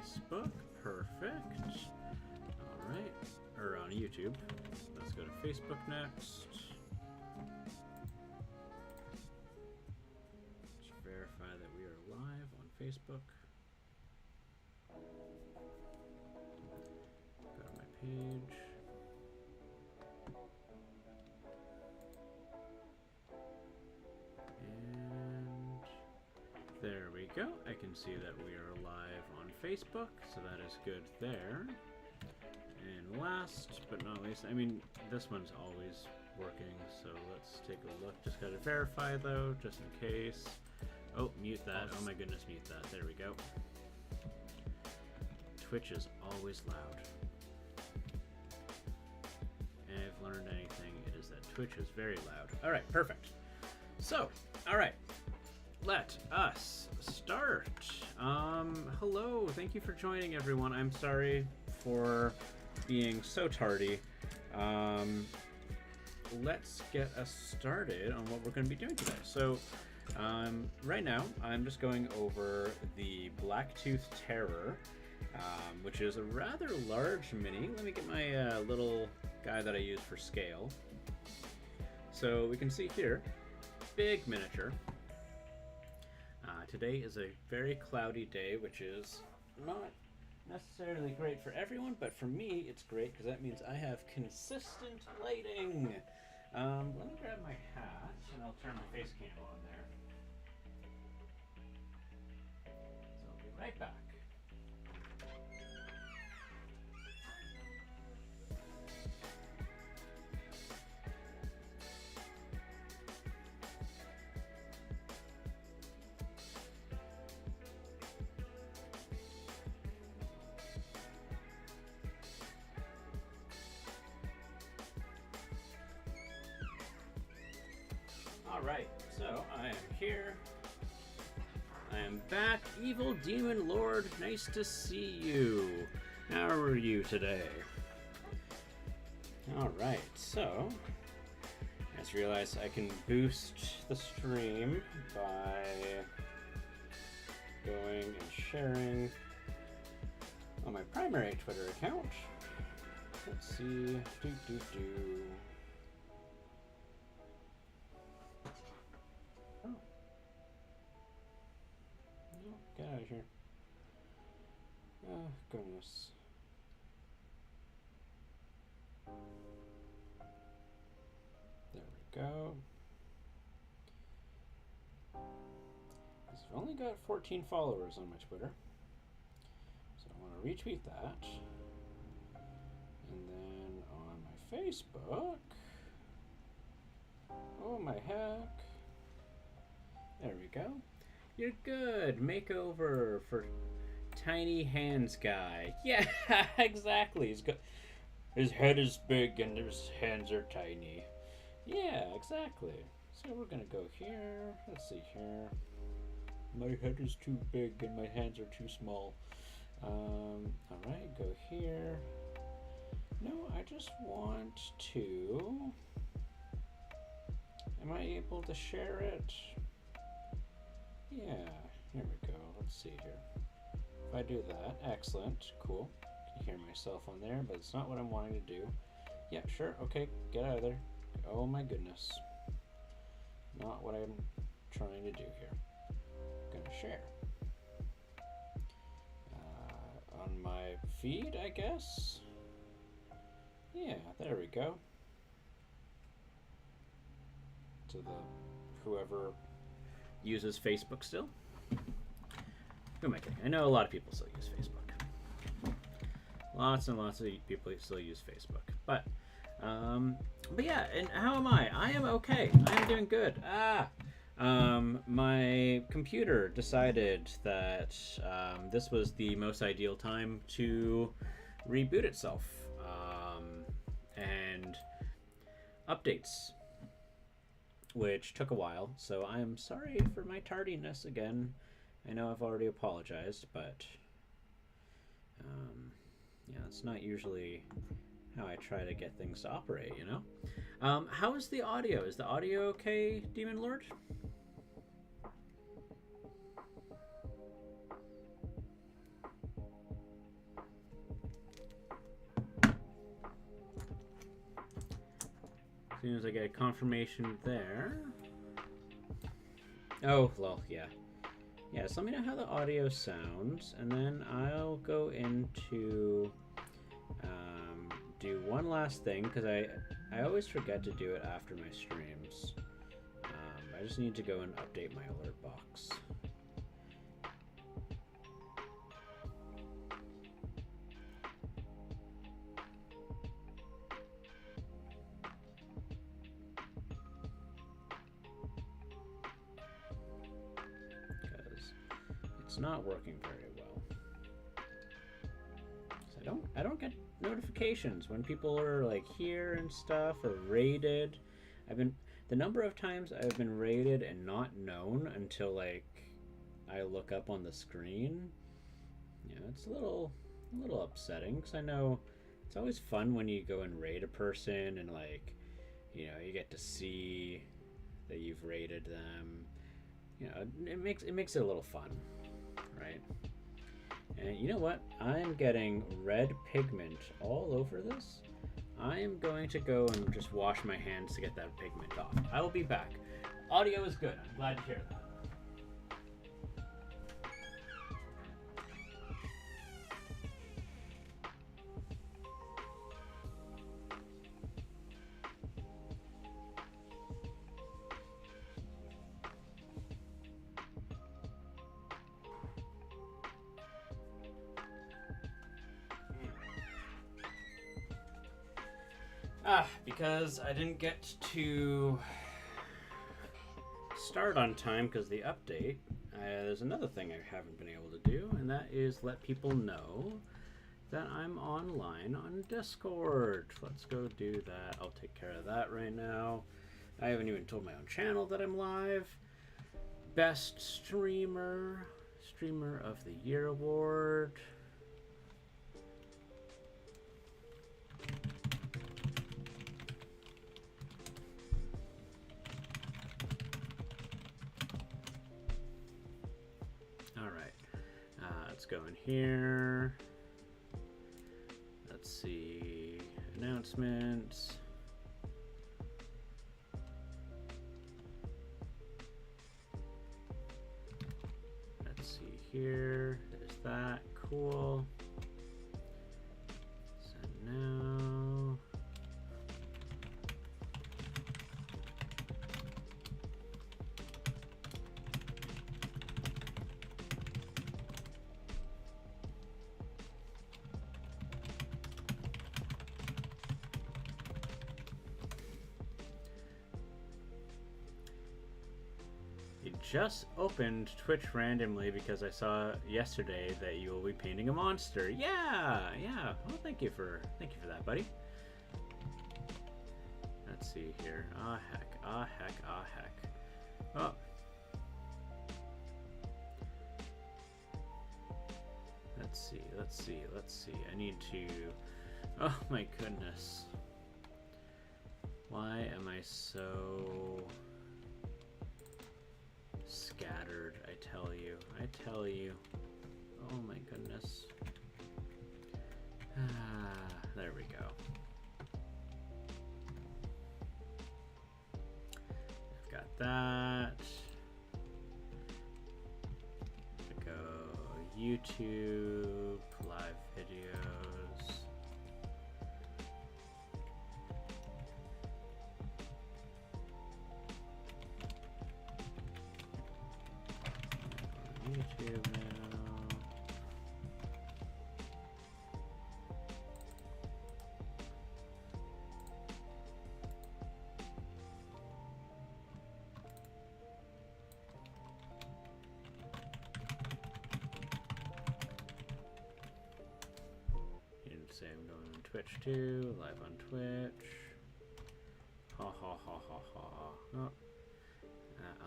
Facebook. Perfect. All right. Or on YouTube. Let's go to Facebook next. Let's verify that we are live on Facebook. Go to my page. And there we go. I can see that we are live on Facebook, so that is good there. And last but not least, I mean, this one's always working, so let's take a look. Just gotta verify though, just in case. Oh, mute that. Oh my goodness, mute that. There we go. Twitch is always loud. And if I've learned anything, it is that Twitch is very loud. All right, perfect. So, all right, let us start. Hello, thank you for joining, everyone. I'm sorry for being so tardy. Let's get us started on what we're going to be doing today. So, right now, I'm just going over the Blacktooth Terror, which is a rather large mini. Let me get my little guy that I use for scale. So we can see here, big miniature. Today is a very cloudy day, which is not necessarily great for everyone, but for me it's great because that means I have consistent lighting. Let me grab my hat and I'll turn my face cam on there. So I'll be right back. Alright, so I am here. I am back. Evil Demon Lord, nice to see you. How are you today? Alright, so I just realized I can boost the stream by going and sharing on my primary Twitter account. Let's see. Get out of here. Oh, goodness. There we go. I've only got 14 followers on my Twitter. So I want to retweet that. And then on my Facebook. Oh, my heck. There we go. You're good. Makeover for tiny hands guy. Yeah, exactly. He's got his head is big and his hands are tiny. Yeah, exactly. So we're gonna go here. Let's see here. My head is too big and my hands are too small. All right, go here. No, I just want to. Am I able to share it? Yeah, here we go. Let's see here. If I do that, excellent, cool. I can hear myself on there, but it's not what I'm wanting to do. Yeah, sure, okay, get out of there. Oh my goodness. Not what I'm trying to do here. I'm gonna share. On my feed, I guess? Yeah, there we go. To the whoever uses Facebook still. Who am I kidding? I know a lot of people still use Facebook. Lots and lots of people still use Facebook. But yeah, and how am I? I am okay. I am doing good. My computer decided that this was the most ideal time to reboot itself. And updates, which took a while, so I am sorry for my tardiness again. I know I've already apologized, but yeah, it's not usually how I try to get things to operate, you know? How is the audio? Is the audio okay, Demon Lord? soon as I get a confirmation there. Oh, well, yeah. Yeah, so let me know how the audio sounds, and then I'll go into do one last thing, because I always forget to do it after my streams. I just need to go and update my alert box. Because it's not working very well. So I don't get notifications when people are like here and stuff or rated. The number of times I've been rated and not known until like I look up on the screen, it's a little upsetting, because I know it's always fun when you go and raid a person and like you get to see that you've rated them. It makes it a little fun, right? And you know what? I'm getting red pigment all over this. I am going to go and just wash my hands to get that pigment off. I will be back. Audio is good. I'm glad to hear that. Because I didn't get to start on time because the update, there's another thing I haven't been able to do, and that is let people know that I'm online on Discord. Let's go do that. I'll take care of that right now. I haven't even told my own channel that I'm live. Best Streamer of the Year award. Let's go in here. Let's see, announcements. Let's see here. There's that. Cool. So now just opened Twitch randomly because I saw yesterday that you will be painting a monster. Yeah. Well, thank you for that, buddy. Let's see here. Ah heck. Oh. Let's see. I need to. Oh my goodness. Why am I so scattered? I tell you. Oh my goodness. There we go. I've got that. Go YouTube live videos. YouTube now. You didn't say I'm going on Twitch too, live on Twitch. Ha. Oh.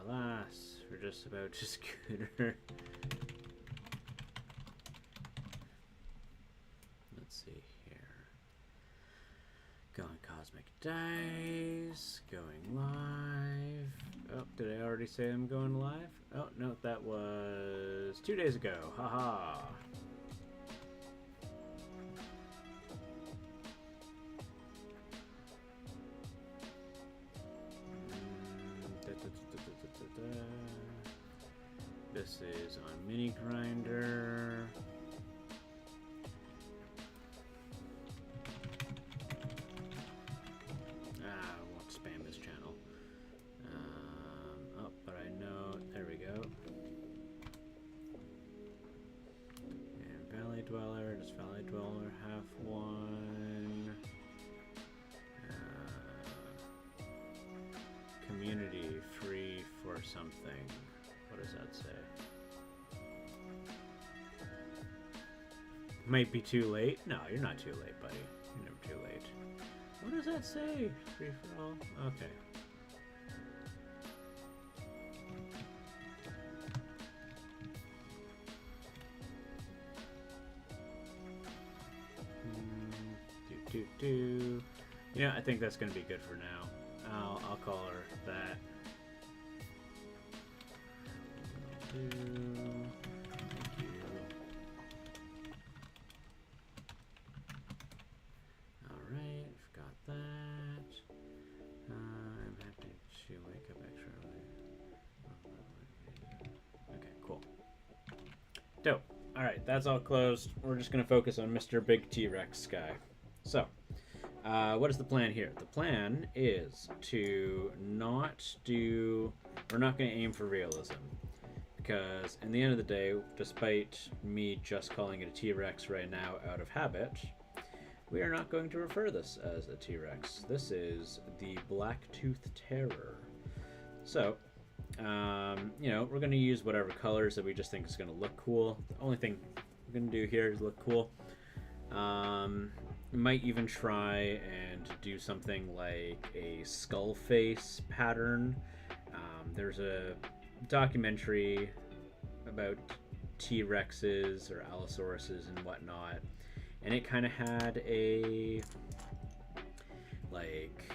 Alas, we're just about to scooter. Let's see here. Going Cosmic Dice. Going live. Oh, did I already say I'm going live? Oh, no, that was 2 days ago. Haha. mini grinder. I won't spam this channel. Oh, but I know. There we go. And Valley Dweller. Does Valley Dweller have one? Community free for something. What does that say? Might be too late. No, you're not too late, buddy. You're never too late. What does that say? Free for all? Okay. Yeah, I think that's going to be good for now. I'll call her that. Thank you. Alright, I've got that. I'm happy to wake up extra early. Okay, cool. Dope. Alright, that's all closed. We're just going to focus on Mr. Big T-Rex guy. So, what is the plan here? The plan is to not do... We're not going to aim for realism. Because, in the end of the day, despite me just calling it a T-Rex right now out of habit, we are not going to refer this as a T-Rex. This is the Blacktooth Terror. So, you know, we're going to use whatever colors that we just think is going to look cool. The only thing we're going to do here is look cool. Might even try and do something like a skull face pattern. There's a documentary about T-Rexes or Allosauruses and whatnot, and it kind of had a like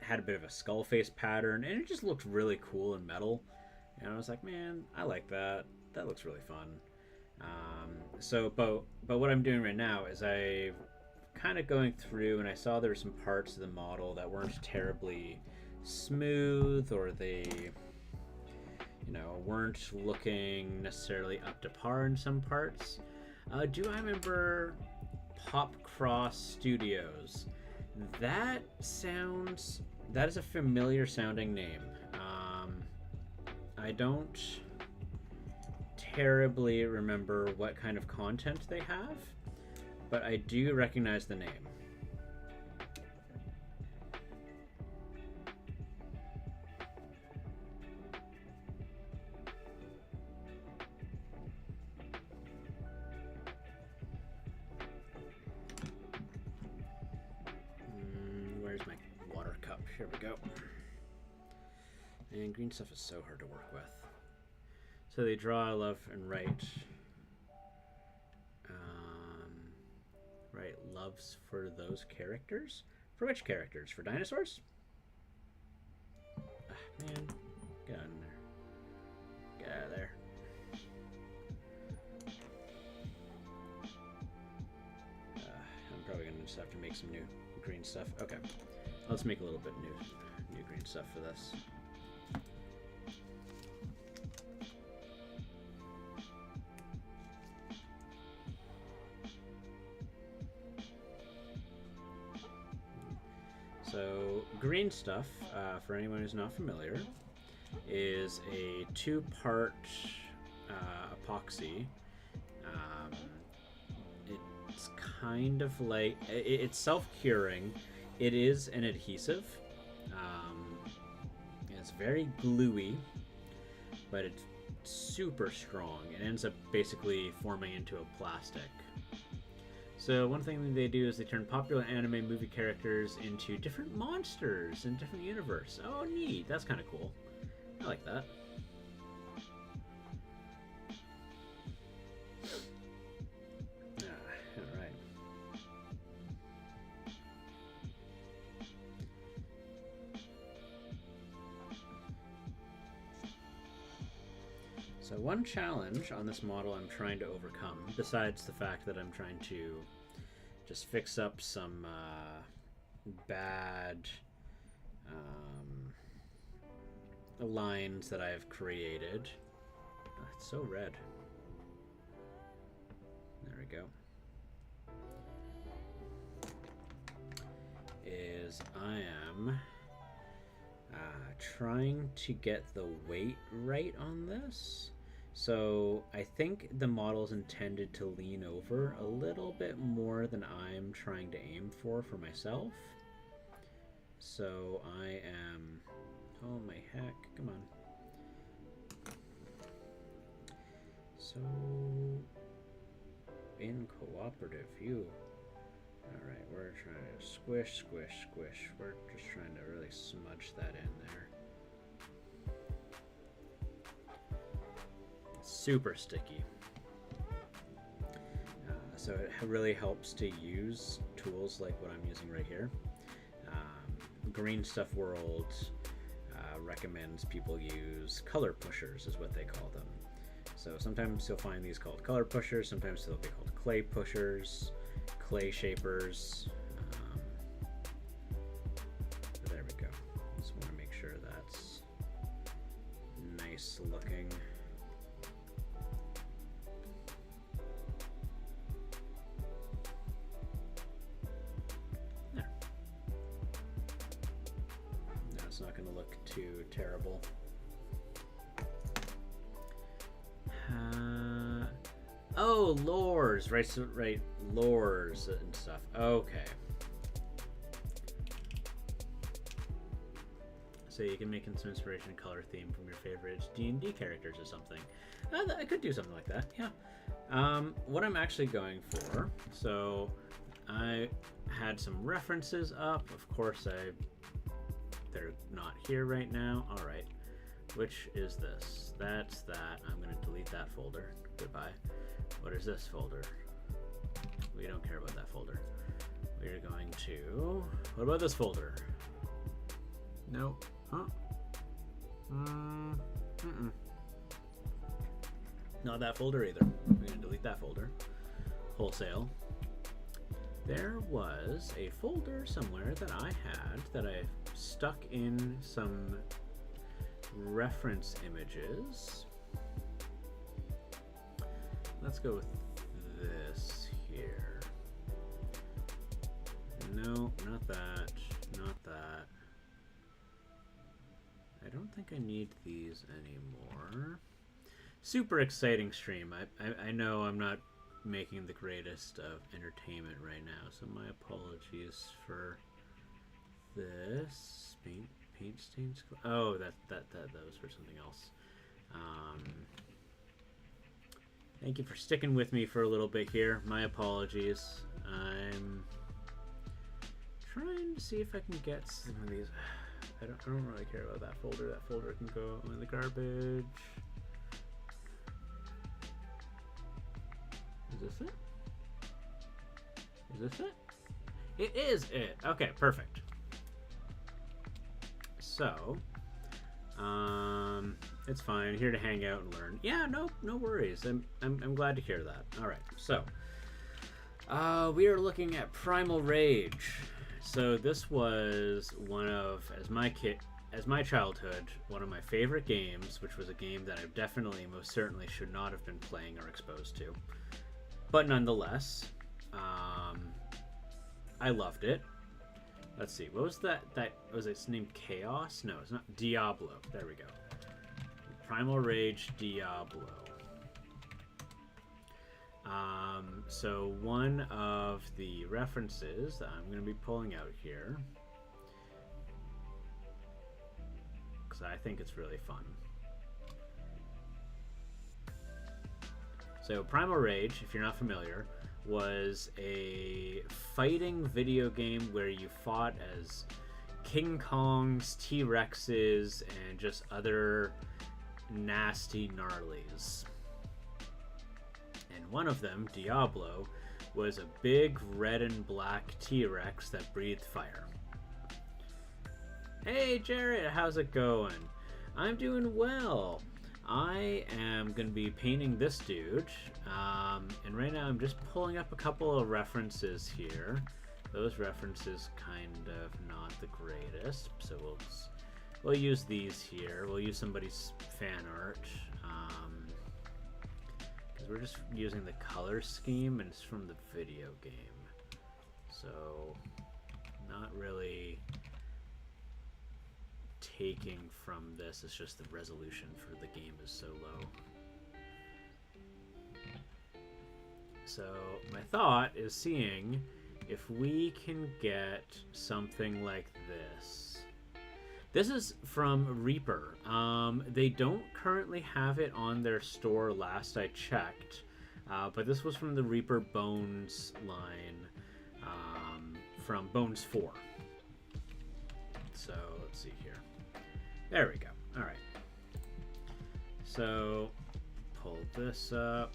had a bit of a skull face pattern, and it just looked really cool in metal, and I was like, man, I like that. That looks really fun. But what I'm doing right now is I kind of going through, and I saw there were some parts of the model that weren't terribly smooth, or they, you know, weren't looking necessarily up to par in some parts. Do I remember Pop Cross Studios? That is a familiar sounding name. I don't terribly remember what kind of content they have, but I do recognize the name. Where's my water cup? Here we go. And green stuff is so hard to work with. So they draw, love, and write. Right, loves for those characters? For which characters? For dinosaurs? Ah, man. Get out of there. Get out of there. I'm probably going to just have to make some new green stuff. Okay. Let's make a little bit new green stuff for this. So green stuff, for anyone who's not familiar, is a two-part epoxy. It's kind of like, it's self-curing. It is an adhesive. It's very gluey, but it's super strong. It ends up basically forming into a plastic. So one thing they do is they turn popular anime movie characters into different monsters in different universe. Oh, neat. That's kind of cool. I like that. Alright. So one challenge on this model I'm trying to overcome, besides the fact that I'm trying to just fix up some bad lines that I've created. Oh, it's so red. There we go. Is I am trying to get the weight right on this. So I think the model's intended to lean over a little bit more than I'm trying to aim for myself. So I am, oh my heck, come on. So incooperative, you. Alright, we're trying to squish, squish, squish. We're just trying to really smudge that in there. Super sticky. So it really helps to use tools like what I'm using right here. Green Stuff World recommends people use color pushers, is what they call them. So sometimes you'll find these called color pushers, sometimes they'll be called clay pushers, clay shapers. There we go. Just want to make sure that's nice looking. There. Now it's not going to look too terrible. Oh, lures, right? So, right, lures and stuff. Okay. So you can make some inspiration color theme from your favorite D&D characters or something. I could do something like that. Yeah. What I'm actually going for. So I had some references up. Of course, they're not here right now. All right. Which is this? That's that. I'm going to delete that folder. Goodbye. What is this folder? We don't care about that folder. We're going to... What about this folder? Nope. Huh? Not that folder either. We're going to delete that folder. Wholesale. There was a folder somewhere that I had that I stuck in some reference images. Let's go with this here. No, not that. Not that. I don't think I need these anymore. Super exciting stream. I know I'm not making the greatest of entertainment right now, so my apologies for this. Paint stains. Oh, that was for something else. Thank you for sticking with me for a little bit here. My apologies. I'm trying to see if I can get some of these. I don't really care about that folder. That folder can go in the garbage. Is this it? Is this it? It is it. Okay, perfect. So, it's fine. Here to hang out and learn. Yeah, no worries. I'm glad to hear that. All right. So, we are looking at Primal Rage. So this was one of, as my childhood, one of my favorite games, which was a game that I definitely, most certainly, should not have been playing or exposed to. But nonetheless, I loved it. Let's see, what was that? Was it named Chaos? No, it's not. Diablo. There we go. Primal Rage Diablo. So one of the references that I'm going to be pulling out here, because I think it's really fun. So Primal Rage, if you're not familiar, was a fighting video game where you fought as King Kongs, T-Rexes, and just other nasty gnarlies. And one of them, Diablo, was a big red and black T-Rex that breathed fire. Hey Jared, how's it going? I'm doing well. I am going to be painting this dude, and right now I'm just pulling up a couple of references here. Those references kind of not the greatest, so we'll we'll use these here. We'll use somebody's fan art. Because we're just using the color scheme, and it's from the video game. So, not really taking from this. It's just the resolution for the game is so low. So, my thought is seeing if we can get something like this. This is from Reaper. They don't currently have it on their store last I checked, but this was from the Reaper Bones line, from Bones 4. So let's see here. There we go. All right. So pull this up.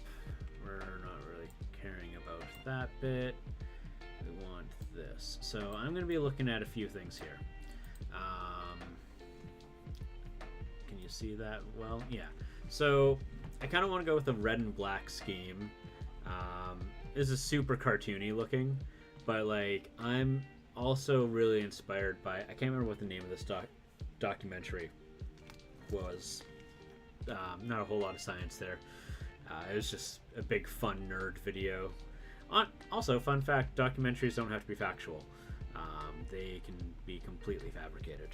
We're not really caring about that bit. We want this. So I'm going to be looking at a few things here. Can you see that well? Yeah. So I kind of want to go with the red and black scheme. This is super cartoony looking, but like I'm also really inspired by, I can't remember what the name of this documentary was. Not a whole lot of science there. It was just a big fun nerd video. Also, fun fact, documentaries don't have to be factual. They can be completely fabricated.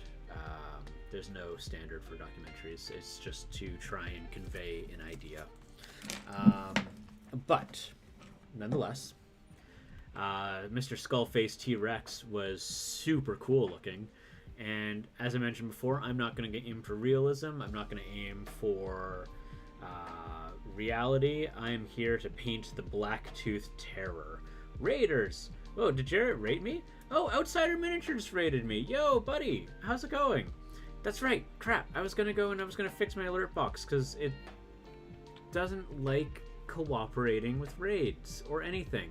There's no standard for documentaries. It's just to try and convey an idea. But, nonetheless, Mr. Skullface T-Rex was super cool looking. And as I mentioned before, I'm not going to aim for realism. I'm not going to aim for reality. I'm here to paint the Blacktooth Terror. Raiders! Oh, did Jarrett rate me? Oh, Outsider Miniatures rated me. Yo, buddy, how's it going? That's right. Crap. I was going to go and I was going to fix my alert box because it doesn't like cooperating with raids or anything.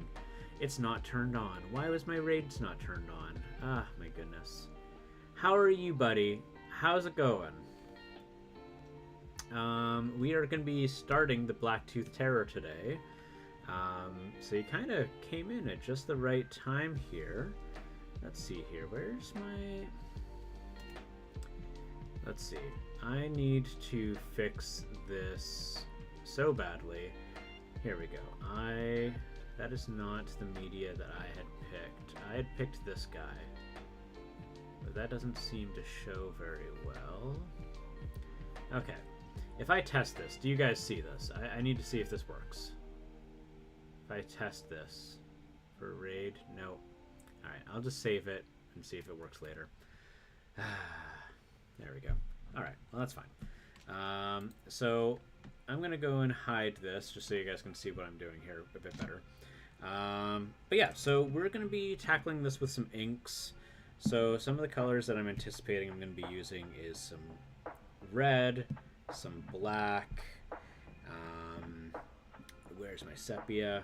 It's not turned on. Why was my raids not turned on? Ah, my goodness. How are you, buddy? How's it going? We are going to be starting the Blacktooth Terror today. So you kind of came in at just the right time here. Let's see here. Where's my... Let's see. I need to fix this so badly. Here we go. That is not the media that I had picked. I had picked this guy. But that doesn't seem to show very well. Okay. If I test this, do you guys see this? I need to see if this works. If I test this for raid, no. Alright, I'll just save it and see if it works later. There we go. Alright, well that's fine. So I'm going to go and hide this just so you guys can see what I'm doing here a bit better. But yeah, so we're going to be tackling this with some inks. So some of the colors that I'm anticipating I'm going to be using is some red, some black, where's my sepia?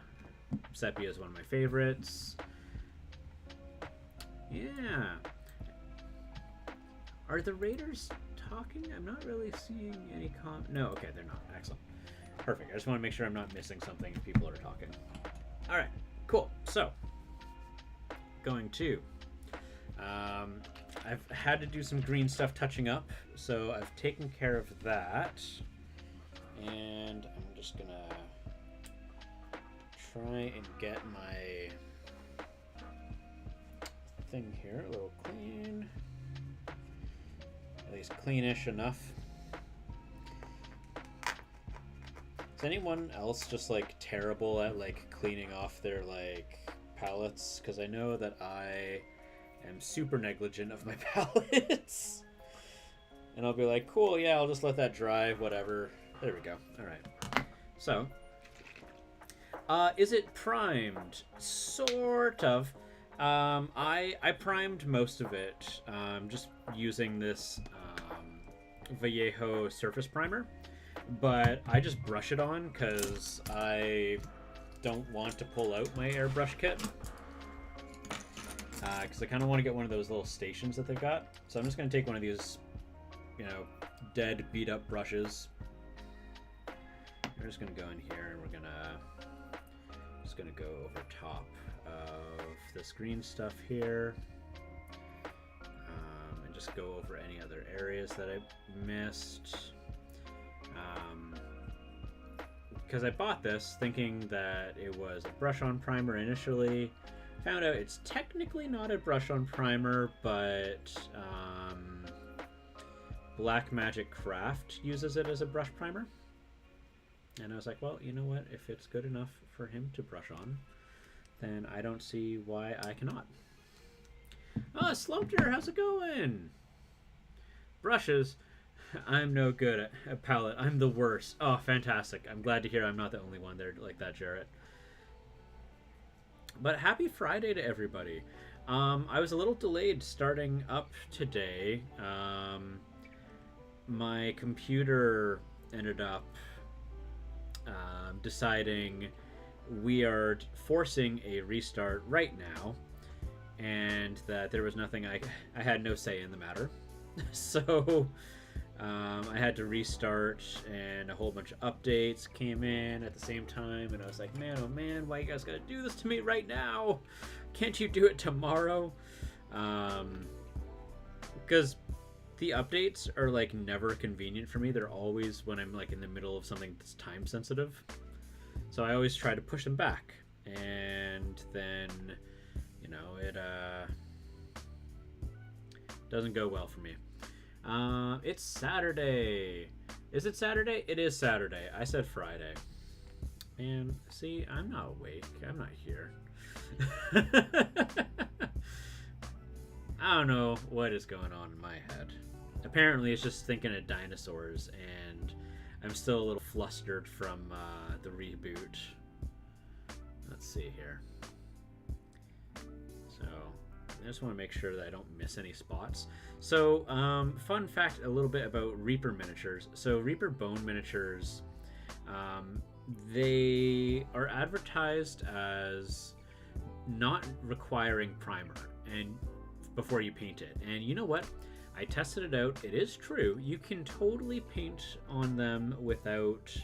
Sepia is one of my favorites. Yeah. Are the Raiders talking? I'm not really seeing any No, okay, they're not. Excellent. Perfect. I just want to make sure I'm not missing something if people are talking. Alright, cool. So, going to... I've had to do some green stuff touching up, so I've taken care of that. And I'm just gonna try and get my thing here a little clean. At least cleanish enough. Is anyone else just like terrible at like cleaning off their like palettes? Because I know that I am super negligent of my palettes. And I'll be like, cool, yeah, I'll just let that dry, whatever. There we go. All right. So, is it primed? Sort of. I primed most of it just using this Vallejo surface primer, but I just brush it on because I don't want to pull out my airbrush kit because I kind of want to get one of those little stations that they've got. So I'm just going to take one of these, you know, dead beat up brushes. We're just going to go in here and we're going to go over top of this green stuff here and just go over any other areas that I missed. Because I bought this thinking that it was a brush-on primer initially. Found out it's technically not a brush-on primer, but Black Magic Craft uses it as a brush primer. And I was like, well, you know what? If it's good enough for him to brush on, then I don't see why I cannot. Oh, Slumpter, how's it going? Brushes. I'm no good at a palette. I'm the worst. Oh, fantastic. I'm glad to hear I'm not the only one there like that, Jarrett. But happy Friday to everybody. I was a little delayed starting up today. My computer ended up deciding we are forcing a restart right now, and that there was nothing I had no say in the matter. So I had to restart, and a whole bunch of updates came in at the same time, and I was like, man, oh man, why you guys gotta do this to me right now? Can't you do it tomorrow? Because the updates are like never convenient for me. They're always when I'm like in the middle of something that's time sensitive. So I always try to push them back, and then, you know, it doesn't go well for me. It's Saturday. Is it Saturday? It is Saturday. I said Friday. Man, see, I'm not awake. I'm not here. I don't know what is going on in my head. Apparently, it's just thinking of dinosaurs, and I'm still a little flustered from the reboot. Let's see here. So, I just want to make sure that I don't miss any spots. So, fun fact a little bit about Reaper miniatures. So, Reaper bone miniatures, they are advertised as not requiring primer and before you paint it. And you know what? I tested it out. It is true. You can totally paint on them without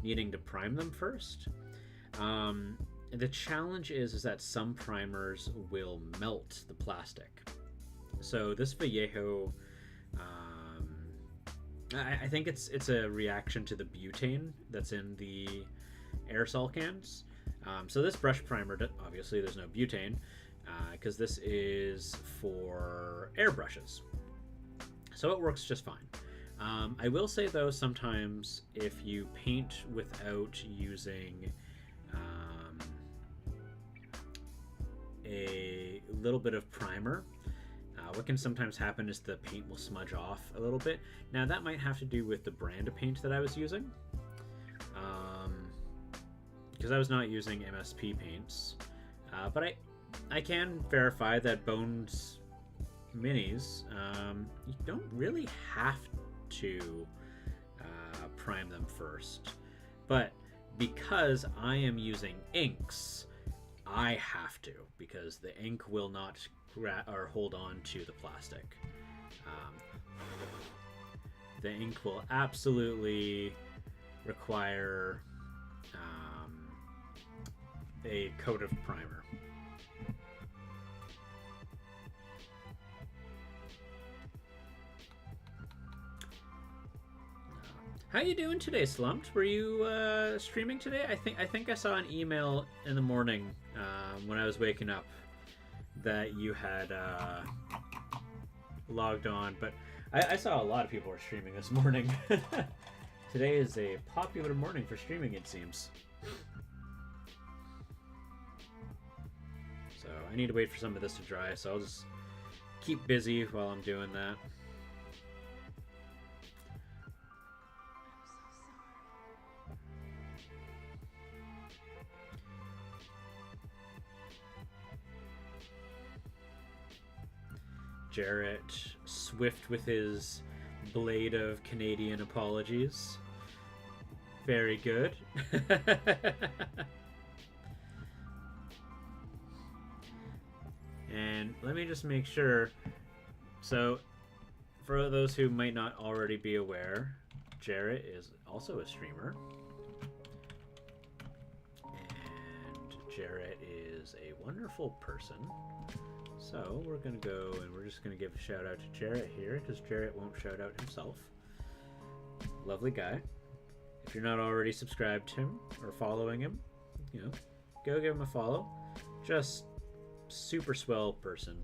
needing to prime them first. The challenge is that some primers will melt the plastic. So this Vallejo, I think it's a reaction to the butane that's in the aerosol cans. So this brush primer, obviously there's no butane, because this is for airbrushes. So it works just fine. I will say though, sometimes if you paint without using a little bit of primer, what can sometimes happen is the paint will smudge off a little bit. Now that might have to do with the brand of paint that I was using, because I was not using MSP paints, but I can verify that Bones minis, you don't really have to prime them first, but because I am using inks, I have to, because the ink will not hold on to the plastic. The ink will absolutely require a coat of primer. How you doing today, Slumped? Were you streaming today? I think I saw an email in the morning when I was waking up that you had logged on, but I saw a lot of people were streaming this morning. Today is a popular morning for streaming, it seems. So I need to wait for some of this to dry, so I'll just keep busy while I'm doing that. Jarrett, swift with his blade of Canadian apologies. Very good. And let me just make sure. So, for those who might not already be aware, Jarrett is also a streamer. And Jarrett is a wonderful person. So we're going to go and we're just going to give a shout out to Jarrett here because Jarrett won't shout out himself. Lovely guy. If you're not already subscribed to him or following him, you know, go give him a follow. Just super swell person.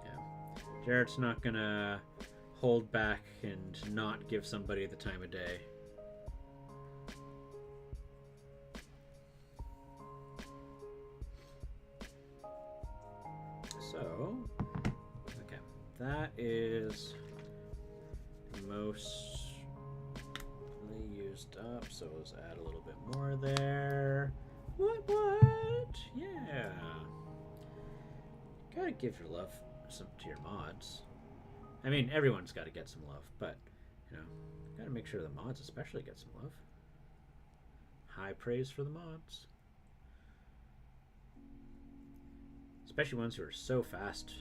Yeah. Jarrett's not gonna hold back and not give somebody the time of day. So, okay, that is mostly used up, so let's add a little bit more there. What? Yeah. Gotta give your love to your mods. I mean, everyone's got to get some love, but, you know, gotta make sure the mods especially get some love. High praise for the mods. Especially ones who are so fast,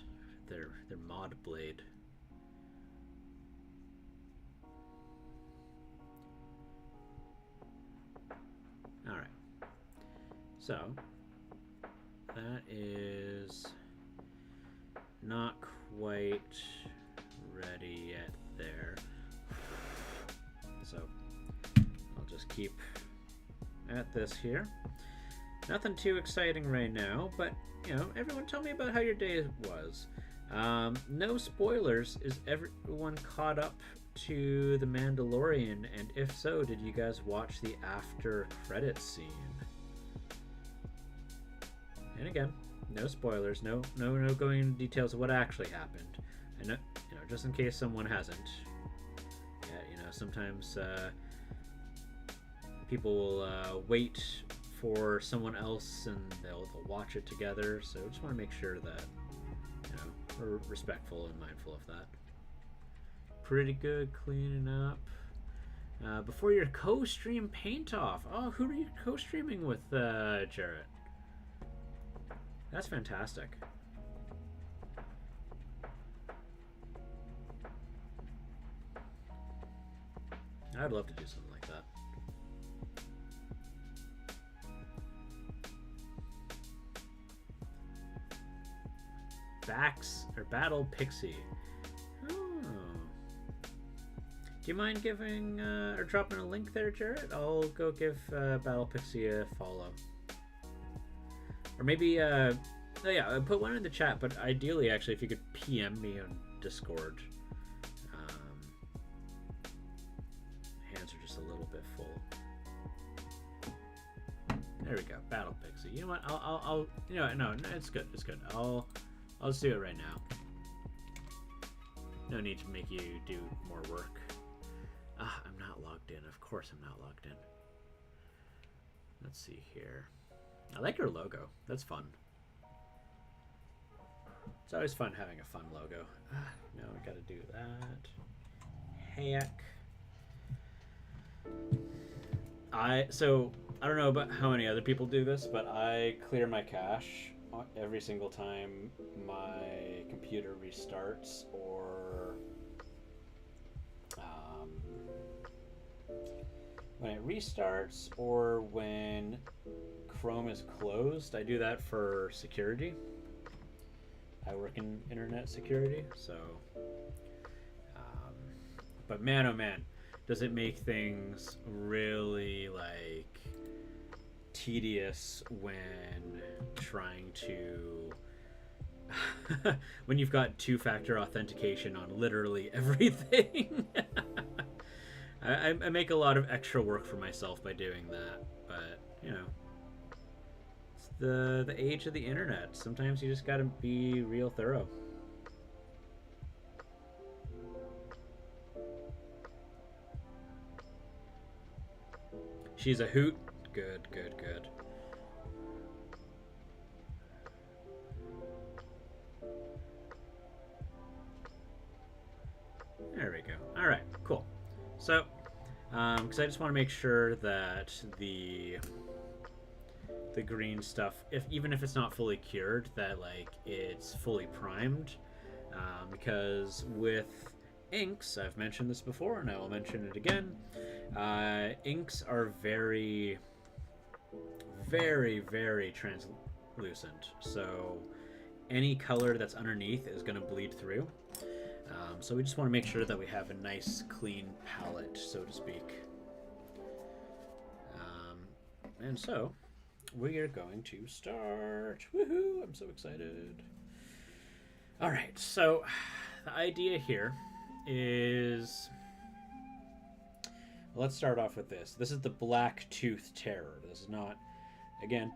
their mod blade. Alright. So, that is not quite ready yet there. So, I'll just keep at this here. Nothing too exciting right now, but, you know, everyone tell me about how your day was. No spoilers. Is everyone caught up to The Mandalorian? And if so, did you guys watch the after credits scene? And again, no spoilers. No going into details of what actually happened. I know, you know, just in case someone hasn't. Yeah, you know, sometimes people will wait for someone else and they'll watch it together, so I just want to make sure that, you know, we're respectful and mindful of that. Pretty good cleaning up. Before your co-stream paint off. Oh, who are you co-streaming with, Jarrett? That's fantastic. I'd love to do something like that. Battle Pixie. Oh. Do you mind giving or dropping a link there, Jarrett? I'll go give Battle Pixie a follow. Or maybe, oh yeah, put one in the chat, but ideally, actually, if you could PM me on Discord. Hands are just a little bit full. There we go, Battle Pixie. You know what? I'll you know, no, it's good. It's good. I'll just do it right now. No need to make you do more work. I'm not logged in. Of course I'm not logged in. Let's see here. I like your logo. That's fun. It's always fun having a fun logo. No, I gotta do that. Heck. So I don't know about how many other people do this, but I clear my cache every single time my computer restarts or when it restarts or when Chrome is closed. I do that for security. I work in internet security, so but man, oh man, does it make things really like tedious when trying to when you've got two-factor authentication on literally everything. I make a lot of extra work for myself by doing that, but you know, it's the age of the internet. Sometimes you just gotta be real thorough. She's a hoot. Good, good, good. There we go. All right, cool. So, because I just want to make sure that the green stuff, even if it's not fully cured, that like it's fully primed, because with inks, I've mentioned this before and I will mention it again. Inks are very, very, very translucent. So any color that's underneath is going to bleed through. So we just want to make sure that we have a nice, clean palette, so to speak. And so we are going to start. Woohoo! I'm so excited. All right, so the idea here is, let's start off with this. This is the Blacktooth Terror. This is not, again,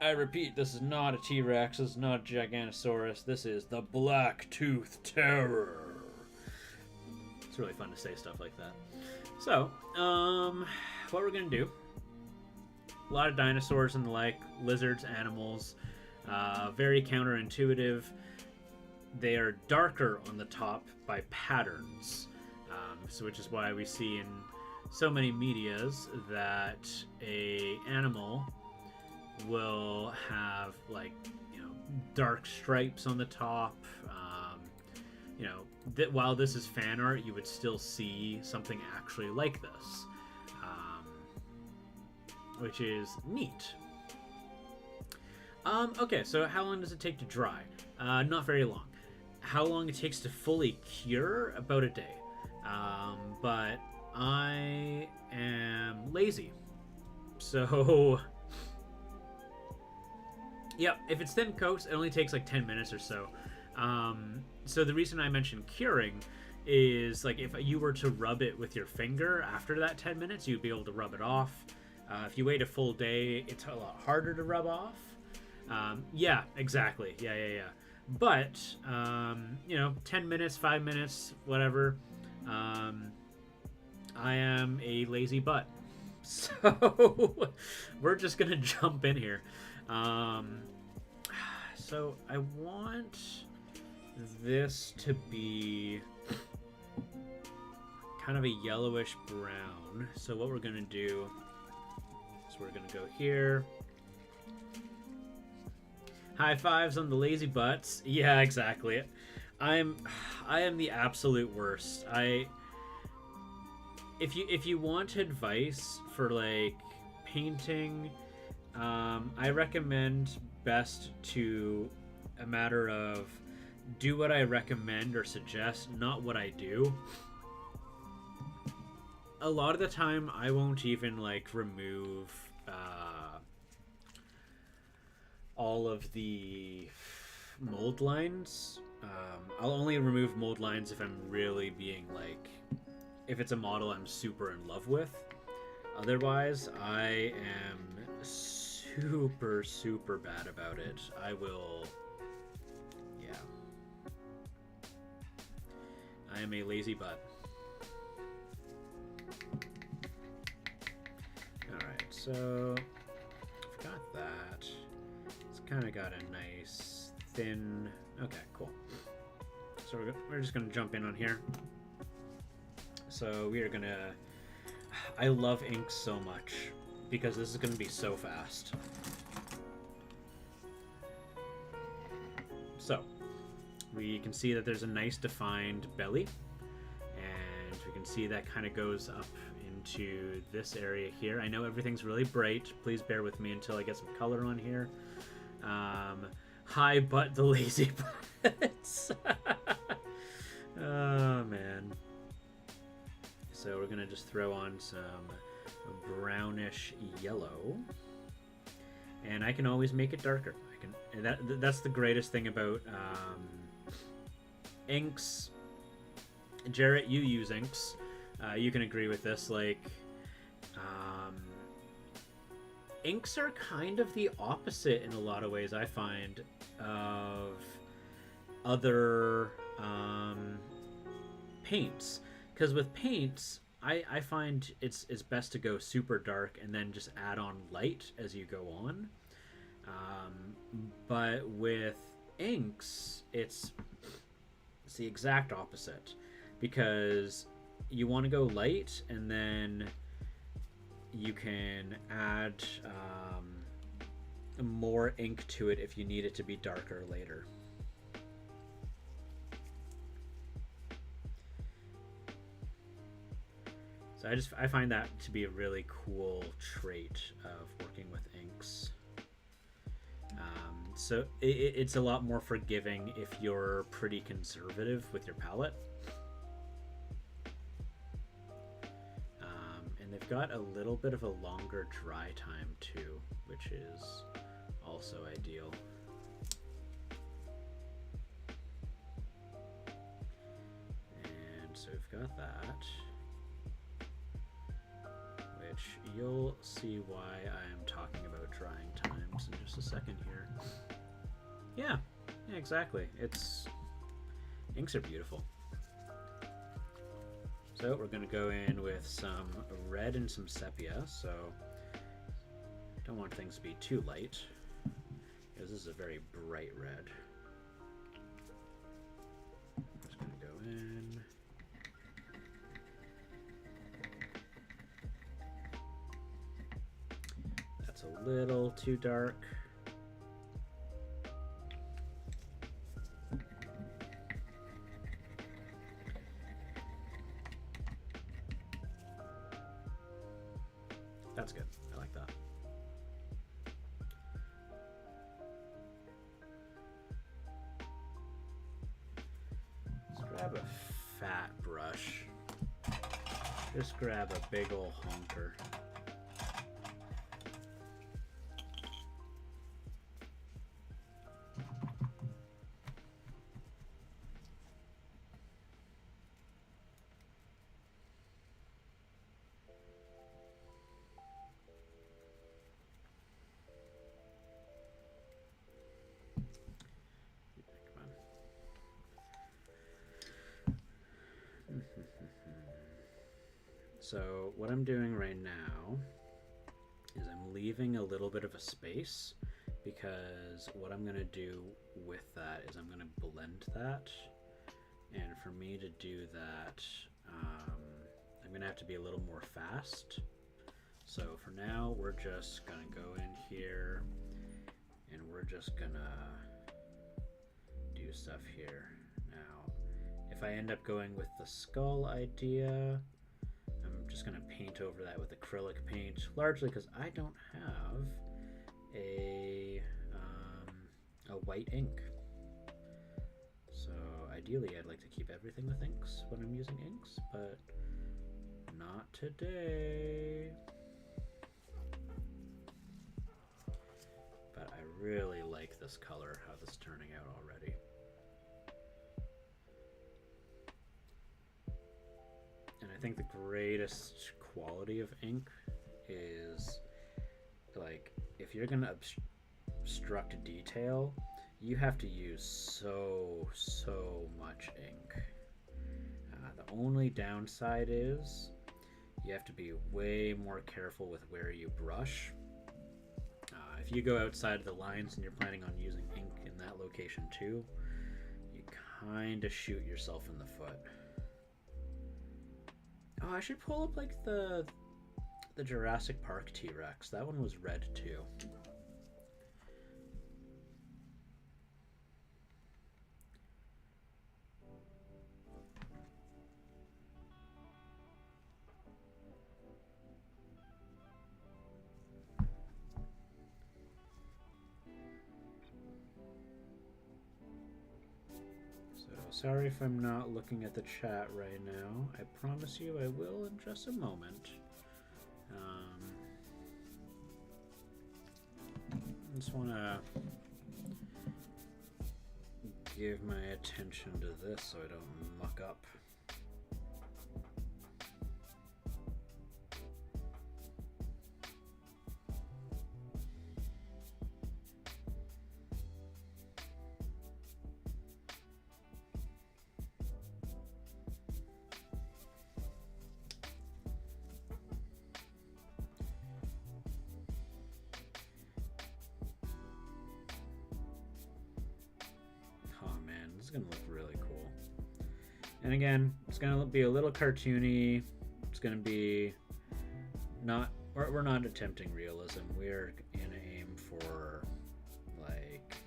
I repeat, this is not a T-Rex. This is not a Giganosaurus. This is the Blacktooth Terror. It's really fun to say stuff like that. So, what we're going to do, a lot of dinosaurs and the like, lizards, animals, very counterintuitive. They are darker on the top by patterns, so which is why we see in so many medias that a animal will have, like, you know, dark stripes on the top. You know, that while this is fan art, you would still see something actually like this, which is neat. Okay, so how long does it take to dry? Not very long. How long it takes to fully cure? About a day. But I am lazy. So, yep, if it's thin coats, it only takes like 10 minutes or so. So the reason I mentioned curing is, like, if you were to rub it with your finger after that 10 minutes, you'd be able to rub it off. If you wait a full day, it's a lot harder to rub off. Yeah, exactly. Yeah. But, you know, 10 minutes, 5 minutes, whatever. I am a lazy butt. So, we're just going to jump in here. So, I want this to be kind of a yellowish brown. So, what we're going to do is we're going to go here. High fives on the lazy butts. Yeah, exactly. I am the absolute worst. If you want advice for, like, painting, I recommend best to a matter of do what I recommend or suggest, not what I do. A lot of the time, I won't even, like, remove all of the mold lines. I'll only remove mold lines if I'm really being, like, if it's a model I'm super in love with. Otherwise, I am super, super bad about it. I will, yeah. I am a lazy butt. Alright, so I've got that. It's kind of got a nice thin, okay, cool. So we're just going to jump in on here. So we are going to, I love ink so much because this is going to be so fast. So we can see that there's a nice defined belly, and we can see that kind of goes up into this area here. I know everything's really bright. Please bear with me until I get some color on here. Hi, butt the lazy butts. Oh, man. So we're going to just throw on some brownish yellow. And I can always make it darker. That's the greatest thing about inks. Jarrett, you use inks. You can agree with this. Like, inks are kind of the opposite in a lot of ways, I find, of other paints. Because with paints, I find it's best to go super dark and then just add on light as you go on. But with inks, it's the exact opposite. Because you want to go light, and then you can add more ink to it if you need it to be darker later. So I find that to be a really cool trait of working with inks. So it's a lot more forgiving if you're pretty conservative with your palette. And they've got a little bit of a longer dry time too, which is also ideal. And so we've got that, which you'll see why I am talking about drying times in just a second here. Yeah, exactly. Inks are beautiful. So we're going to go in with some red and some sepia, so don't want things to be too light, because this is a very bright red. Just going to go in. That's a little too dark. That's good. I like that. Let's grab a fat brush. Just grab a big ol' honker. So what I'm doing right now is I'm leaving a little bit of a space, because what I'm going to do with that is I'm going to blend that, and for me to do that I'm going to have to be a little more fast. So for now we're just going to go in here and we're just going to do stuff here. Now if I end up going with the skull idea, I'm just going to paint over that with acrylic paint, largely because I don't have a white ink. So ideally I'd like to keep everything with inks when I'm using inks, but not today. But I really like this color, how this is turning out already. And I think the greatest quality of ink is, like, if you're gonna obstruct detail, you have to use so much ink. The only downside is you have to be way more careful with where you brush. If you go outside of the lines and you're planning on using ink in that location too, you kind of shoot yourself in the foot. Oh, I should pull up like the Jurassic Park T-Rex. That one was red too. Sorry if I'm not looking at the chat right now. I promise you I will in just a moment. I just want to give my attention to this so I don't muck up. Gonna look really cool. And again, it's gonna be a little cartoony. It's gonna be we're not attempting realism. We're gonna aim for like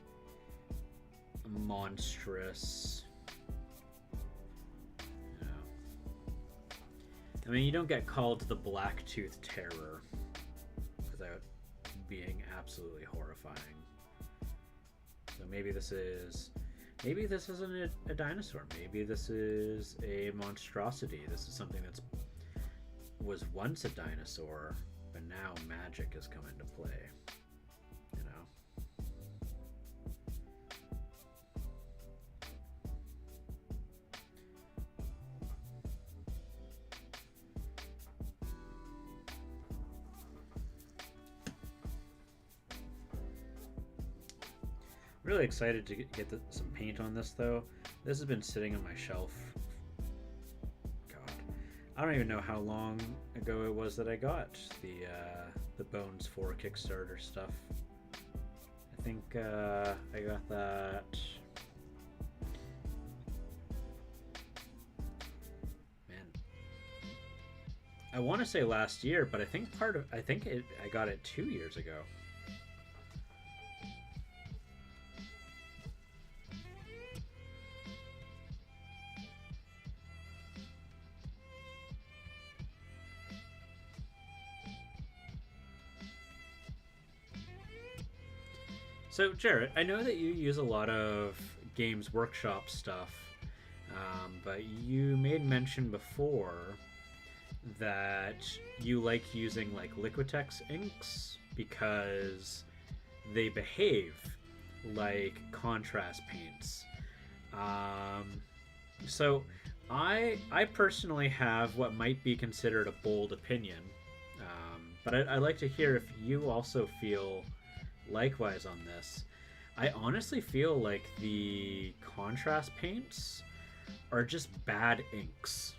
a monstrous, I mean, you don't get called the Blacktooth Terror without being absolutely horrifying. So maybe this isn't a dinosaur. Maybe this is a monstrosity. This is something that's was once a dinosaur, but now magic has come into play. You know? Really excited to get some paint on this, though. This has been sitting on my shelf. God, I don't even know how long ago it was that I got the Bones 4 Kickstarter stuff. I think I got that. Man, I want to say last year, but I think I got it 2 years ago. So, Jarrett, I know that you use a lot of Games Workshop stuff, but you made mention before that you like using like Liquitex inks because they behave like contrast paints. So, I personally have what might be considered a bold opinion, but I'd like to hear if you also feel likewise on this. I honestly feel like the contrast paints are just bad inks.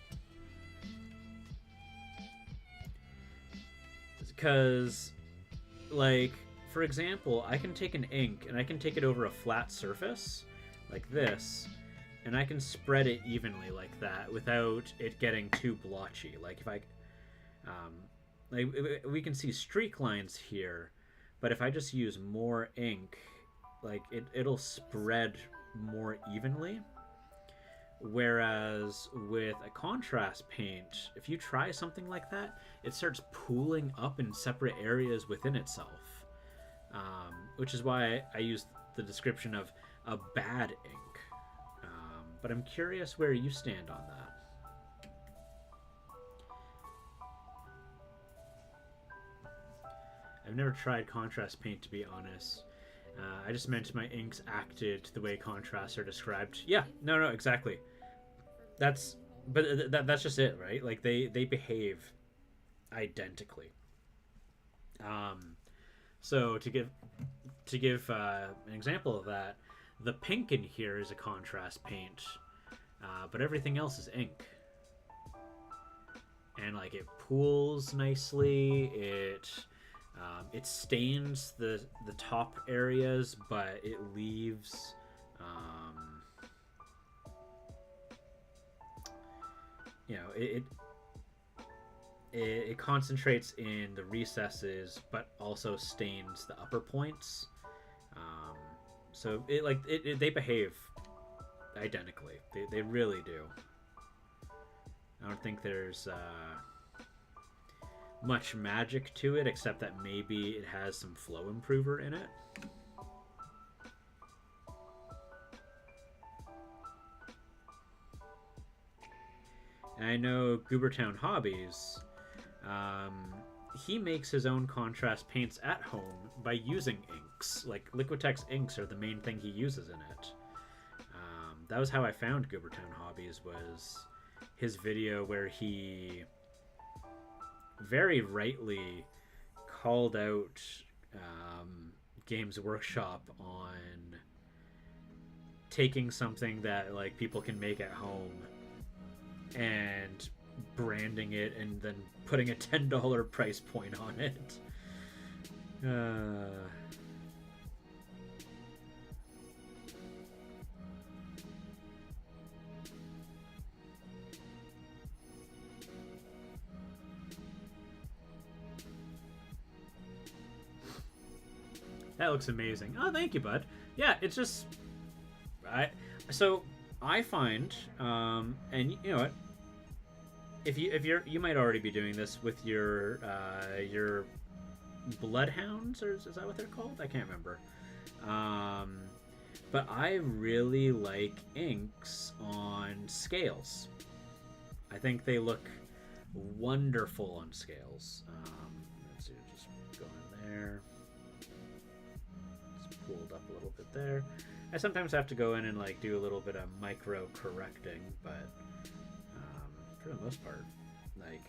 Because, like, for example, I can take an ink and I can take it over a flat surface, like this, and I can spread it evenly like that without it getting too blotchy. Like, if I... like, we can see streak lines here, but if I just use more ink, like it'll spread more evenly. Whereas with a contrast paint, if you try something like that, it starts pooling up in separate areas within itself. Which is why I use the description of a bad ink. But I'm curious where you stand on that. I've never tried contrast paint, to be honest. I just meant my inks acted the way contrasts are described. Yeah, no, exactly. That's just it, right? Like they behave identically. So to give an example of that, the pink in here is a contrast paint, but everything else is ink. And like it pools nicely. It stains the top areas, but it leaves it concentrates in the recesses, but also stains the upper points. So they behave identically. They really do. I don't think there's much magic to it, except that maybe it has some flow improver in it. And I know Goobertown Hobbies, he makes his own contrast paints at home by using inks. Like Liquitex inks are the main thing he uses in it. That was how I found Goobertown Hobbies, was his video where he very rightly called out Games Workshop on taking something that like people can make at home and branding it and then putting a $10 price point on it. That looks amazing. Oh, thank you, bud. Yeah, it's just I find and you know what, you might already be doing this with your bloodhounds, or is that what they're called? I can't remember. But I really like inks on scales. I think they look wonderful on scales. Let's see, just go in there. It's pulled up a little bit there. I sometimes have to go in and like do a little bit of micro correcting, but for the most part, like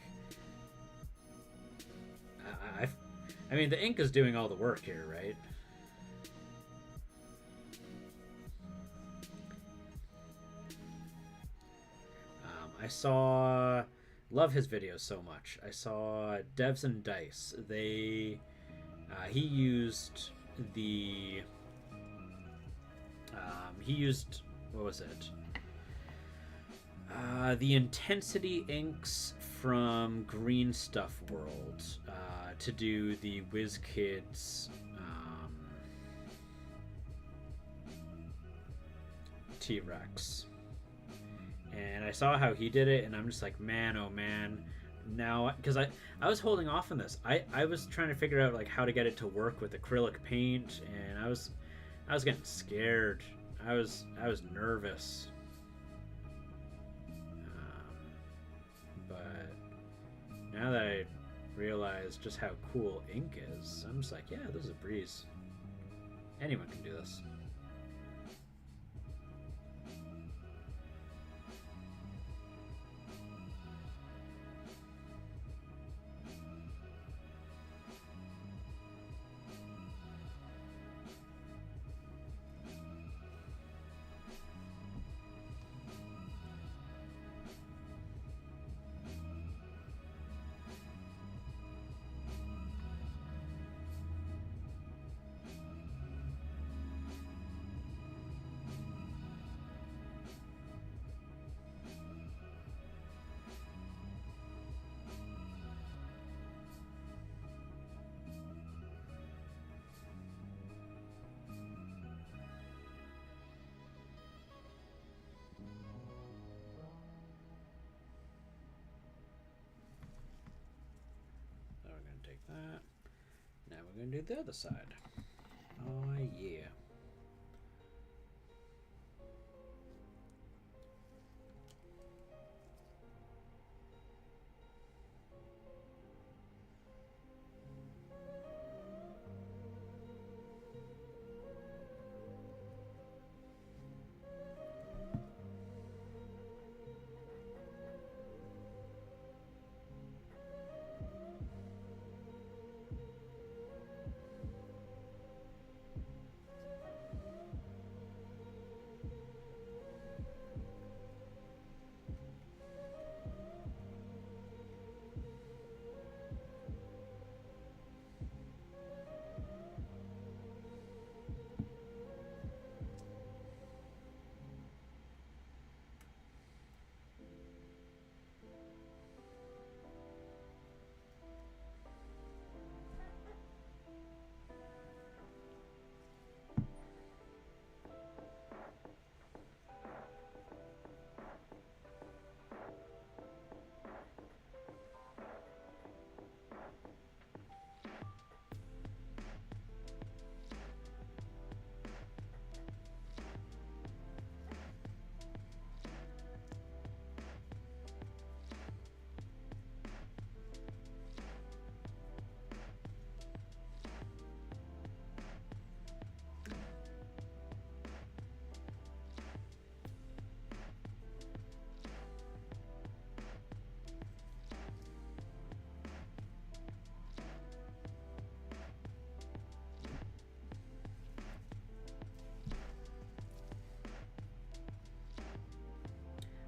I mean, the ink is doing all the work here, right? I saw, love his videos so much. I saw Devs and Dice. He used the, what was it? The Intensity inks from Green Stuff World to do the WizKids T-Rex. And I saw how he did it, and I'm just like, man, oh man. Now, because I was holding off on this. I was trying to figure out like how to get it to work with acrylic paint, and I was getting scared. I was nervous. But now that I realize just how cool ink is, I'm just like, yeah, this is a breeze. Anyone can do this. That. Now we're going to do the other side. Oh, yeah.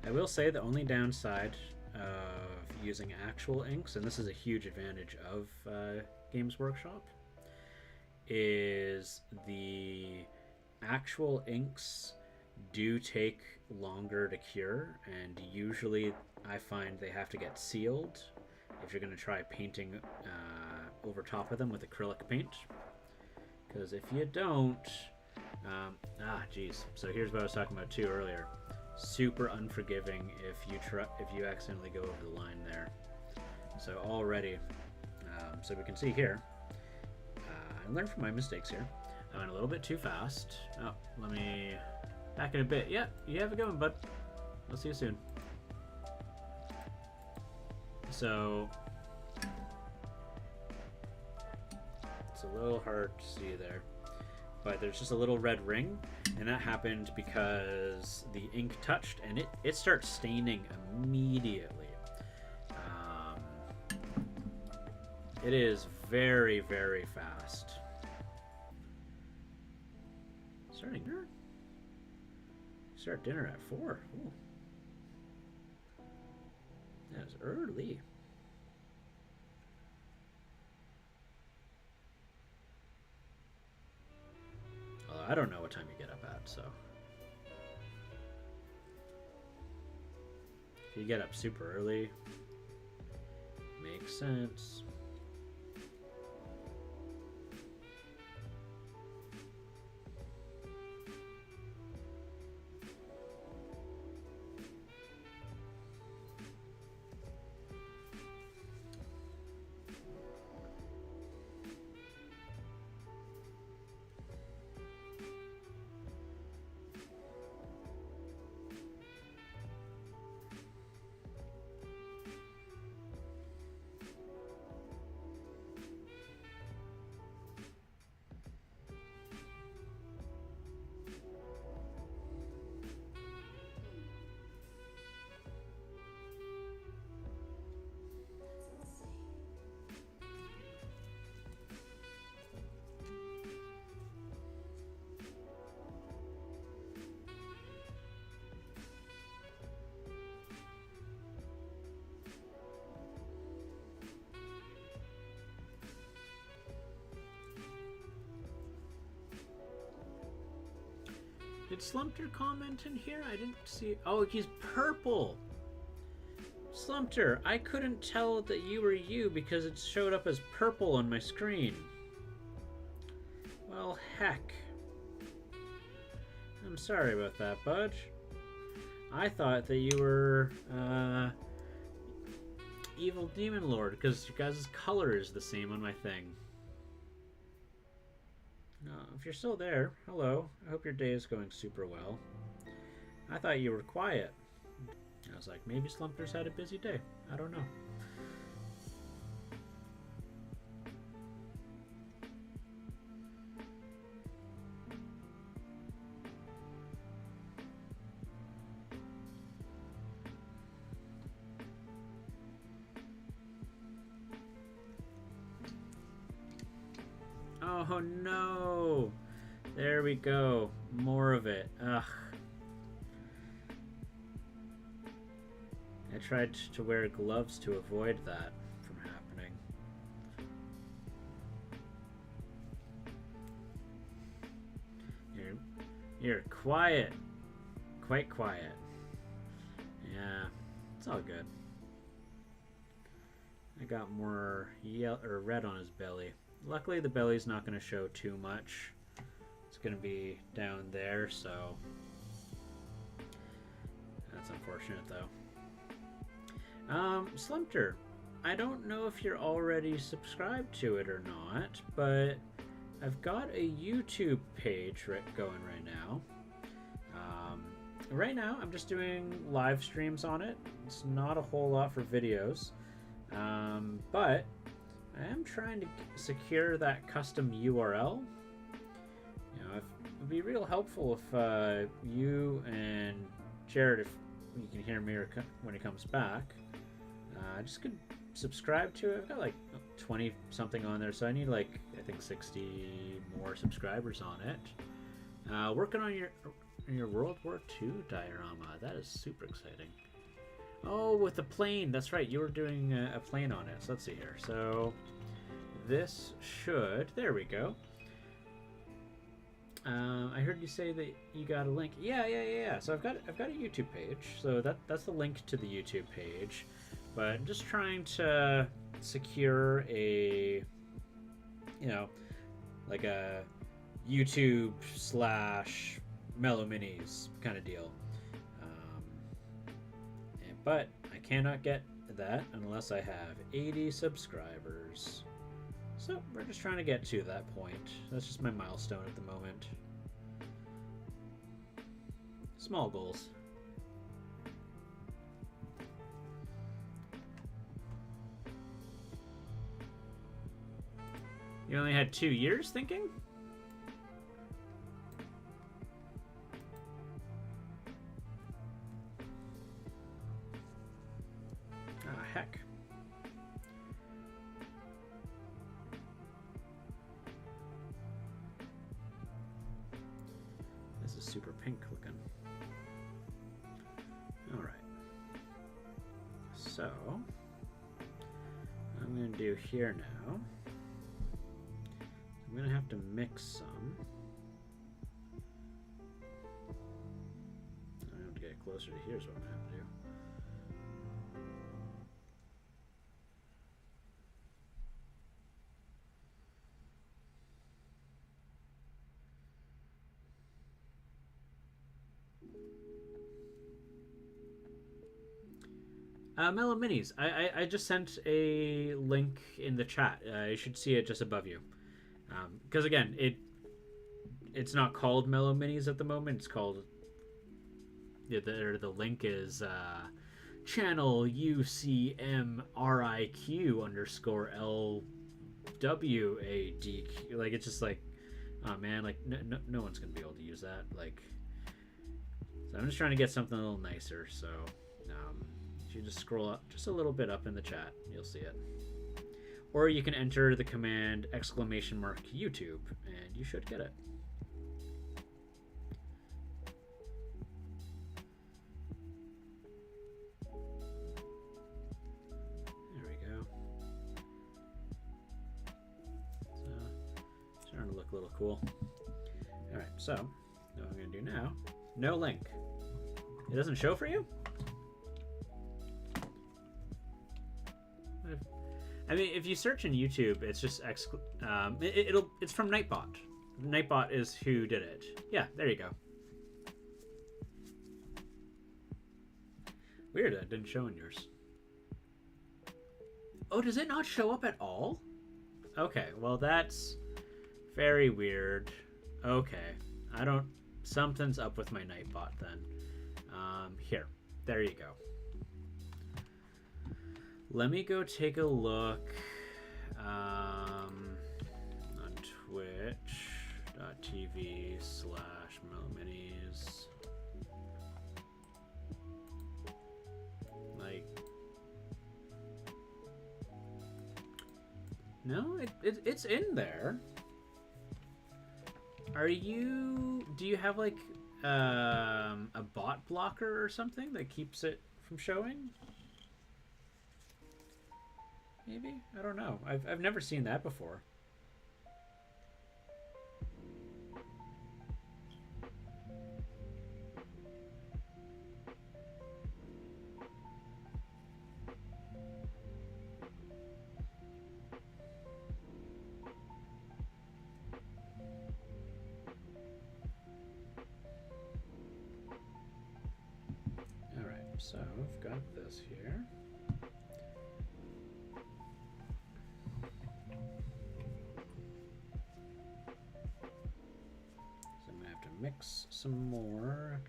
I will say the only downside of using actual inks, and this is a huge advantage of Games Workshop, is the actual inks do take longer to cure, and usually I find they have to get sealed if you're going to try painting over top of them with acrylic paint. Because if you don't, geez. So here's what I was talking about too earlier. super unforgiving if you accidentally go over the line there. So already, so we can see here, I learned from my mistakes here. I went a little bit too fast. Oh, let me back it a bit. Yeah, you have it going, bud. I'll see you soon. So it's a little hard to see there, but there's just a little red ring, and that happened because the ink touched, and it starts staining immediately. It is very, very fast. Starting dinner? Start dinner at 4. Ooh. That is early. Well, I don't know what time you get up at, so. If you get up super early, makes sense. Did Slumpter comment in here? I didn't see. Oh, he's purple. Slumpter, I couldn't tell that you were you because it showed up as purple on my screen. Well, heck. I'm sorry about that, bud. I thought that you were Evil Demon Lord because your guys' color is the same on my thing. If you're still there, hello. I hope your day is going super well. I thought you were quiet. I was like, maybe Slumpter's had a busy day. I don't know. Oh no! There we go. More of it. Ugh. I tried to wear gloves to avoid that from happening. You're quiet. Quite quiet. Yeah, it's all good. I got more yellow or red on his belly. Luckily, the belly's not going to show too much. It's going to be down there, so that's unfortunate, though. Slumpter, I don't know if you're already subscribed to it or not, but I've got a YouTube page going right now. Right now, I'm just doing live streams on it. It's not a whole lot for videos, but I am trying to secure that custom URL. You know, it would be real helpful if you and Jared, if you can hear me or when he comes back, just could subscribe to it. I've got like 20 something on there, so I need like I think 60 more subscribers on it. Working on your World War II diorama. That is super exciting. Oh, with the plane. That's right. You were doing a plane on it. So let's see here. So this should. There we go. I heard you say that you got a link. Yeah. So I've got a YouTube page. So that's the link to the YouTube page. But I'm just trying to secure a, you know, like a YouTube / Mellow Minis kind of deal. But I cannot get that unless I have 80 subscribers. So we're just trying to get to that point. That's just my milestone at the moment. Small goals. You only had 2 years thinking? Ah, heck. This is super pink looking. All right. So, I'm going to do here now. I'm going to have to mix some. I have to get closer to here's what I'm going to have to do. Mellow Minis. I just sent a link in the chat. You should see it just above you. Because again, it's not called Mellow Minis at the moment. It's called the link is channel UCMRIQ_LWADQ. Like it's just like, oh man, like no one's gonna be able to use that. Like, so I'm just trying to get something a little nicer. So if you just scroll up just a little bit up in the chat, you'll see it. Or you can enter the command !YouTube and you should get it. There we go. It's starting to look a little cool. All right, so what I'm going to do now, no link. It doesn't show for you? I mean, if you search in YouTube, it's just it's from Nightbot. Nightbot is who did it. Yeah, there you go. Weird, that didn't show in yours. Oh, does it not show up at all? Okay, well that's very weird. Okay, something's up with my Nightbot then. Here, there you go. Let me go take a look on twitch.tv/mellowminis. Like, no, it's in there. Do you have like a bot blocker or something that keeps it from showing? Maybe? I don't know. I've never seen that before. All right, so I've got this here. Mix some more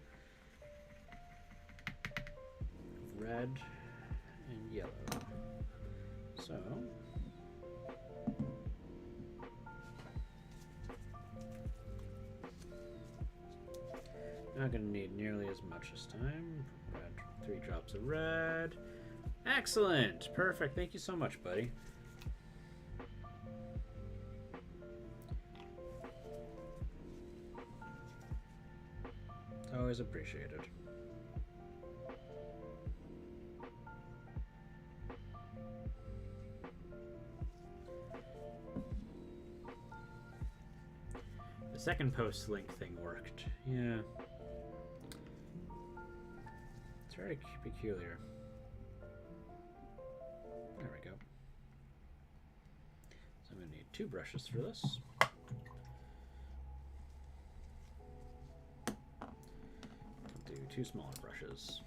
red and yellow. So not going to need nearly as much this time. Red, 3 drops of red. Excellent. Perfect. Thank you so much, buddy. Always appreciated. The second post link thing worked. Yeah. It's very peculiar. There we go. So I'm going to need 2 brushes for this. I'll do 2 smaller brushes.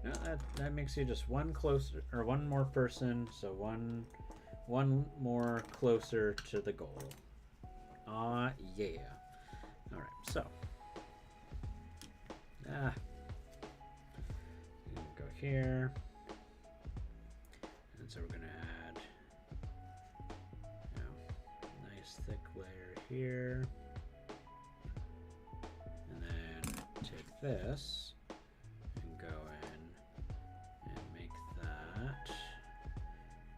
No, that makes you just one closer, or one more person, so one more closer to the goal. Yeah. All right, so go here, and so we're gonna add a nice thick layer here, and then take this and go in and make that,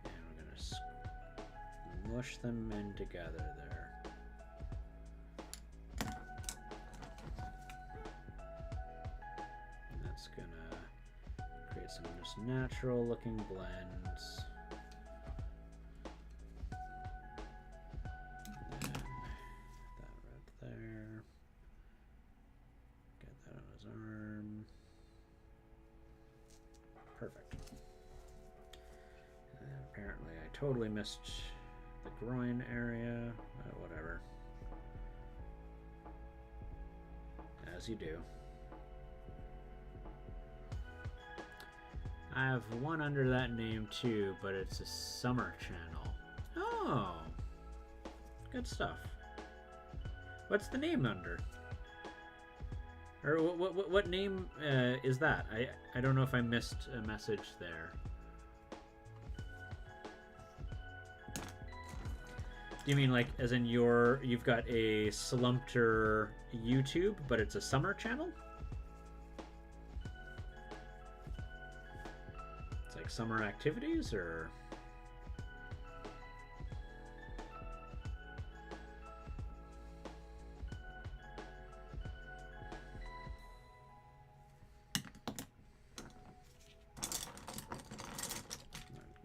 and we're gonna smush them in together there. Gonna create some just natural looking blends. And then that right there. Get that on his arm. Perfect. And apparently I totally missed the groin area. Whatever. As you do. I have one under that name too, but it's a summer channel. Oh, good stuff. What's the name under? Or what name is that? I don't know if I missed a message there. Do you mean like as in you've got a Slumpter YouTube, but it's a summer channel? Like summer activities, or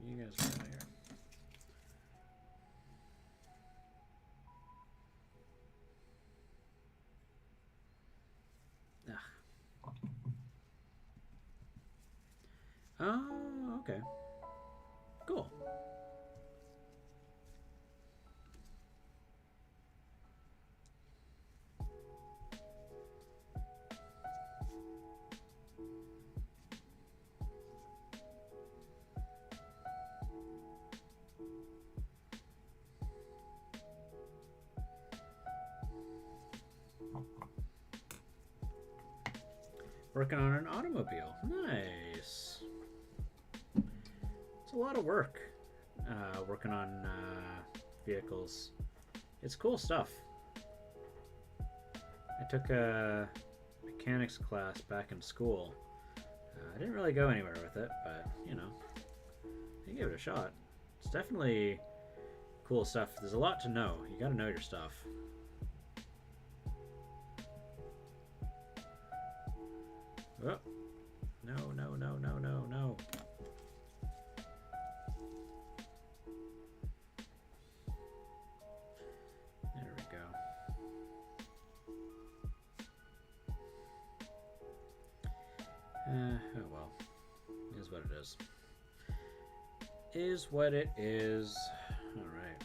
you guys are out of here. Oh, okay. Cool. Working on an automobile. Nice. It's a lot of work working on vehicles. It's cool stuff. I took a mechanics class back in school. I didn't really go anywhere with it, but you know, I give it a shot. It's definitely cool stuff. There's a lot to know. You gotta know your stuff. Oh, no. There we go. Oh well. Is what it is. Is what it is. All right.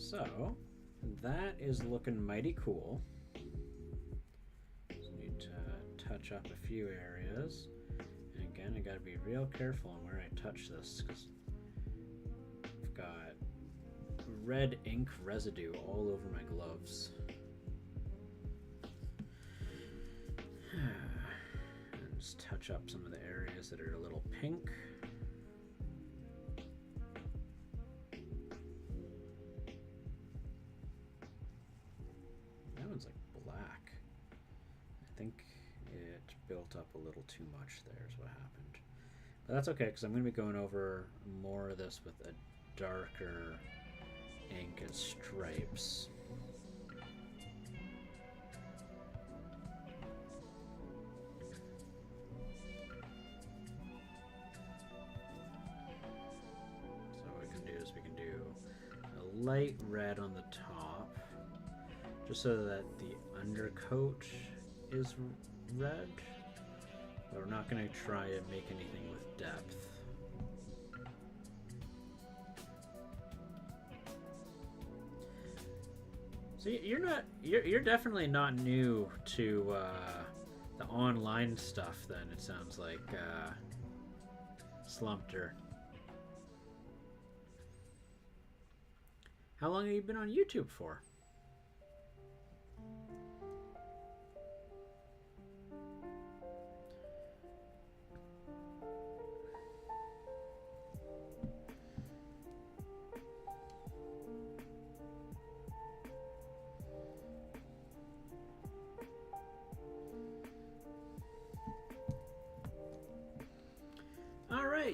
So that is looking mighty cool. Just need to touch up a few areas. And again, I gotta be real careful on where I touch this because I've got red ink residue all over my gloves. And just touch up some of the areas that are a little pink. That one's like black. I think it built up a little too much there is what happened. But that's okay because I'm going to be going over more of this with a darker ink and stripes. So what we can do is we can do a light red on the top just so that the undercoat is red, but we're not going to try and make anything with depth. So you're definitely not new to the online stuff then, it sounds like, Slumpter. How long have you been on YouTube for?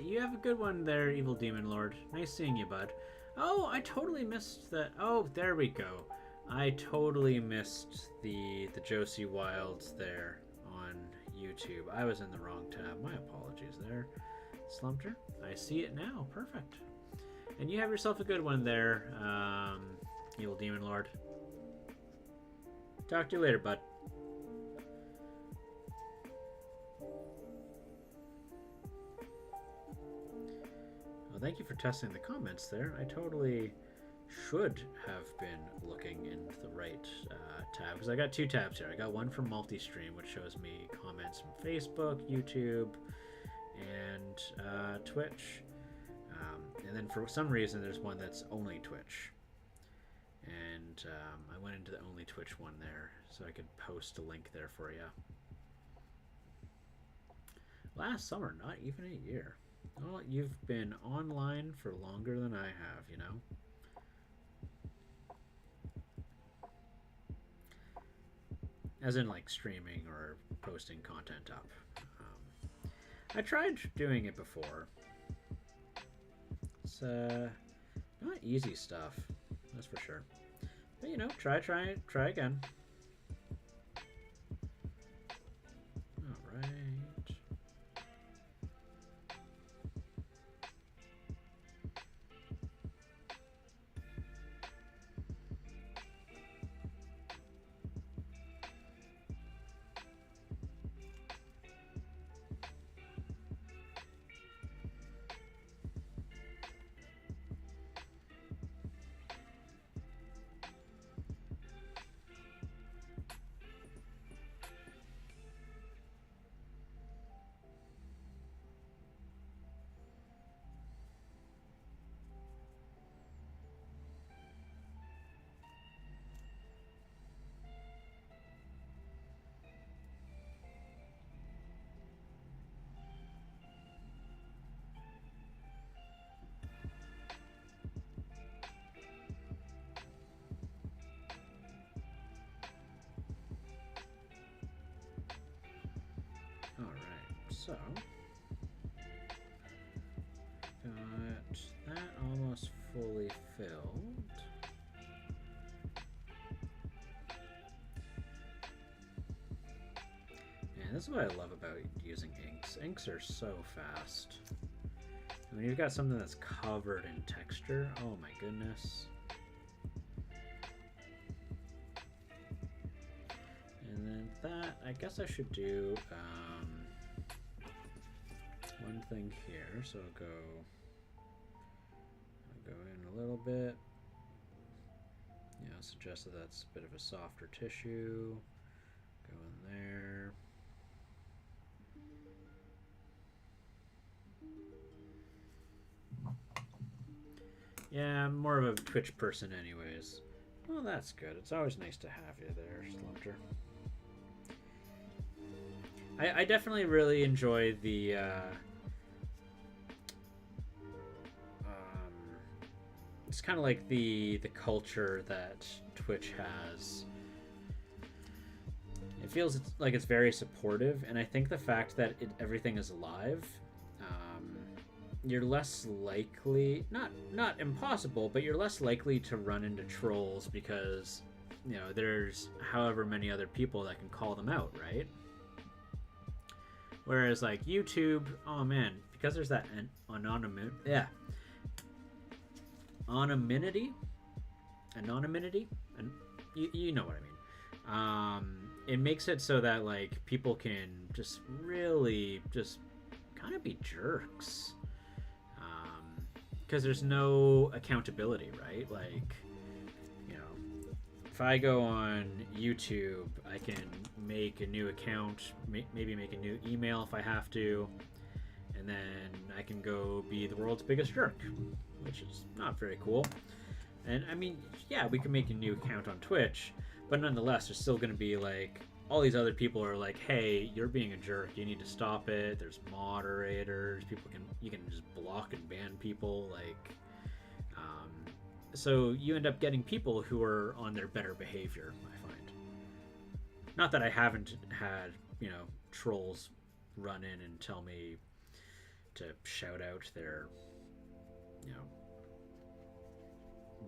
You have a good one there, Evil Demon Lord. Nice seeing you, bud. Oh, I totally missed that. Oh, there we go. I totally missed the Josie Wilds there on YouTube. I was in the wrong tab. My apologies there, Slumpter. I see it now. Perfect. And you have yourself a good one there, Evil Demon Lord. Talk to you later, bud. Thank you for testing the comments there. I totally should have been looking in the right tab because I got two tabs here. I got one for multi-stream, which shows me comments from Facebook, YouTube, and Twitch. And then for some reason, there's one that's only Twitch. And I went into the only Twitch one there so I could post a link there for you. Last summer, not even a year. Well, you've been online for longer than I have, you know? As in, like, streaming or posting content up. I tried doing it before. It's not easy stuff, that's for sure. But, you know, try again. All right. So, got that almost fully filled. And this is what I love about using inks. Inks are so fast. And when you've got something that's covered in texture, oh my goodness. And then that, I guess I should do one thing here, so I'll go in a little bit, Suggested that's a bit of a softer tissue. Go in there. Yeah, I'm more of a Twitch person anyways. Well, that's good. It's always nice to have you there, Slumter. I definitely really enjoy the it's kind of like the culture that Twitch has. It feels like it's very supportive, and I think the fact that everything is live, you're less likely, not impossible, but you're less likely to run into trolls because there's however many other people that can call them out, right? Whereas like YouTube, oh man, because there's that anonymity, and you know what I mean. It makes it so that like people can just really just kind of be jerks, because there's no accountability, right? Like, if I go on YouTube, I can make a new account, maybe make a new email if I have to, and then I can go be the world's biggest jerk, which is not very cool. And I mean, yeah, we can make a new account on Twitch, but nonetheless, there's still going to be like all these other people are like, hey, you're being a jerk, you need to stop it. There's moderators, you can just block and ban people, like, so you end up getting people who are on their better behavior, I find. Not that I haven't had, trolls run in and tell me to shout out their,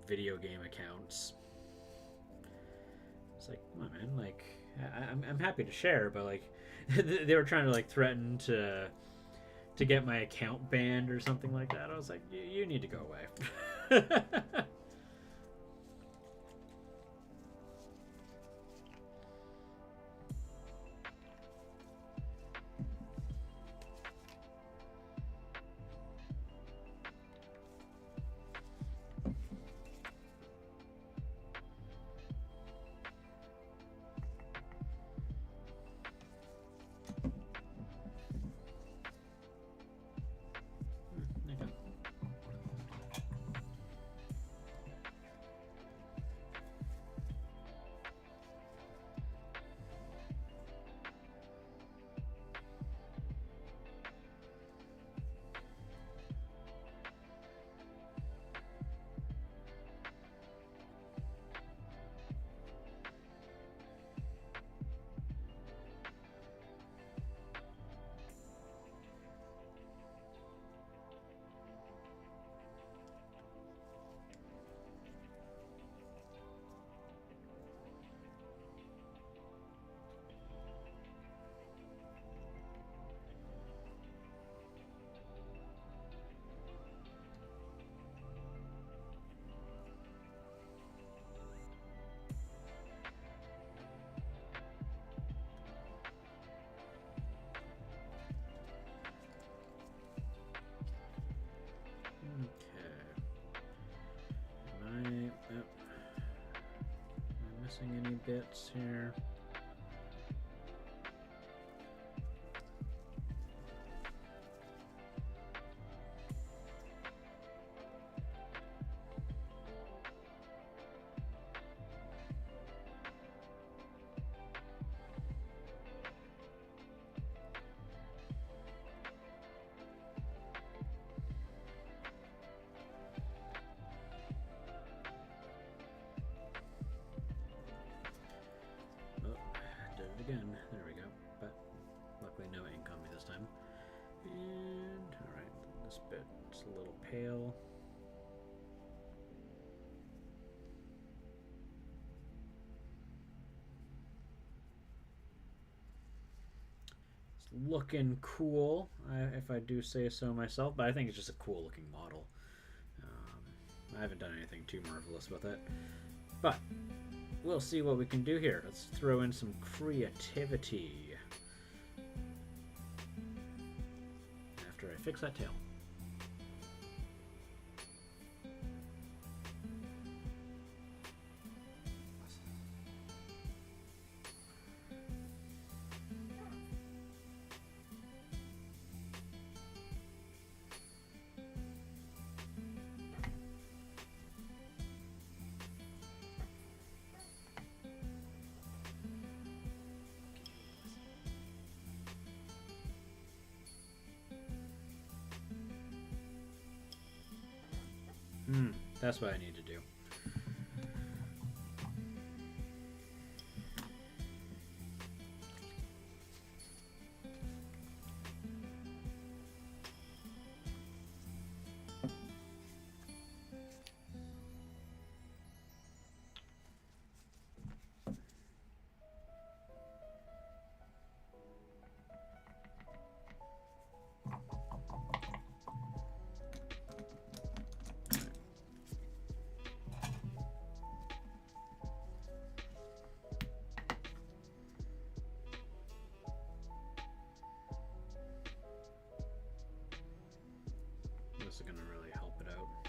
video game accounts. It's like, come on, man, like, I'm happy to share, but like, they were trying to like threaten to get my account banned or something like that. I was like, you need to go away. Any bits here? Again, there we go, but luckily no ink on me this time. And alright, this bit's a little pale. It's looking cool, if I do say so myself, but I think it's just a cool looking model. I haven't done anything too marvelous with it, but we'll see what we can do here. Let's throw in some creativity after I fix that tail. That's what I need to do. This is going to really help it out.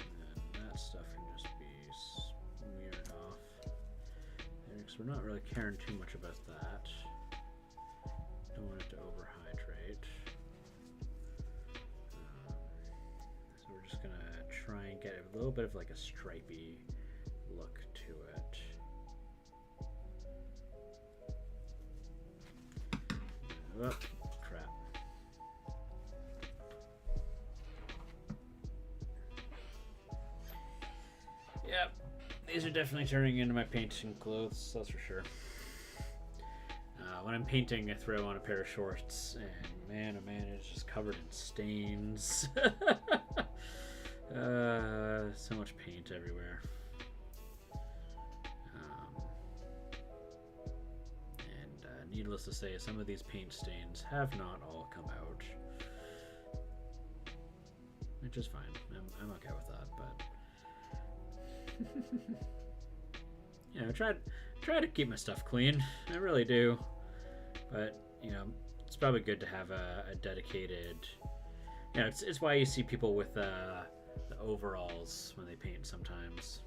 And that stuff can just be smeared off there, because we're not really caring too much about that. Don't want it to overhydrate. So we're just going to try and get a little bit of like a stripy look to it. Oh, crap. Yep, these are definitely turning into my painting clothes, that's for sure. When I'm painting, I throw on a pair of shorts, and man, oh man, it's just covered in stains. So much paint everywhere. Needless to say, some of these paint stains have not all come out, which is fine. I'm okay with that, but you know, try to keep my stuff clean. I really do, but you know, it's probably good to have a dedicated. You know, it's why you see people with the overalls when they paint sometimes.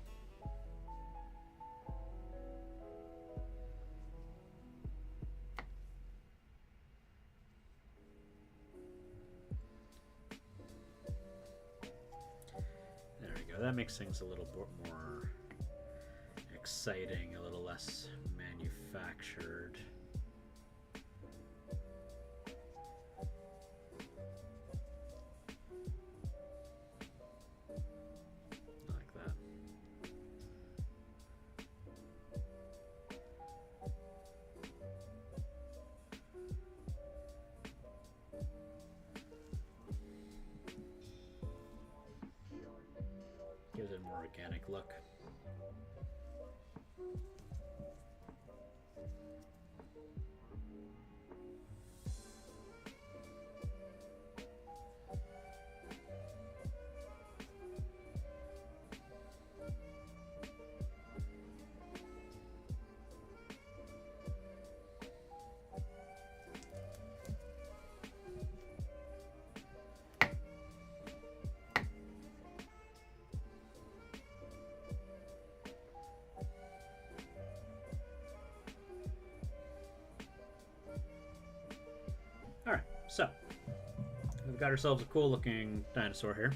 That makes things a little bit more exciting, a little less manufactured. Like that. Gives it a more organic look. Alright, so we've got ourselves a cool looking dinosaur here.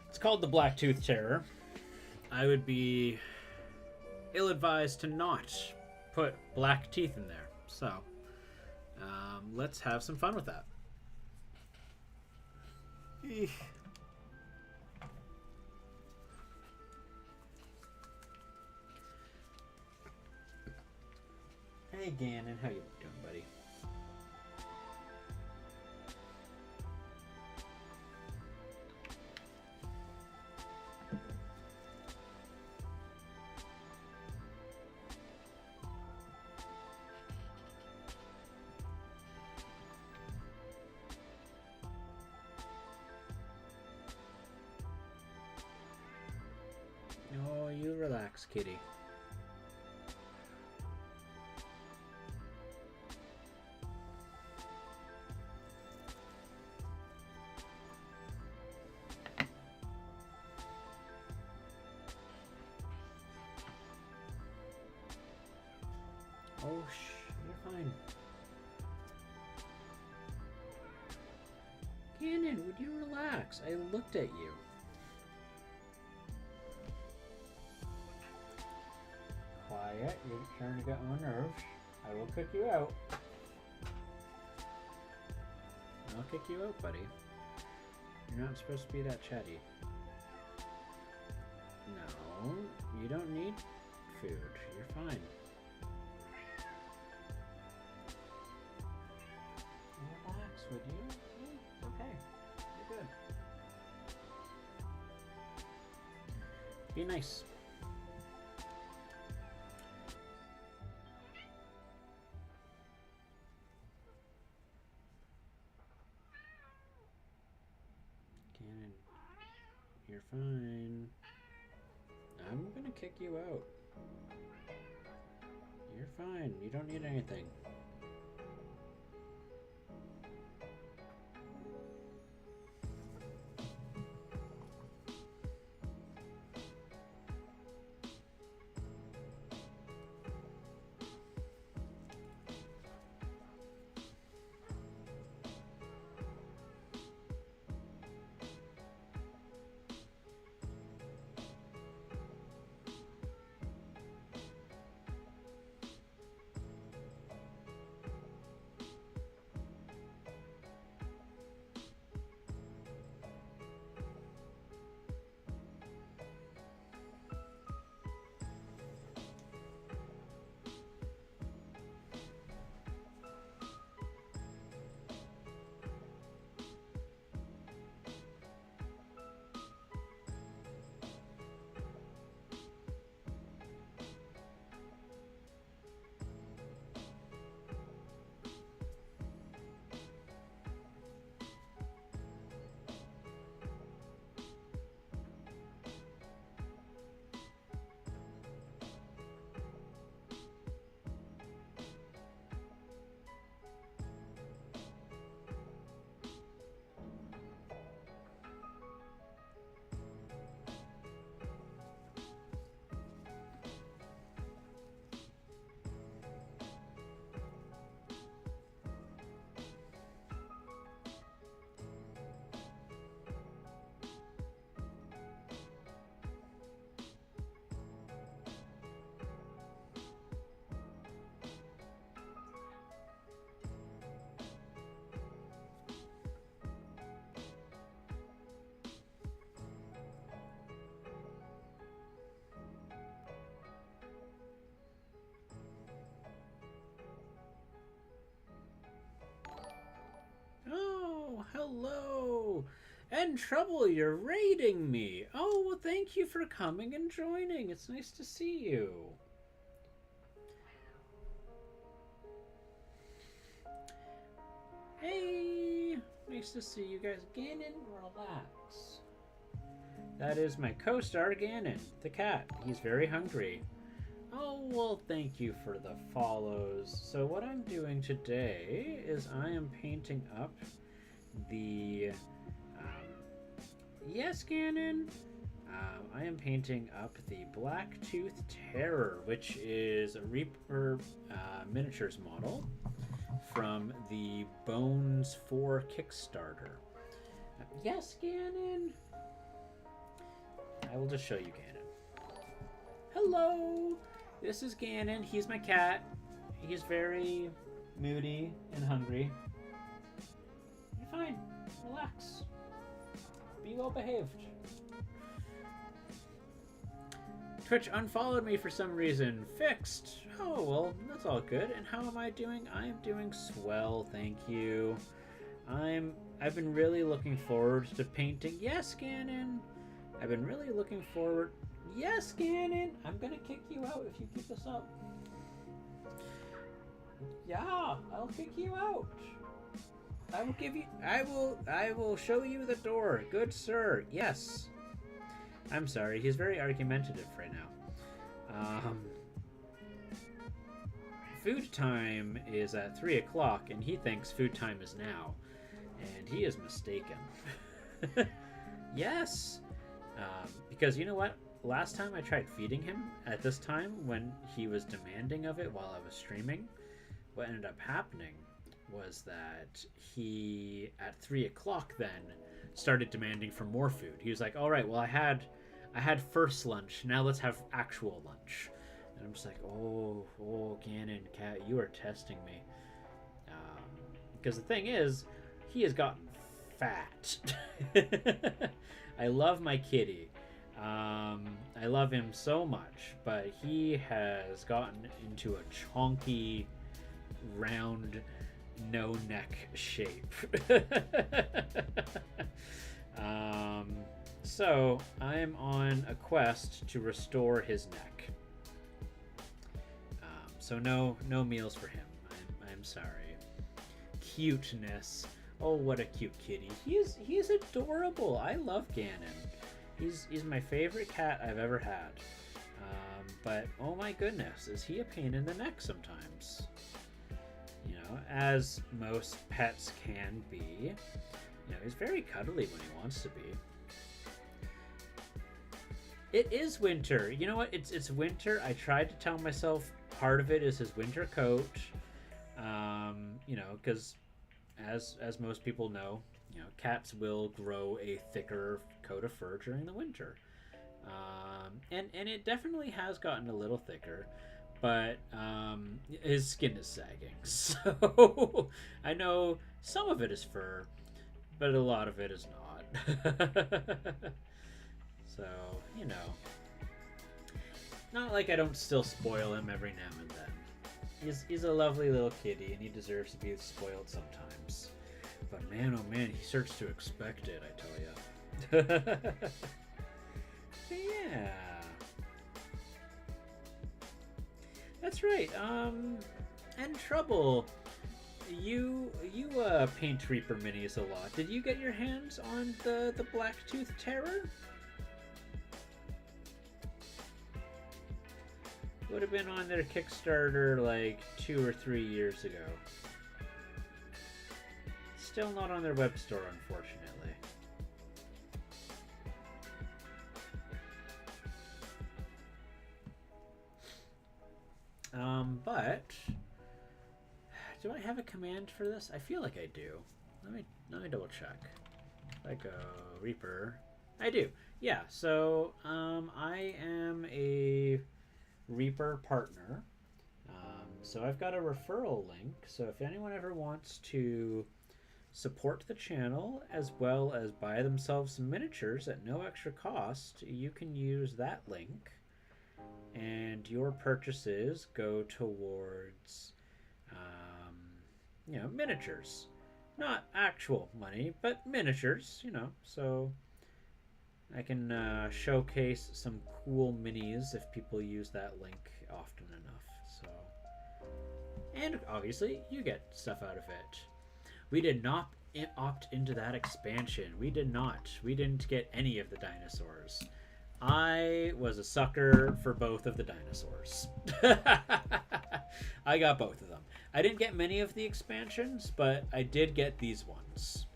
It's called the Blacktooth Terror. I would be ill-advised to not put black teeth in there. So let's have some fun with that. Eesh. Hey Gannon, how you doing, buddy? Oh, you relax, kitty. Oh, you're fine. Gannon, would you relax? I looked at you. Quiet, you're starting to get on my nerves. I will cook you out. I'll kick you out, buddy. You're not supposed to be that chatty. No, you don't need food. You're fine. Relax, would you? It's okay. You're good. Be nice. Cannon, you're fine. I'm gonna kick you out. You're fine. You don't need anything. Oh, hello! And Trouble, you're raiding me! Oh, well, thank you for coming and joining. It's nice to see you. Hey! Nice to see you guys. Ganon, relax. That is my co-star, Ganon, the cat. He's very hungry. Oh, well, thank you for the follows. So what I'm doing today is I am painting up the... yes, Ganon! I am painting up the Blacktooth Terror, which is a Reaper miniatures model from the Bones 4 Kickstarter. Yes, Ganon! I will just show you Ganon. Hello! This is Ganon. He's my cat. He's very moody and hungry. You're fine. Relax. Be well behaved. Twitch unfollowed me for some reason. Fixed. Oh, well, that's all good. And how am I doing? I am doing swell, thank you. I've been really looking forward to painting. Yes, Ganon. I've been really looking forward. Yes, Ganon. I'm gonna kick you out if you keep this up. Yeah, I'll kick you out. I will give you. I will show you the door. Good sir. Yes. I'm sorry. He's very argumentative right now. Food time is at 3 o'clock, and he thinks food time is now, and he is mistaken. Yes. Because you know what? Last time I tried feeding him at this time when he was demanding of it while I was streaming, what ended up happening was that he, at 3 o'clock then, started demanding for more food. He was like, all right, well, I had first lunch. Now let's have actual lunch. And I'm just like, oh, Ganon, cat, you are testing me. Because the thing is, he has gotten fat. I love my kitty. I love him so much, but he has gotten into a chonky, round, no neck shape. So I'm on a quest to restore his neck. So no meals for him. I'm sorry. Cuteness. Oh, what a cute kitty. He's adorable. I love Ganon. He's my favorite cat I've ever had. But oh my goodness, is he a pain in the neck sometimes? You know, as most pets can be. You know, he's very cuddly when he wants to be. It is winter. You know what? It's winter. I tried to tell myself part of it is his winter coat. You know, because as most people know, you know, cats will grow a thicker coat of fur during the winter. And it definitely has gotten a little thicker, but his skin is sagging. So I know some of it is fur, but a lot of it is not. So, you know, not like I don't still spoil him every now and then. He's a lovely little kitty, and he deserves to be spoiled sometimes. But man, oh man, he starts to expect it, I tell ya. Yeah. That's right. And Trouble, you paint Reaper minis a lot. Did you get your hands on the Blacktooth Terror? Would have been on their Kickstarter like 2 or 3 years ago. Still not on their web store, unfortunately. But do I have a command for this? I feel like I do. Let me double check. If I go Reaper, I do. Yeah. So I am a Reaper partner. So I've got a referral link. So if anyone ever wants to support the channel as well as buy themselves some miniatures at no extra cost, you can use that link. And your purchases go towards, you know, miniatures. Not actual money, but miniatures, you know. So I can showcase some cool minis if people use that link often enough. So, and obviously you get stuff out of it. We did not opt into that expansion. We did not. We didn't get any of the dinosaurs. I was a sucker for both of the dinosaurs. I got both of them. I didn't get many of the expansions, but I did get these ones.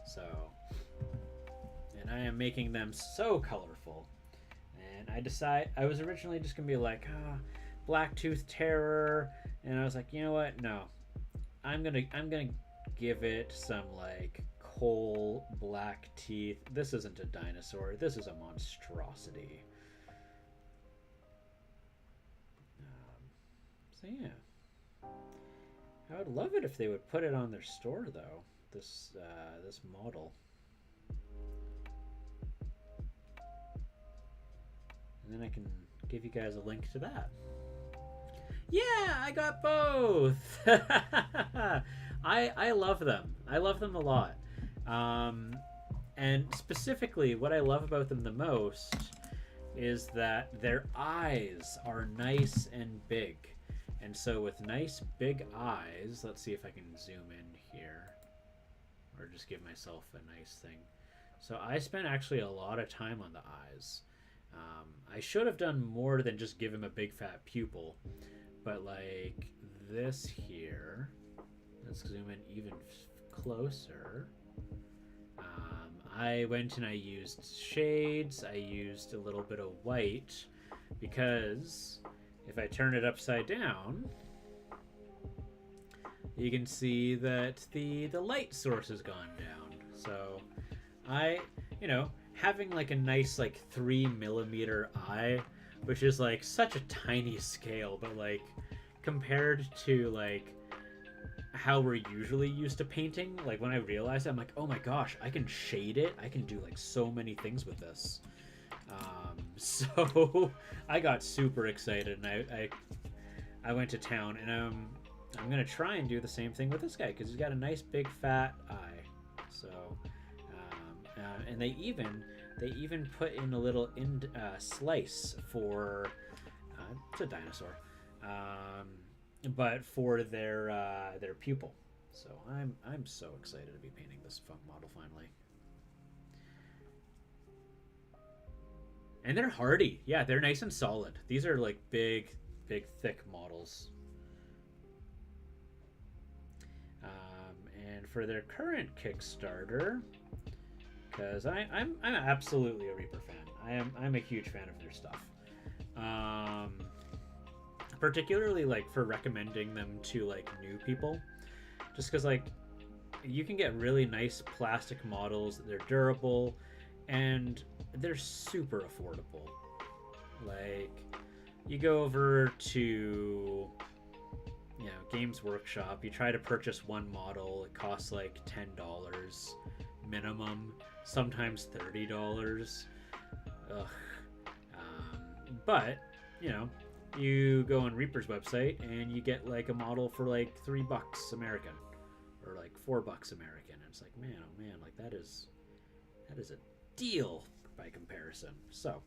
So, and I am making them so colorful. And I was originally just gonna be like, Blacktooth Terror, and I was like, you know what? No, I'm gonna give it some like coal black teeth. This isn't a dinosaur. This is a monstrosity. So yeah, I would love it if they would put it on their store though. This model. And then I can give you guys a link to that. Yeah, I got both. I love them. I love them a lot. And specifically, what I love about them the most is that their eyes are nice and big. And so with nice big eyes, let's see if I can zoom in here. Or just give myself a nice thing. So I spent actually a lot of time on the eyes. I should have done more than just give him a big fat pupil. But like this here, let's zoom in even closer. I went and I used shades. I used a little bit of white because if I turn it upside down, you can see that the light source has gone down. So having like a nice like 3mm eye, which is like such a tiny scale, but like compared to like how we're usually used to painting. Like when I realized it, I'm like, oh my gosh, I can shade it. I can do like so many things with this. So I got super excited, and I went to town, and I'm gonna try and do the same thing with this guy because he's got a nice big fat eye. So and they even put in a little slice for it's a dinosaur, but for their pupil. So I'm so excited to be painting this funk model finally. And they're hardy. Yeah, they're nice and solid. These are like big, thick models. And for their current Kickstarter, because I'm absolutely a Reaper fan. I'm a huge fan of their stuff. Particularly like for recommending them to like new people, just because like you can get really nice plastic models. They're durable, and they're super affordable. Like you go over to Games Workshop, you try to purchase one model, it costs like $10 minimum, sometimes $30. Ugh. But you go on Reaper's website and you get like a model for like $3 American or like $4 American, and it's like, man, oh man, like that is a deal by comparison. So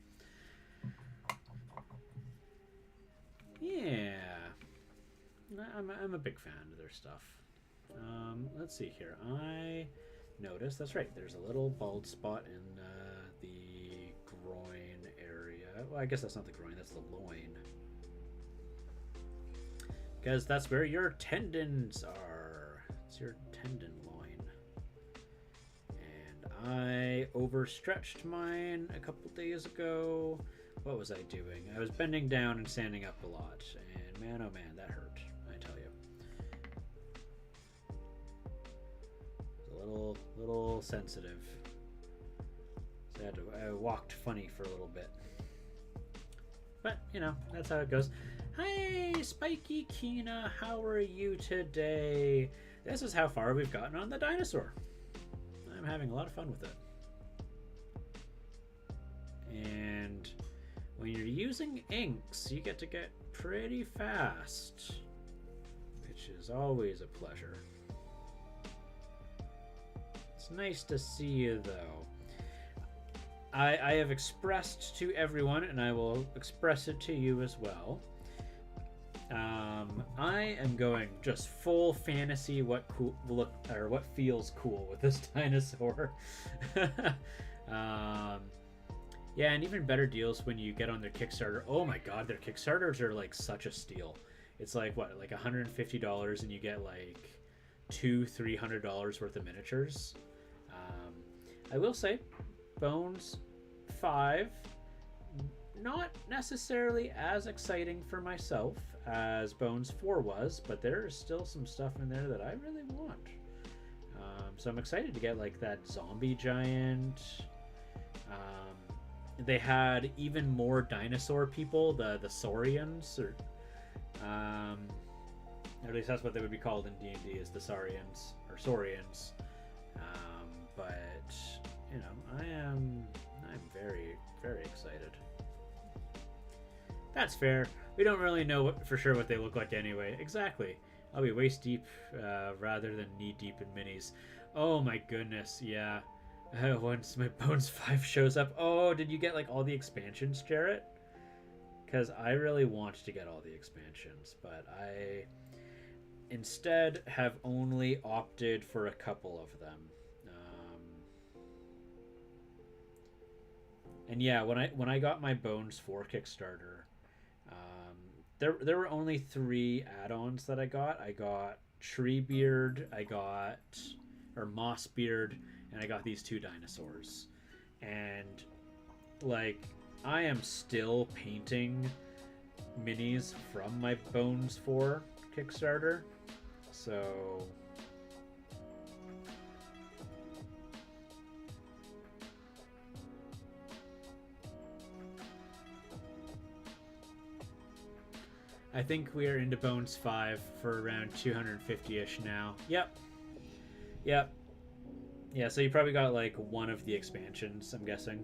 yeah, I'm a big fan of their stuff. Let's see here. I noticed, that's right, there's a little bald spot in the groin area. Well, I guess that's not the groin, that's the loin, because that's where your tendons are. It's your tendon loin. And I overstretched mine a couple days ago. What was I doing? I was bending down and standing up a lot, and man, oh man, that hurt, I tell you. It's a little sensitive. So I walked funny for a little bit. But, that's how it goes. Hi, Spiky Kina, how are you today? This is how far we've gotten on the dinosaur. I'm having a lot of fun with it. And when you're using inks, you get to get pretty fast, which is always a pleasure. It's nice to see you, though. I have expressed to everyone, and I will express it to you as well. I am going just full fantasy. What feels cool with this dinosaur. Yeah, and even better deals when you get on their Kickstarter. Oh my god, their Kickstarters are like such a steal. It's like what, like $150, and you get like $200-300 worth of miniatures. I will say, Bones 5, not necessarily as exciting for myself as Bones 4 was, but there is still some stuff in there that I really want. So I'm excited to get like that zombie giant. They had even more dinosaur people, the Saurians, or at least that's what they would be called in D&D, is the Saurians or Saurians. But I'm very, very excited. That's fair. We don't really know for sure what they look like anyway. Exactly. I'll be waist deep rather than knee deep in minis. Oh my goodness, yeah. Once my Bones 5 shows up. Oh, did you get like all the expansions, Jarrett? Because I really want to get all the expansions, but I instead have only opted for a couple of them. And yeah, when I got my Bones 4 Kickstarter, there were only 3 add-ons that I got. I got Treebeard, or Mossbeard, and I got these 2 dinosaurs. And like, I am still painting minis from my Bones 4 Kickstarter. So I think we are into Bones 5 for around 250-ish now. Yep. Yep. Yeah, so you probably got like one of the expansions, I'm guessing.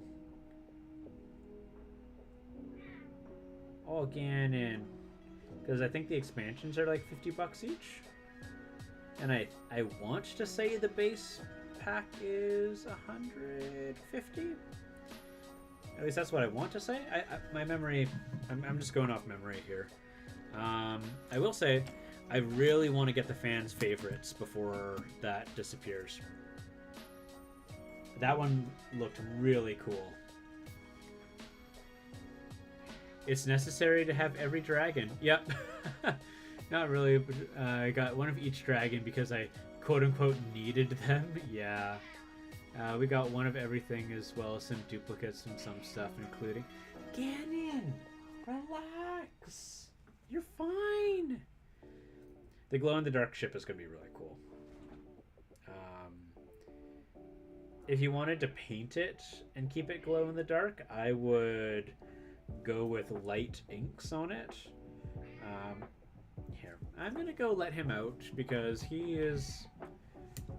Oh, Ganon. Because I think the expansions are like $50 each. And I want to say the base pack is 150. At least that's what I want to say. My memory, I'm just going off memory here. I will say, I really want to get the fans' favorites before that disappears. That one looked really cool. It's necessary to have every dragon. Yep. Not really, but I got one of each dragon because I quote-unquote needed them. Yeah. We got one of everything as well as some duplicates and some stuff, including... Ganon! Relax! You're fine! The glow-in-the-dark ship is going to be really cool. If you wanted to paint it and keep it glow-in-the-dark, I would go with light inks on it. Here, I'm going to go let him out because he is...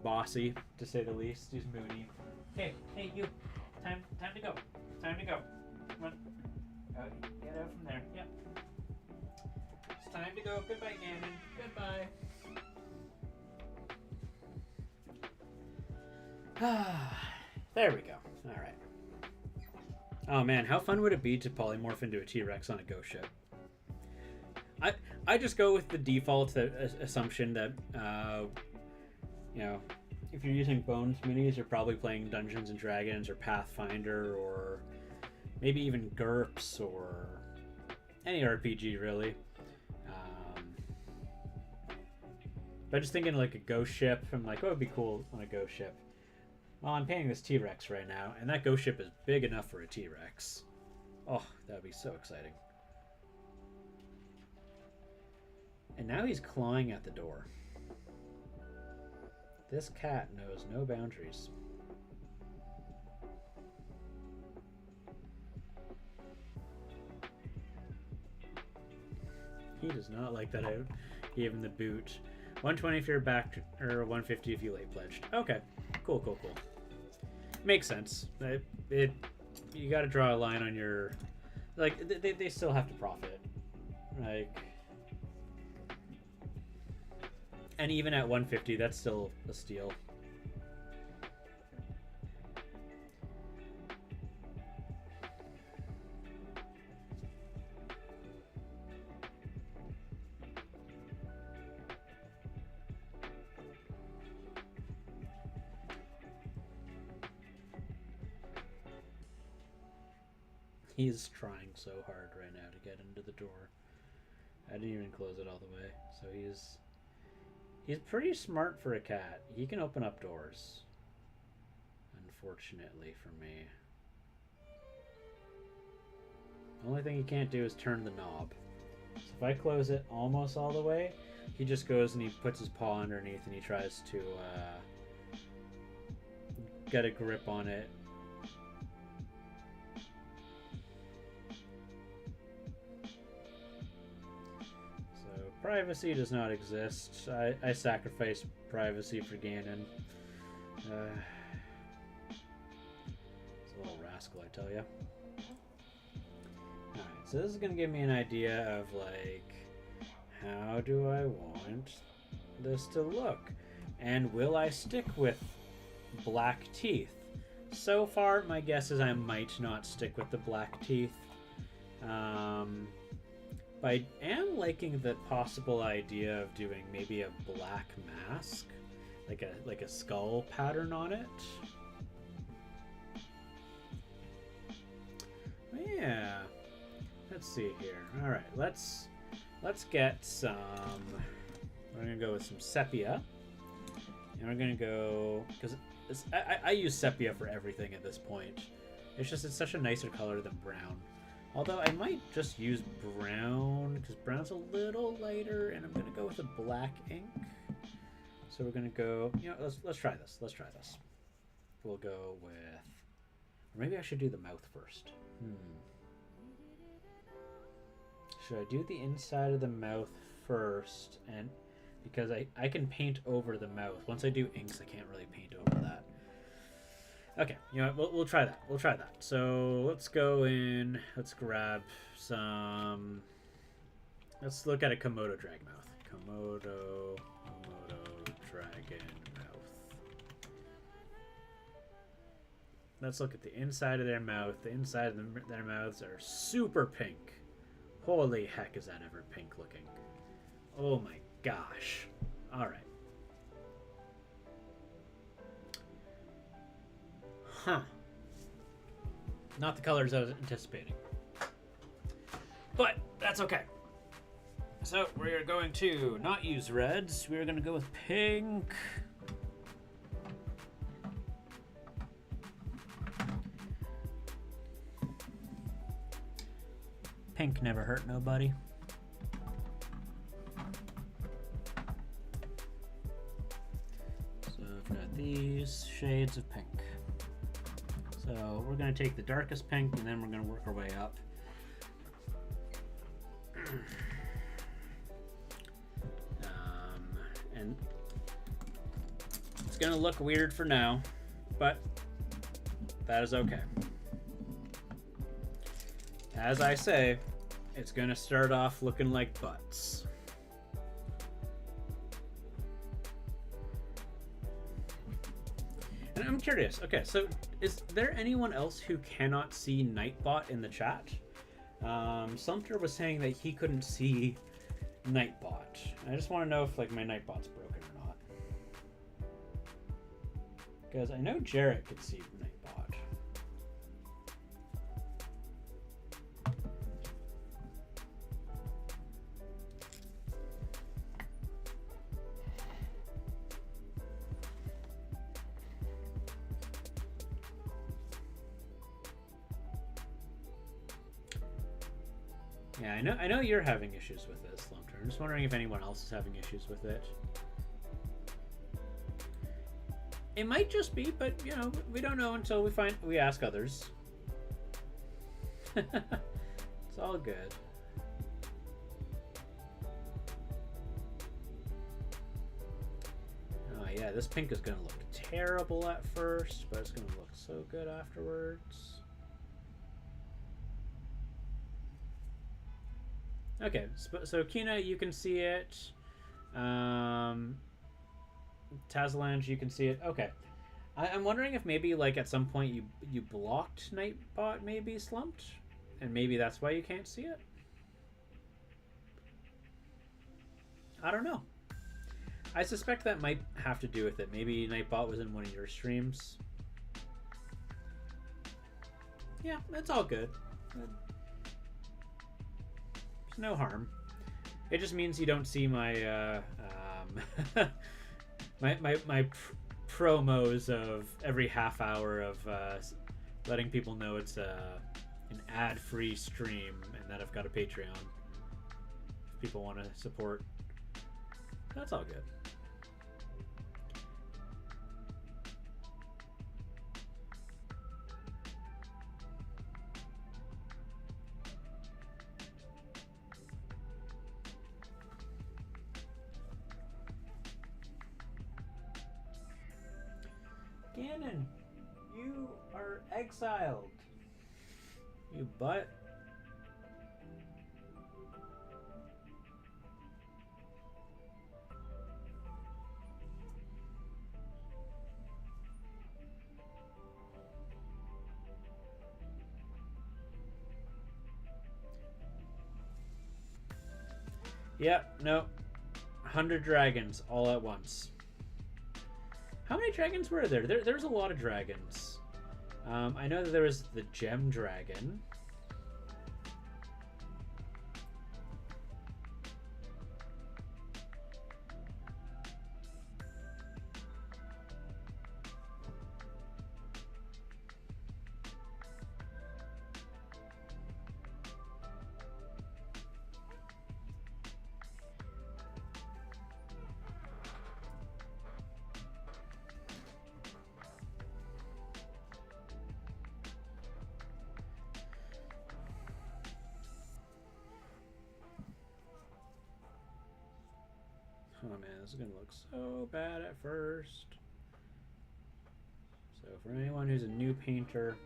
bossy, to say the least. He's moody. Hey, you. Time to go. Time to go. Come on. Get out from there. Yep. It's time to go. Goodbye, Ganon. Goodbye. There we go. All right. Oh man, how fun would it be to polymorph into a T-Rex on a ghost ship? I just go with the default assumption that you know, if you're using Bones minis, you're probably playing Dungeons and Dragons or Pathfinder or maybe even GURPS or any RPG really. But just thinking like a ghost ship, I'm like, oh, it'd be cool on a ghost ship. Well, I'm painting this T-Rex right now, and that ghost ship is big enough for a T-Rex. Oh, that would be so exciting. And now he's clawing at the door. This cat knows no boundaries. He does not like that I gave him the boot. 120 if you're back, or 150 if you late pledged. Okay, cool. Makes sense. You got to draw a line on your, like they still have to profit, like. And even at 150, that's still a steal. He's trying so hard right now to get into the door. I didn't even close it all the way, so he's pretty smart for a cat. He can open up doors. Unfortunately for me. The only thing he can't do is turn the knob. So if I close it almost all the way, he just goes and he puts his paw underneath and he tries to get a grip on it. Privacy does not exist. I sacrifice privacy for Ganon. It's a little rascal, I tell you. Alright, so this is going to give me an idea of, like, how do I want this to look? And will I stick with black teeth? So far, my guess is I might not stick with the black teeth. But I am liking the possible idea of doing maybe a black mask, like a skull pattern on it. Yeah. Let's see here. All right, let's get some. We're gonna go with some sepia, and we're gonna go because I use sepia for everything at this point. It's such a nicer color than brown. Although I might just use brown, because brown's a little lighter, and I'm going to go with a black ink. So we're going to go, let's try this. We'll go with, or maybe I should do the mouth first. Should I do the inside of the mouth first? And because I can paint over the mouth. Once I do inks, I can't really paint over that. Okay, you know what? We'll try that. We'll try that. So let's go in. Let's grab some. Let's look at a Komodo dragon mouth. Komodo dragon mouth. Let's look at the inside of their mouth. The inside of their mouths are super pink. Holy heck, is that ever pink looking? Oh my gosh. All right. Huh. Not the colors I was anticipating. But that's okay. So we're going to not use reds. We're going to go with pink. Pink never hurt nobody. So I've got these shades of pink. So we're going to take the darkest pink and then we're going to work our way up. And it's going to look weird for now, but that is okay. As I say, it's going to start off looking like butts. And I'm curious. Okay, so is there anyone else who cannot see Nightbot in the chat? Sumter was saying that he couldn't see Nightbot. I just want to know if like my Nightbot's broken or not. Because I know Jarrett could see Nightbot. Yeah, I know you're having issues with this, Lumter. I'm just wondering if anyone else is having issues with it. It might just be, but you know, we don't know until we ask others. It's all good. Oh yeah, this pink is gonna look terrible at first, but it's gonna look so good afterwards. Okay, so Kina, you can see it. Tazalange, you can see it. Okay. I'm wondering if maybe like at some point you blocked Nightbot, maybe slumped, and maybe that's why you can't see it. I don't know. I suspect that might have to do with it. Maybe Nightbot was in one of your streams. Yeah, that's all good. No harm. It just means you don't see my my promos of every half hour of letting people know it's an ad-free stream and that I've got a Patreon. If people want to support, that's all good. Ganon, you are exiled. You butt. Yep, no. 100 dragons all at once. How many dragons were there? There was a lot of dragons. I know that there was the gem dragon. this is gonna look so bad at first. So for anyone who's a new painter,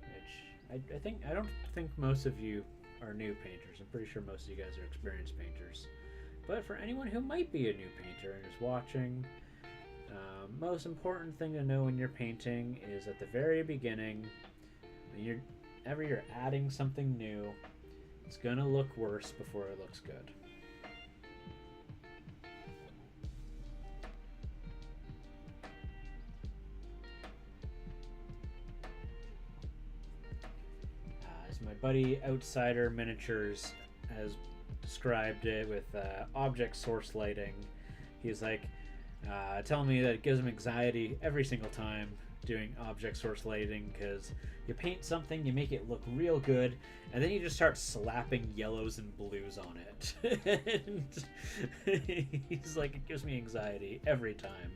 which I don't think most of you are new painters. I'm pretty sure most of you guys are experienced painters. But for anyone who might be a new painter and is watching, most important thing to know when you're painting is at the very beginning, whenever you're adding something new, it's gonna look worse before it looks good. As my buddy Outsider Miniatures has described it with object source lighting, he's like, telling me that it gives him anxiety every single time doing object source lighting, because you paint something, you make it look real good, and then you just start slapping yellows and blues on it. And he's like, it gives me anxiety every time.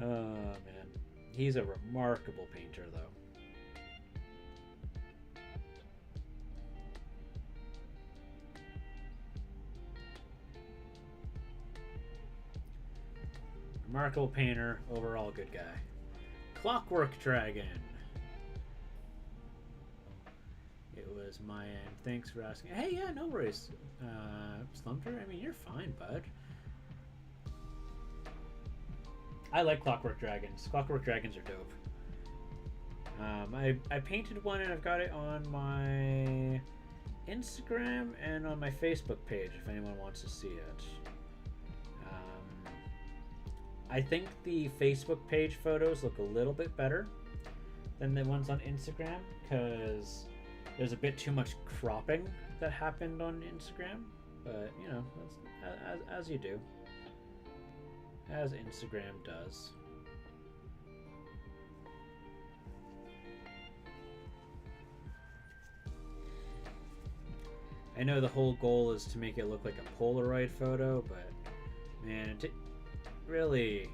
Oh man, he's a remarkable painter though. Remarkable painter, overall good guy. Clockwork Dragon. It was my end. Thanks for asking. Hey, yeah, no worries. Slumter, I mean, you're fine, bud. I like Clockwork Dragons. Clockwork Dragons are dope. I painted one and I've got it on my Instagram and on my Facebook page if anyone wants to see it. I think the Facebook page photos look a little bit better than the ones on Instagram because there's a bit too much cropping that happened on Instagram. But, you know, that's, as you do. As Instagram does. I know the whole goal is to make it look like a Polaroid photo, but, man, it really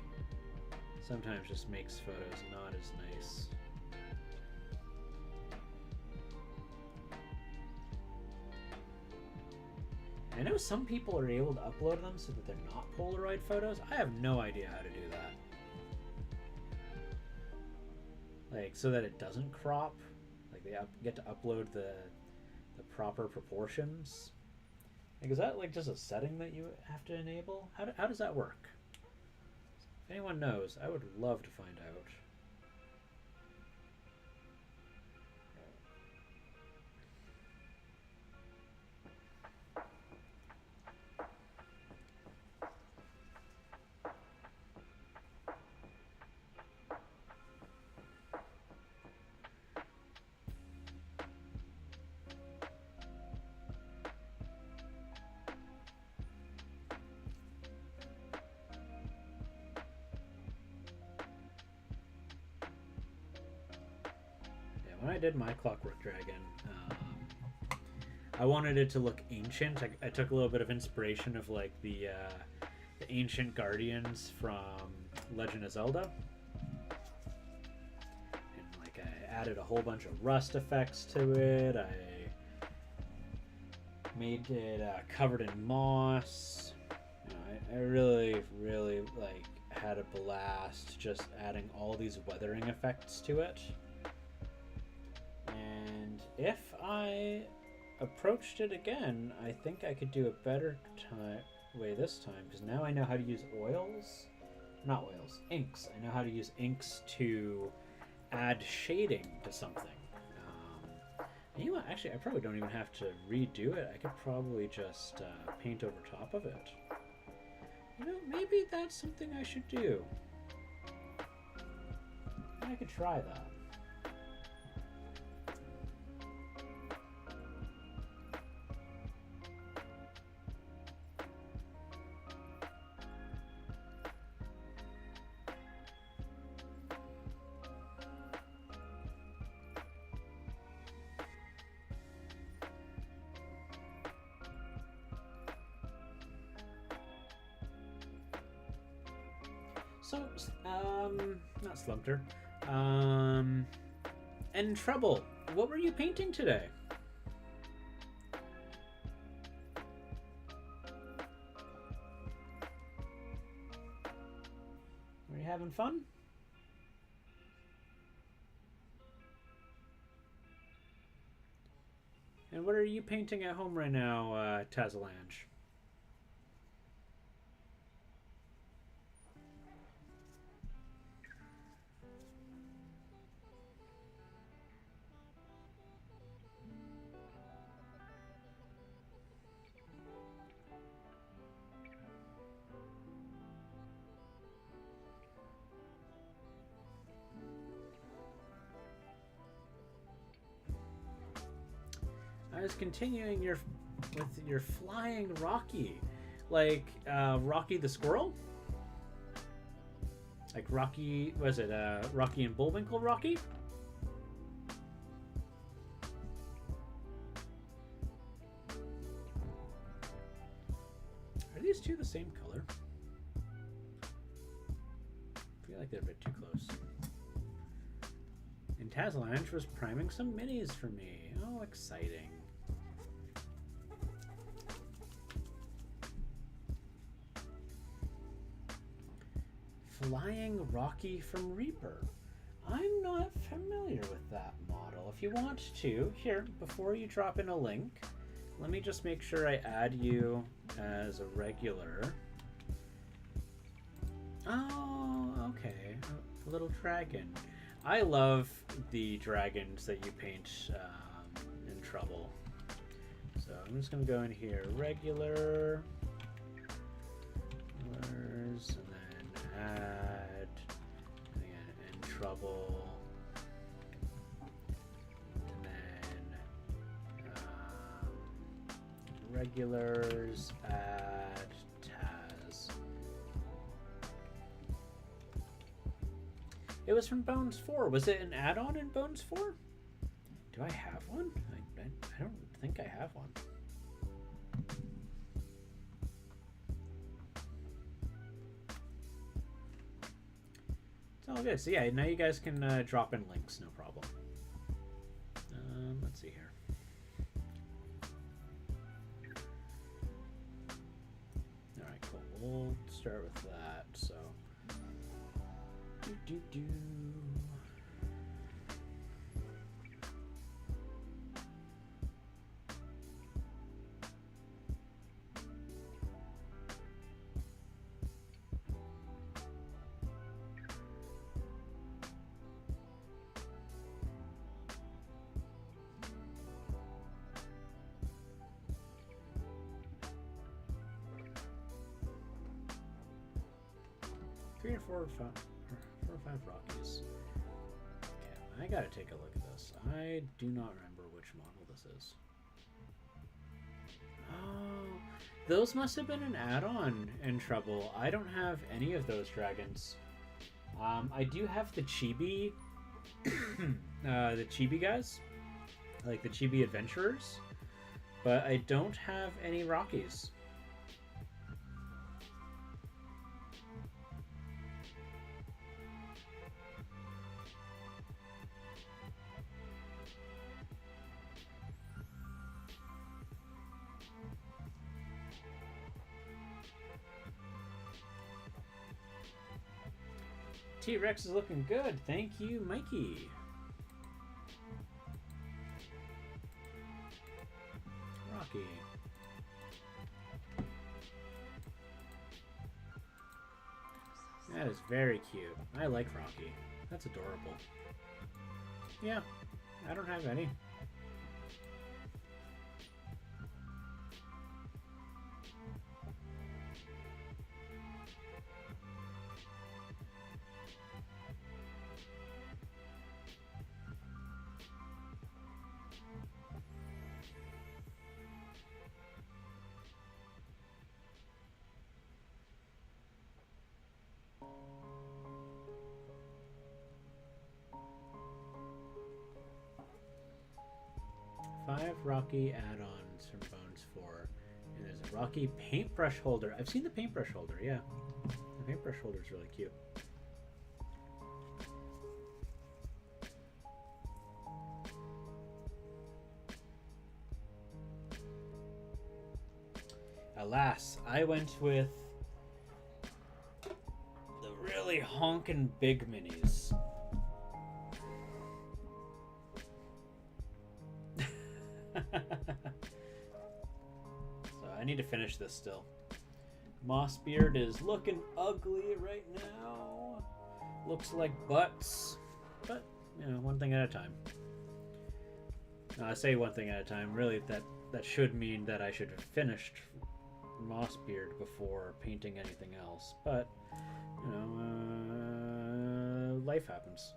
sometimes just makes photos not as nice. I know some people are able to upload them so that they're not Polaroid photos. I have no idea how to do that. Like, so that it doesn't crop. Like, they get to upload the proper proportions. Like, is that like just a setting that you have to enable? How does that work? If anyone knows, I would love to find out. When I did my Clockwork Dragon, I wanted it to look ancient. I took a little bit of inspiration of like the ancient guardians from Legend of Zelda, and like I added a whole bunch of rust effects to it. I made it covered in moss. You know, I really like had a blast just adding all these weathering effects to it. And if I approached it again, I think I could do a better way this time, because now I know how to use inks. I know how to use inks to add shading to something. You know what, actually, I probably don't even have to redo it. I could probably just paint over top of it. You know, maybe that's something I should do. I could try that. So, not Slumter. And Trouble, what were you painting today? fun? And what are you painting at home right now, Tazalange? I was continuing with your flying Rocky, like Rocky the Squirrel, like Rocky. Was it Rocky and Bullwinkle Rocky? Are these two the same color? I feel like they're a bit too close. And Tazalange was priming some minis for me. Oh, exciting. Flying Rocky from Reaper. I'm not familiar with that model. If you want to, here, before you drop in a link, let me just make sure I add you as a regular. Oh, okay. A little dragon. I love the dragons that you paint in Trouble. So I'm just going to go in here. Regular. Colors. And then add. And again, in Trouble. And then regulars. Add Taz. It was from Bones 4. Was it an add-on in Bones 4? Do I have one? I don't think I have one. It's all good. So yeah, now you guys can drop in links, no problem. Let's see here. All right, cool. We'll start with that. So. Do. 3 or 4 or 5, 4 or 5 Rockies. Okay, I gotta take a look at this. I do not remember which model this is. Oh, those must have been an add-on in Trouble. I don't have any of those dragons. I do have the Chibi, the Chibi guys, like the Chibi Adventurers, but I don't have any Rockies. T-Rex is looking good. Thank you, Mikey. Rocky. That is very cute. I like Rocky. That's adorable. Yeah, I don't have any. Five Rocky add-ons from Bones 4. And there's a Rocky paintbrush holder. I've seen the paintbrush holder, yeah. The paintbrush holder is really cute. Alas, I went with the really honkin' big minis. So I need to finish this still. Mossbeard is looking ugly right now. Looks like butts. But, you know, one thing at a time. Now, I say one thing at a time. Really, that should mean that I should have finished Mossbeard before painting anything else. But, you know, life happens.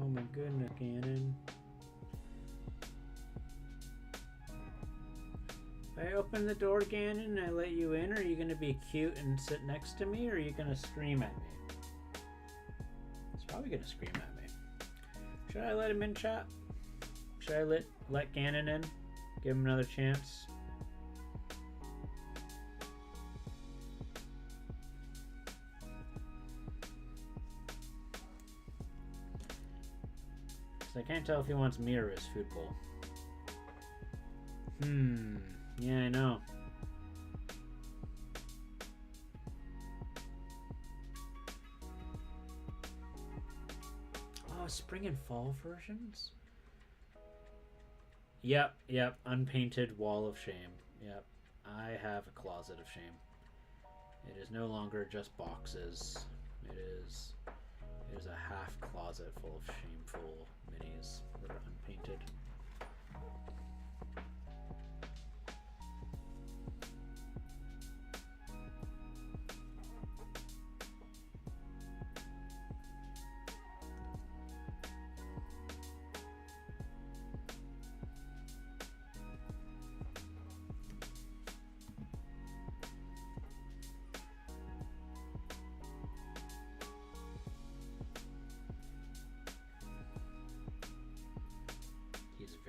Oh my goodness, Gannon. If I open the door, Gannon, and I let you in, are you going to be cute and sit next to me, or are you going to scream at me? He's probably going to scream at me. Should I let him in, chat? Should I let Gannon in? Give him another chance? I can't tell if he wants me or his food bowl. Yeah, I know. Oh, spring and fall versions? Yep, unpainted wall of shame. Yep, I have a closet of shame. It is no longer just boxes. It is a half closet full of shameful minis that are unpainted.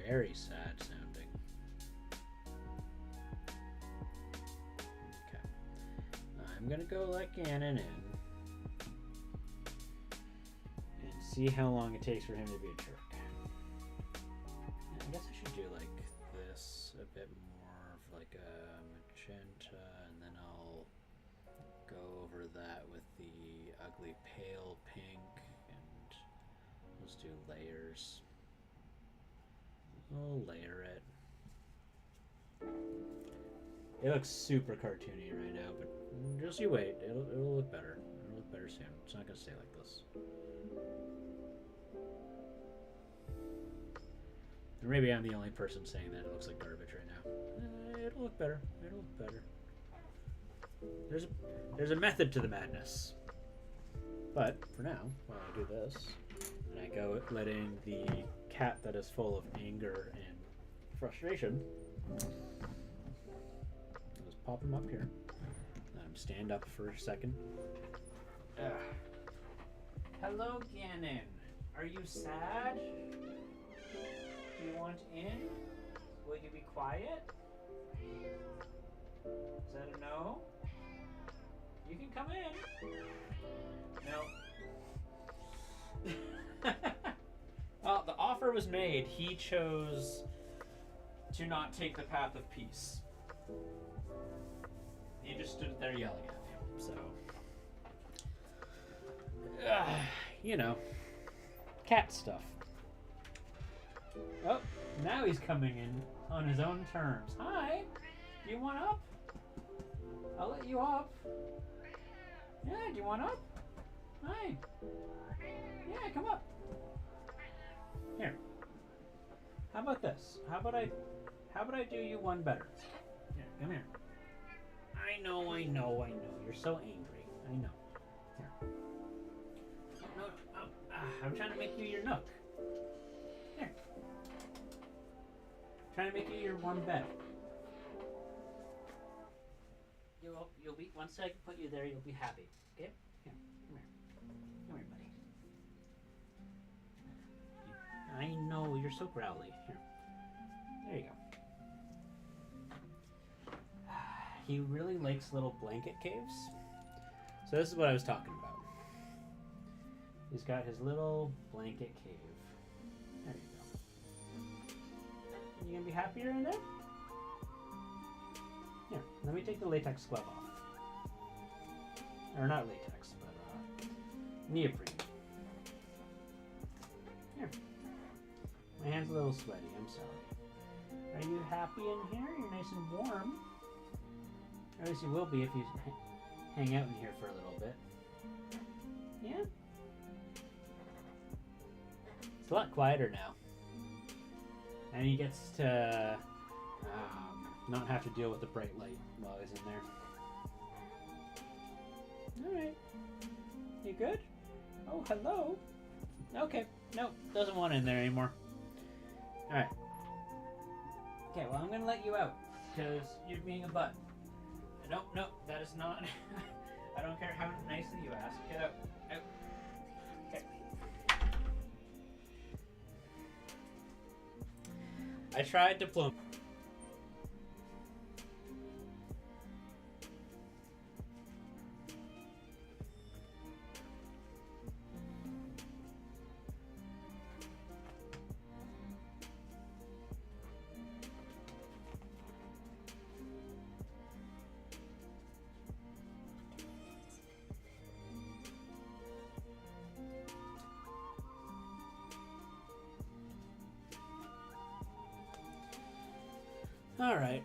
Very sad sounding. Okay. I'm gonna go let Gannon in and see how long it takes for him to be a jerk. Yeah, I guess I should do like this, a bit more of like a magenta, and then I'll go over that with the ugly pale pink, and let's do layers. I'll layer it. It looks super cartoony right now, but just you wait. It'll look better. It'll look better soon. It's not gonna stay like this. Or maybe I'm the only person saying that it looks like garbage right now. It'll look better. It'll look better. There's a method to the madness. But for now, while I do this, and I go letting the cat that is full of anger and frustration, I'll just pop him up here. Let him stand up for a second. Hello, Gannon. Are you sad? Do you want in? Will you be quiet? Is that a no? You can come in. No. Well, the offer was made. He chose to not take the path of peace. He just stood there yelling at me. So, you know, cat stuff. Oh, now he's coming in on his own terms. Hi, do you want up? I'll let you up. Yeah, do you want up? Hi. Yeah, come up. Here. How about this? How about I do you one better? Here, come here. I know. You're so angry. I know. Here. No. I'm trying to make you your nook. Here. Trying to make you your warm bed. You'll be once I put you there, you'll be happy. Okay? Here, come here. you're so growly. Here. There you go. He really likes little blanket caves. So this is what I was talking about. He's got his little blanket cave. There you go. You gonna be happier in there? Here, let me take the latex glove off. Or not latex, but neoprene. Here. My hand's a little sweaty, I'm sorry. Are you happy in here? You're nice and warm. Or at least you will be if you hang out in here for a little bit. Yeah? It's a lot quieter now. And he gets to not have to deal with the bright light while he's in there. Alright. You good? Oh, hello. Okay. Nope. Doesn't want in there anymore. Alright. Okay, well, I'm going to let you out. Because you're being a butt. No, that is not... I don't care how nicely you ask. Get out. Out. Okay. I tried to plumb... All right.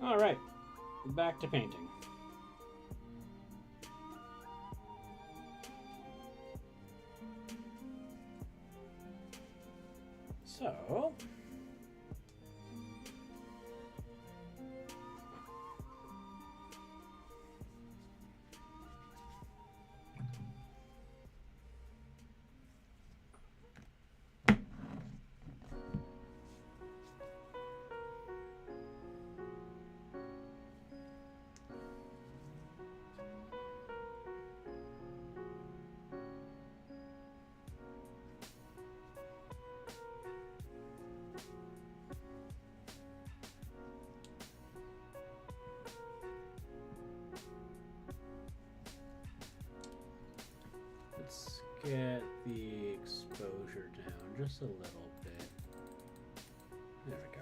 All right. Back to painting. So, let's get the exposure down just a little bit. There we go.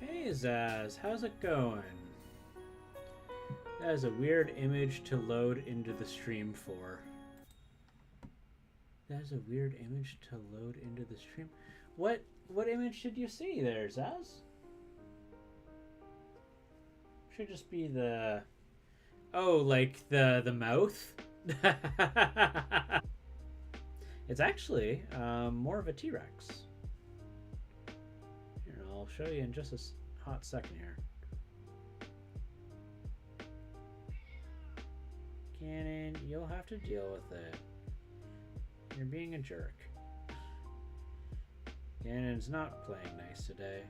Hey Zaz, how's it going? That is a weird image to load into the stream for. That is a weird image to load into the stream. What image did you see there, Zaz? Should just be the... Oh, like the mouth? It's actually more of a T-Rex. Here, I'll show you in just a hot second here. Cannon, you'll have to deal with it. You're being a jerk. Cannon's not playing nice today.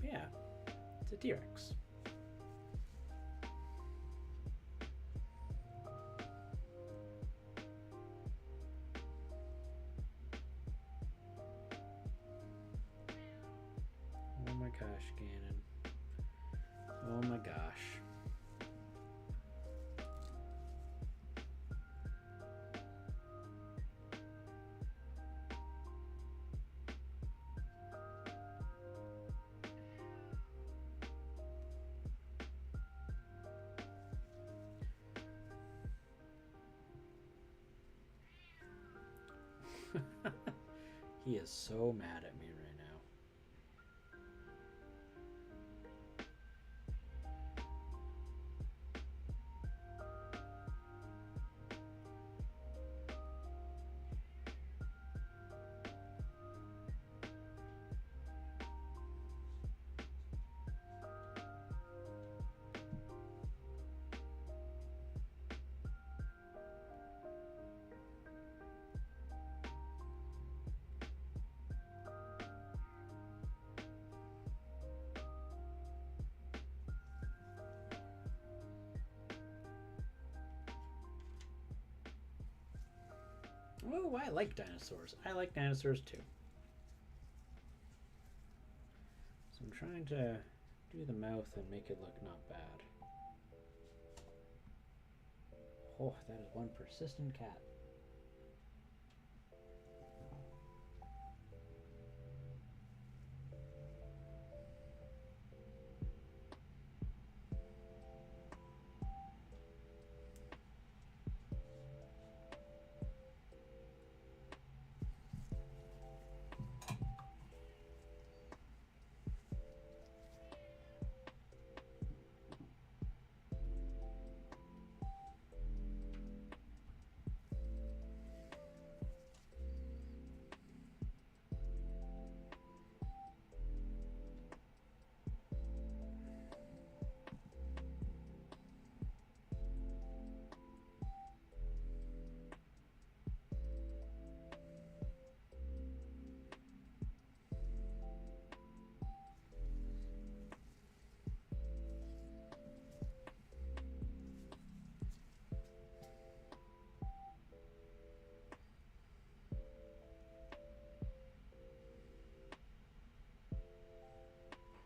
Yeah, it's a T-Rex. Oh my gosh, Gannon. Oh my gosh. He is so mad at me right now. Oh, I like dinosaurs. I like dinosaurs too. So I'm trying to do the mouth and make it look not bad. Oh, that is one persistent cat.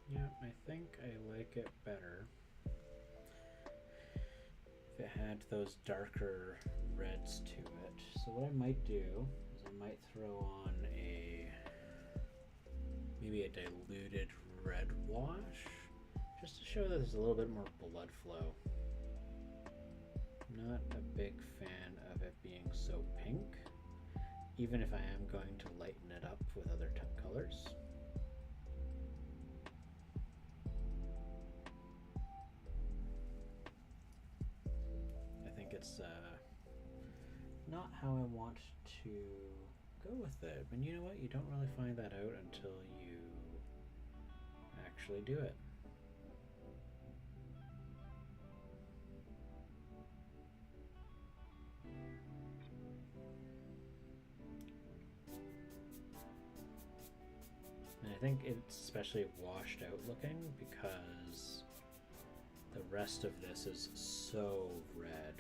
Yeah, I think I like it better if it had those darker reds to it. So what I might do is I might throw on maybe a diluted red wash just to show that there's a little bit more blood flow. I'm not a big fan of it being so pink, even if I am going to lighten it up with other colors. It's not how I want to go with it. But you know what? You don't really find that out until you actually do it. And I think it's especially washed out looking because the rest of this is so red.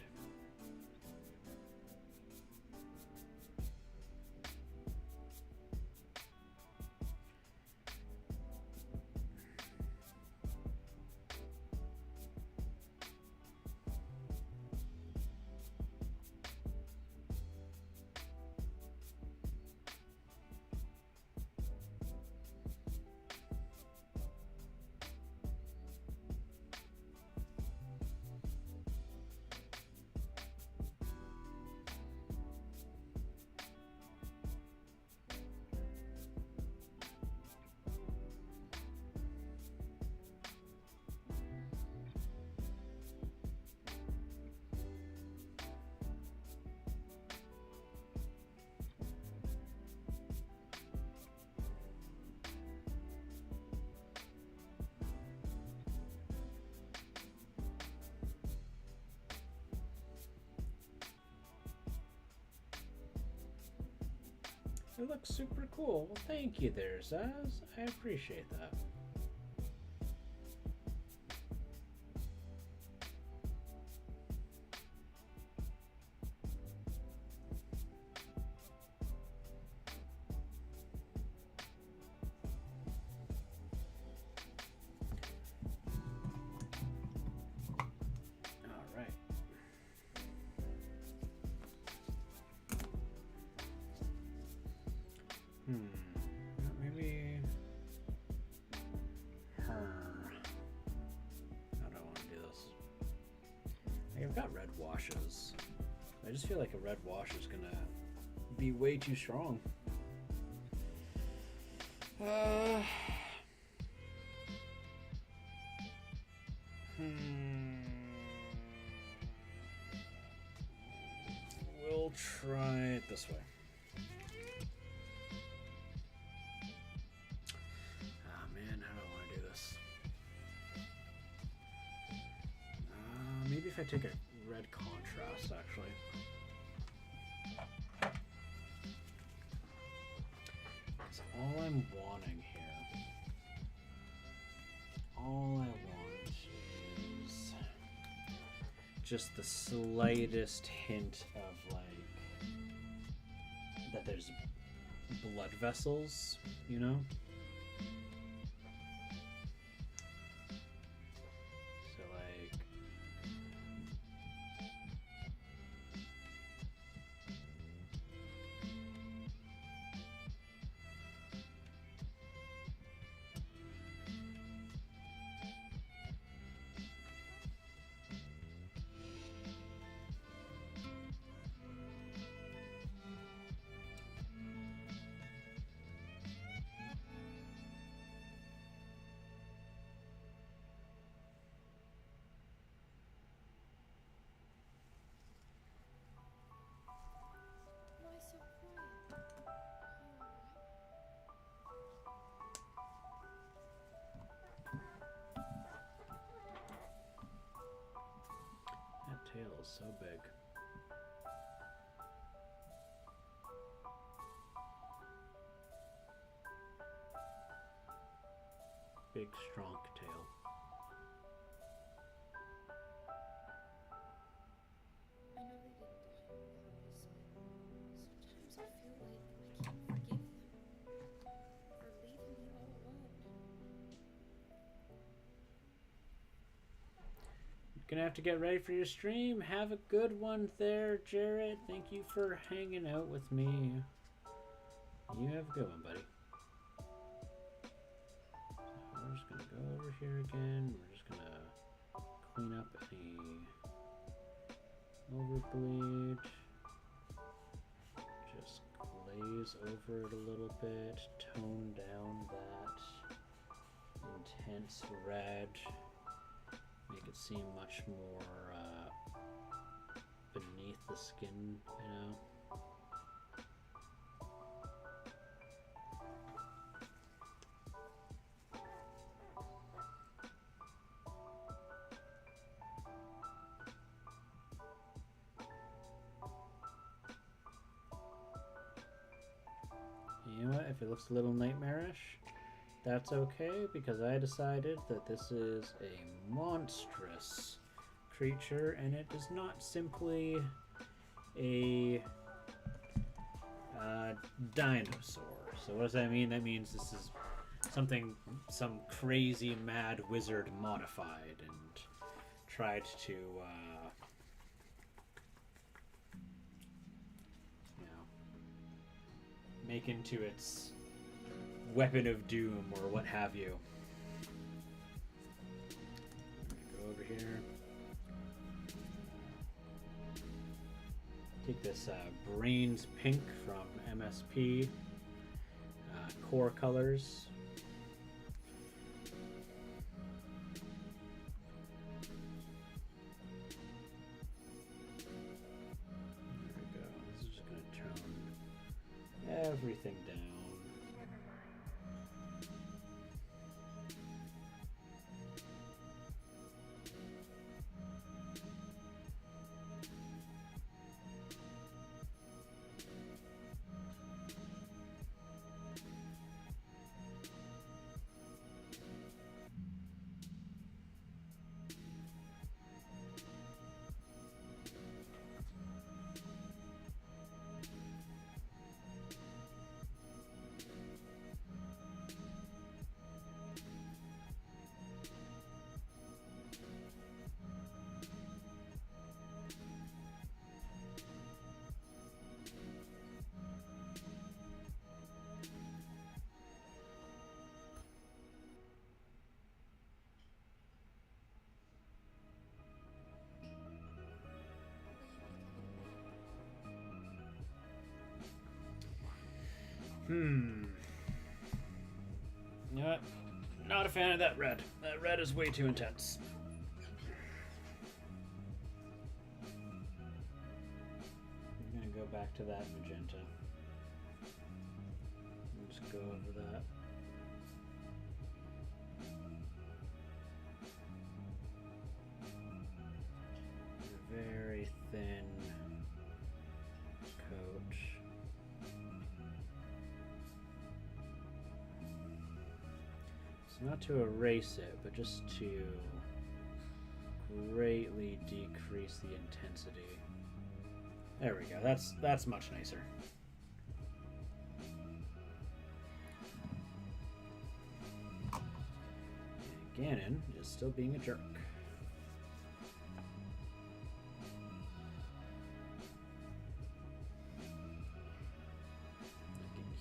It looks super cool. Well, thank you there, Zaz. I appreciate that. Maybe her. How do I want to do this? Like, I've got red washes. I just feel like a red wash is gonna be way too strong. Uh, We'll try it this way. Oh man, how do I want to do this? Maybe if I take a red contrast, actually. That's all I'm wanting here. All I want is just the slightest hint of like that there's blood vessels, you know? So like that tail is so big. Big, strong tail. I know they didn't die without us, but sometimes I feel like I can't forgive them for leaving me all alone. Gonna have to get ready for your stream. Have a good one there, Jarrett. Thank you for hanging out with me. You have a good one, buddy. So we're just gonna go over here again. We're just gonna clean up any overbleed. Just glaze over it a little bit. Tone down that intense red. Make it seem much more beneath the skin, you know? You know what? If it looks a little nightmarish, that's okay, because I decided that this is a monstrous creature and it is not simply a dinosaur. So what does that mean? That means this is something some crazy mad wizard modified and tried to make into its weapon of doom or what have you. Go over here. Take this Brains Pink from MSP. Core colors. There we go. This is just going to tone everything down. Not a fan of that red. That red is way too intense. I'm gonna go back to that magenta. And just go over that. Very thin coat. So not to erase it, but just to greatly decrease the intensity. There we go. That's much nicer. And Ganon is still being a jerk.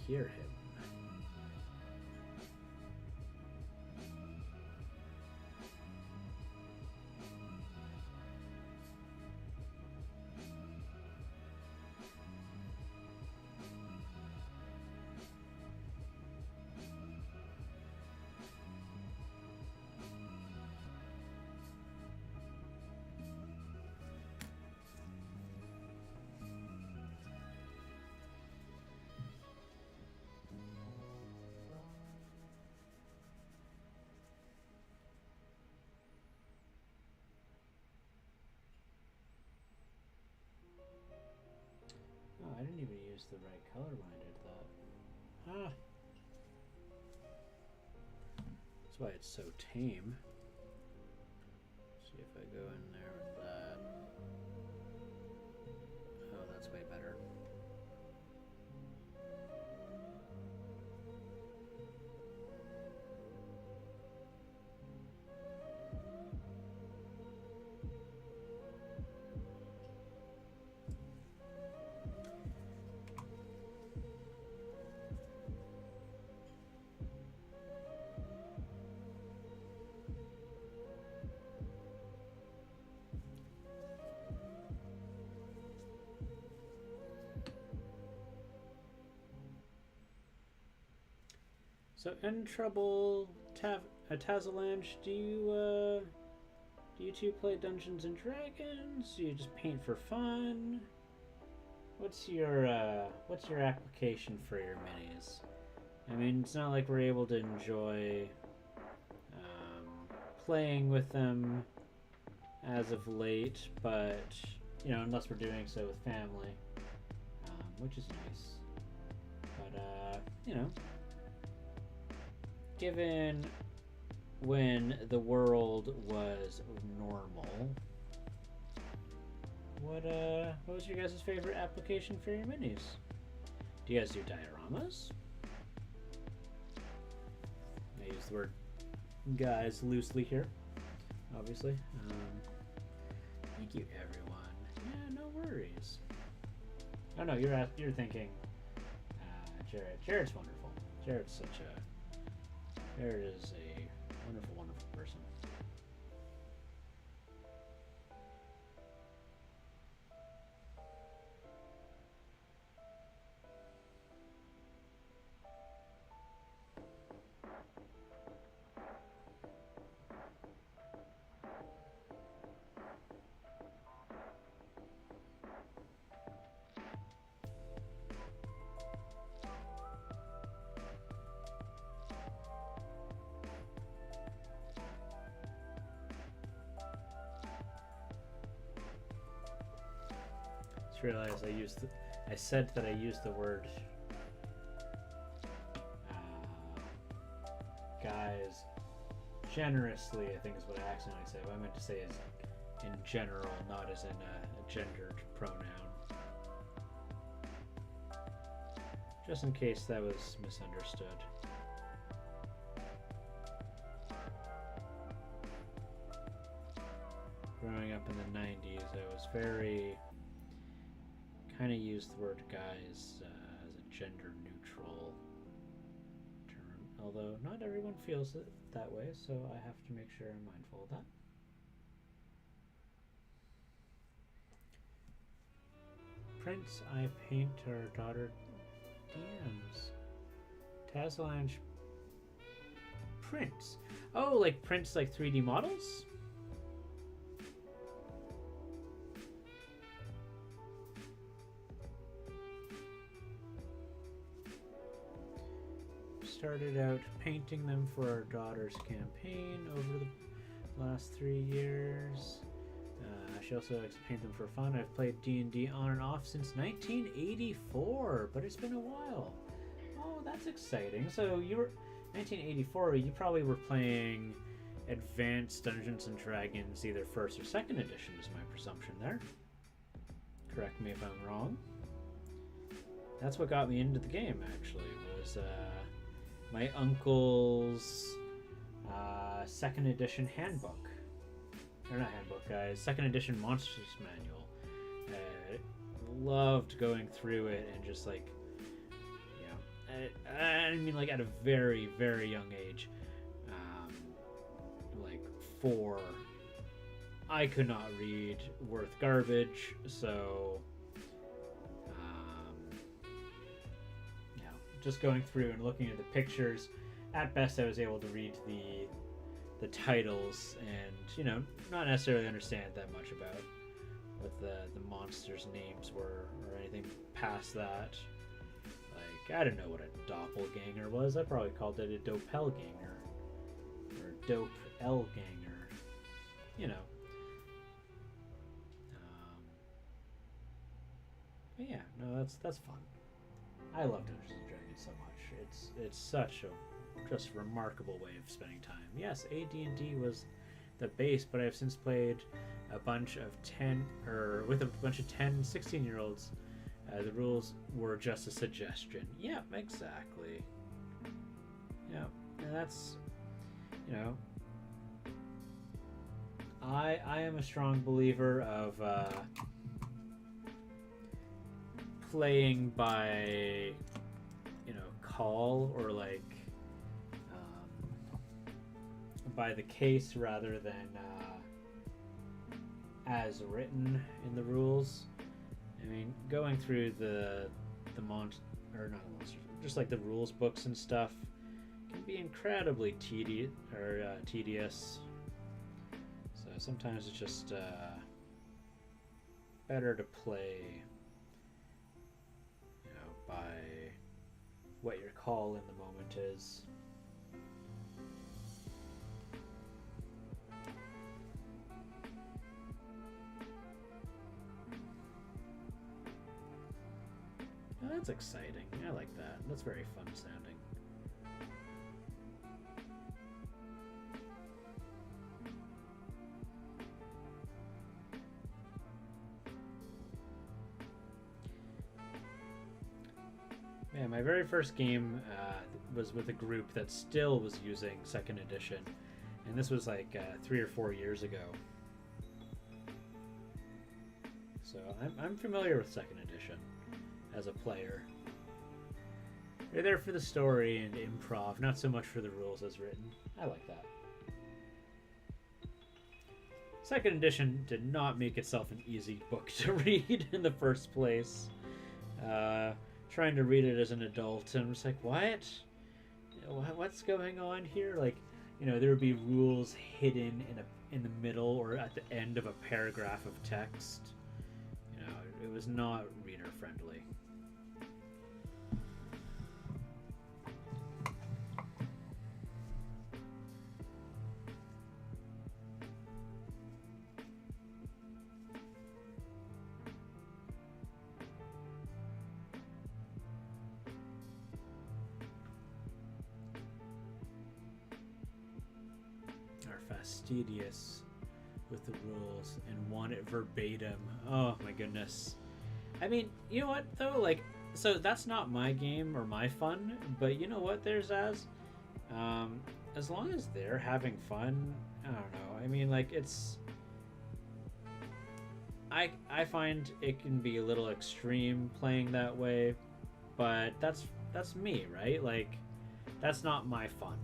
Hear him. Oh, I didn't even use the right color when I did that. Ah. That's why it's so tame. See if I go in there with that. Oh, that's way better. So, in trouble, Tazalanche, do you two play Dungeons and Dragons? Do you just paint for fun? What's your application for your minis? I mean, it's not like we're able to enjoy playing with them as of late, but you know, unless we're doing so with family, which is nice. But you know. Given when the world was normal, what was your guys' favorite application for your minis? Do you guys do dioramas? I use the word guys loosely here, obviously. Thank you, everyone. Yeah, no worries. Oh no, you're thinking Jared. Jared's wonderful. Jared is a wonderful, wonderful person. Just realized I said that I used the word guys generously, I think is what I accidentally said. What I meant to say is in general, not as in a gendered pronoun. Just in case that was misunderstood. Growing up in the 90s, I was very kind of used the word guys as a gender neutral term, although not everyone feels it that way, so I have to make sure I'm mindful of that. Prince, I paint our daughter DMs. Tazalanche. Prince. Oh, like prints like 3D models? Started out painting them for our daughter's campaign over the last 3 years. She also likes to paint them for fun. I've played D&D on and off since 1984, but it's been a while. Oh, that's exciting. So you were 1984. You probably were playing Advanced Dungeons and Dragons, either first or second edition, is my presumption there. Correct me if I'm wrong. That's what got me into the game. Actually, was my uncle's second edition handbook. Or not handbook, guys. Second edition Monsters Manual. Loved going through it and just like, you know, I mean, like at a very, very young age, like 4, I could not read worth garbage, so, you know, just going through and looking at the pictures. At best, I was able to read the titles and, you know, not necessarily understand that much about what the monsters' names were or anything past that. Like, I didn't know what a doppelganger was. I probably called it a doppelganger or dope-elganger, you know. But yeah, no, that's fun. I love Dungeons and Dragons so much. It's such a just remarkable way of spending time. Yes, AD&D was the base, but I've since played a bunch of 10 16-year-olds. The rules were just a suggestion. Yeah, exactly. Yeah, and that's, you know, I am a strong believer of playing by, you know, call or like by the case rather than as written in the rules. I mean, going through the just like the rules books and stuff can be incredibly tedious. So sometimes it's just better to play, you know, by what your call in the moment is. Oh, that's exciting. I like that. That's very fun sounding. Yeah, my very first game was with a group that still was using second edition, and this was like 3 or 4 years ago. So I'm familiar with second edition as a player. You're there for the story and improv, not so much for the rules as written. I like that. Second edition did not make itself an easy book to read in the first place. Trying to read it as an adult, and I'm just like, what? What's going on here? Like, you know, there would be rules hidden in the middle or at the end of a paragraph of text. You know, it was not reader friendly. Fastidious with the rules and want it verbatim. Oh my goodness. I mean, you know what though? Like, so that's not my game or my fun, but you know what there's as long as they're having fun, I don't know. I mean, like, it's I find it can be a little extreme playing that way, but that's me, right? Like, that's not my fun.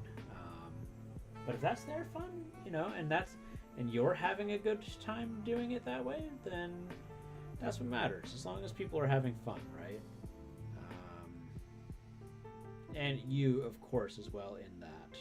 But if that's their fun, you know, and you're having a good time doing it that way, then that's what matters. As long as people are having fun, right? And you, of course, as well in that.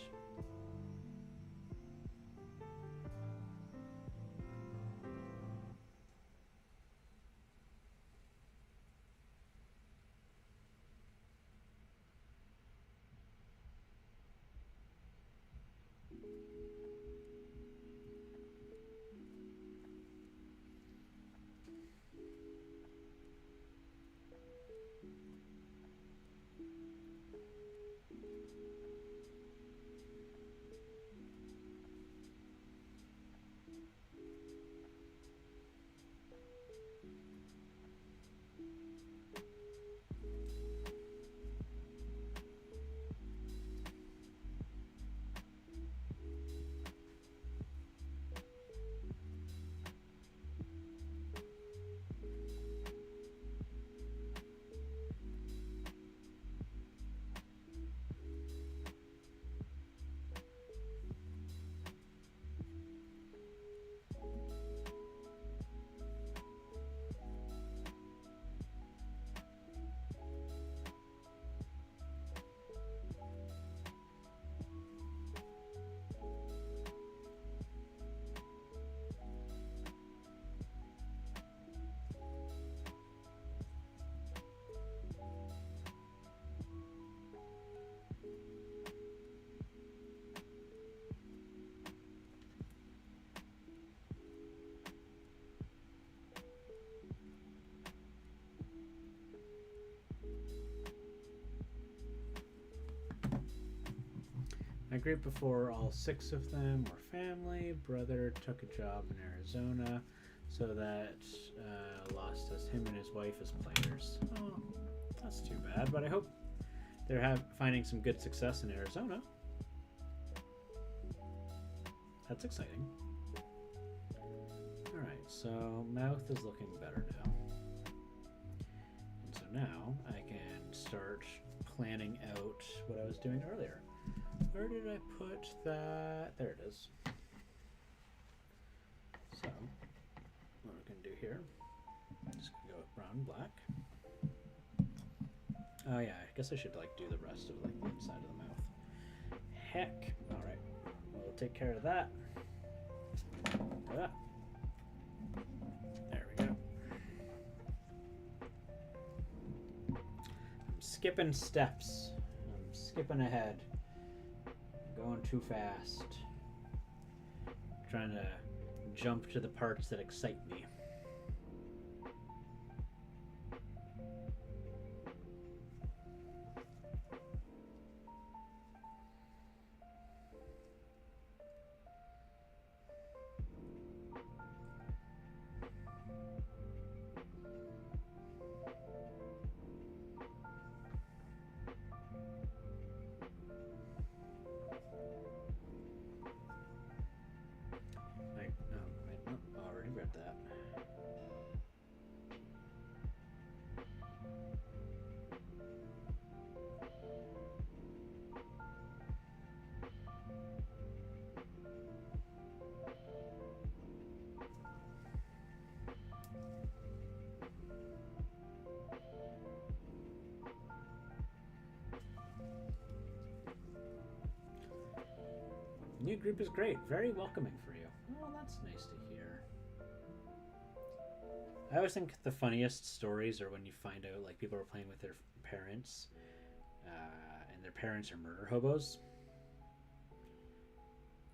My group before, all 6 of them were family. Brother took a job in Arizona, so that lost us him and his wife as players. Oh, that's too bad, but I hope they're finding some good success in Arizona. That's exciting. Alright, so mouth is looking better now. And so now I can start planning out what I was doing earlier. Where did I put that? There it is. So, what we're going to do here, I'm just going to go with brown and black. Oh yeah, I guess I should like do the rest of like the inside of the mouth. Heck. Alright, we'll take care of that. Ta-da. There we go. I'm skipping steps. I'm skipping ahead. Going too fast. Trying to jump to the parts that excite me. That. New group is great. Very welcoming for you. Oh, that's nice to hear. I always think the funniest stories are when you find out like people are playing with their parents and their parents are murder hobos.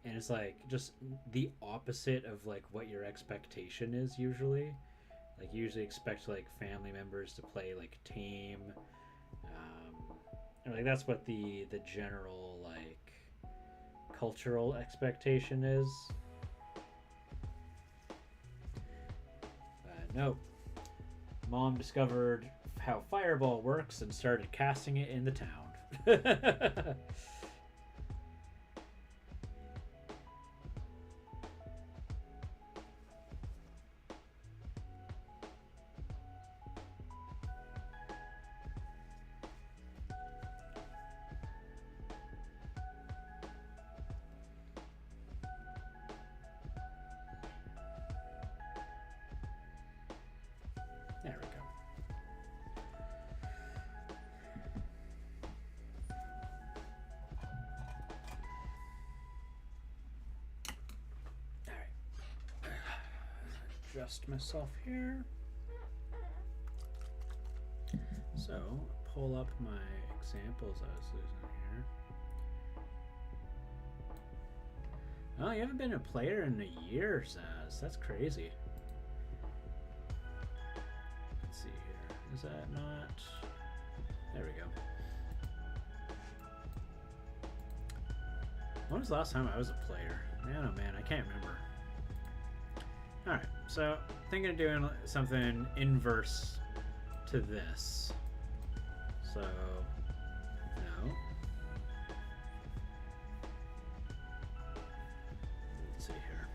And it's like just the opposite of like what your expectation is usually. Like you usually expect like family members to play like tame. And like that's what the general like cultural expectation is. No. Mom discovered how Fireball works and started casting it in the town. There we go. All right. Adjust myself here. So, pull up my examples I was losing here. Oh, you haven't been a player in a year, Saz. That's crazy. Let's see here. Is that not... There we go. When was the last time I was a player? Man, oh man, I can't remember. Alright, so thinking of doing something inverse to this. So, no. Let's see here.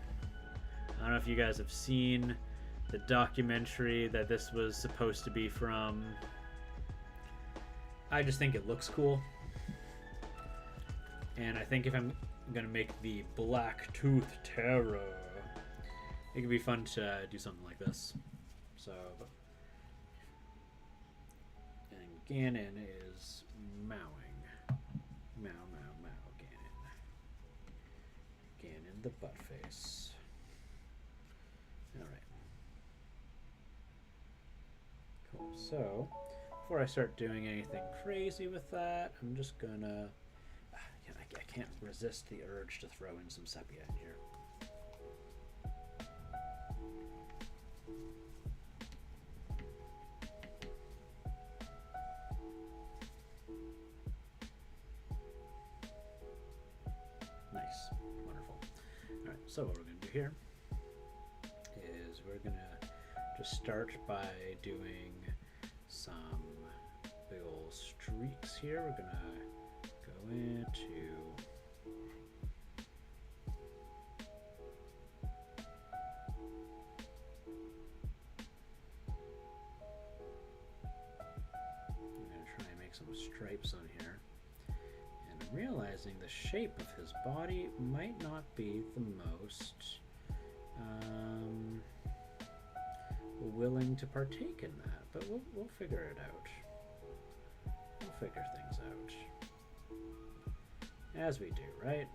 I don't know if you guys have seen the documentary that this was supposed to be from. I just think it looks cool. And I think if I'm going to make the Blacktooth Terror, it could be fun to do something like this. So, and Ganon is mowing. Mow, mow, mow, Ganon. Ganon the buttface. Alright. Cool. So, before I start doing anything crazy with that, I'm just gonna... I can't resist the urge to throw in some sepia in here. Alright, so what we're going to do here is we're going to just start by doing some big old streaks here. We're going to go into some stripes on here, and I'm realizing the shape of his body might not be the most willing to partake in that, but we'll figure it out. We'll figure things out as we do, right?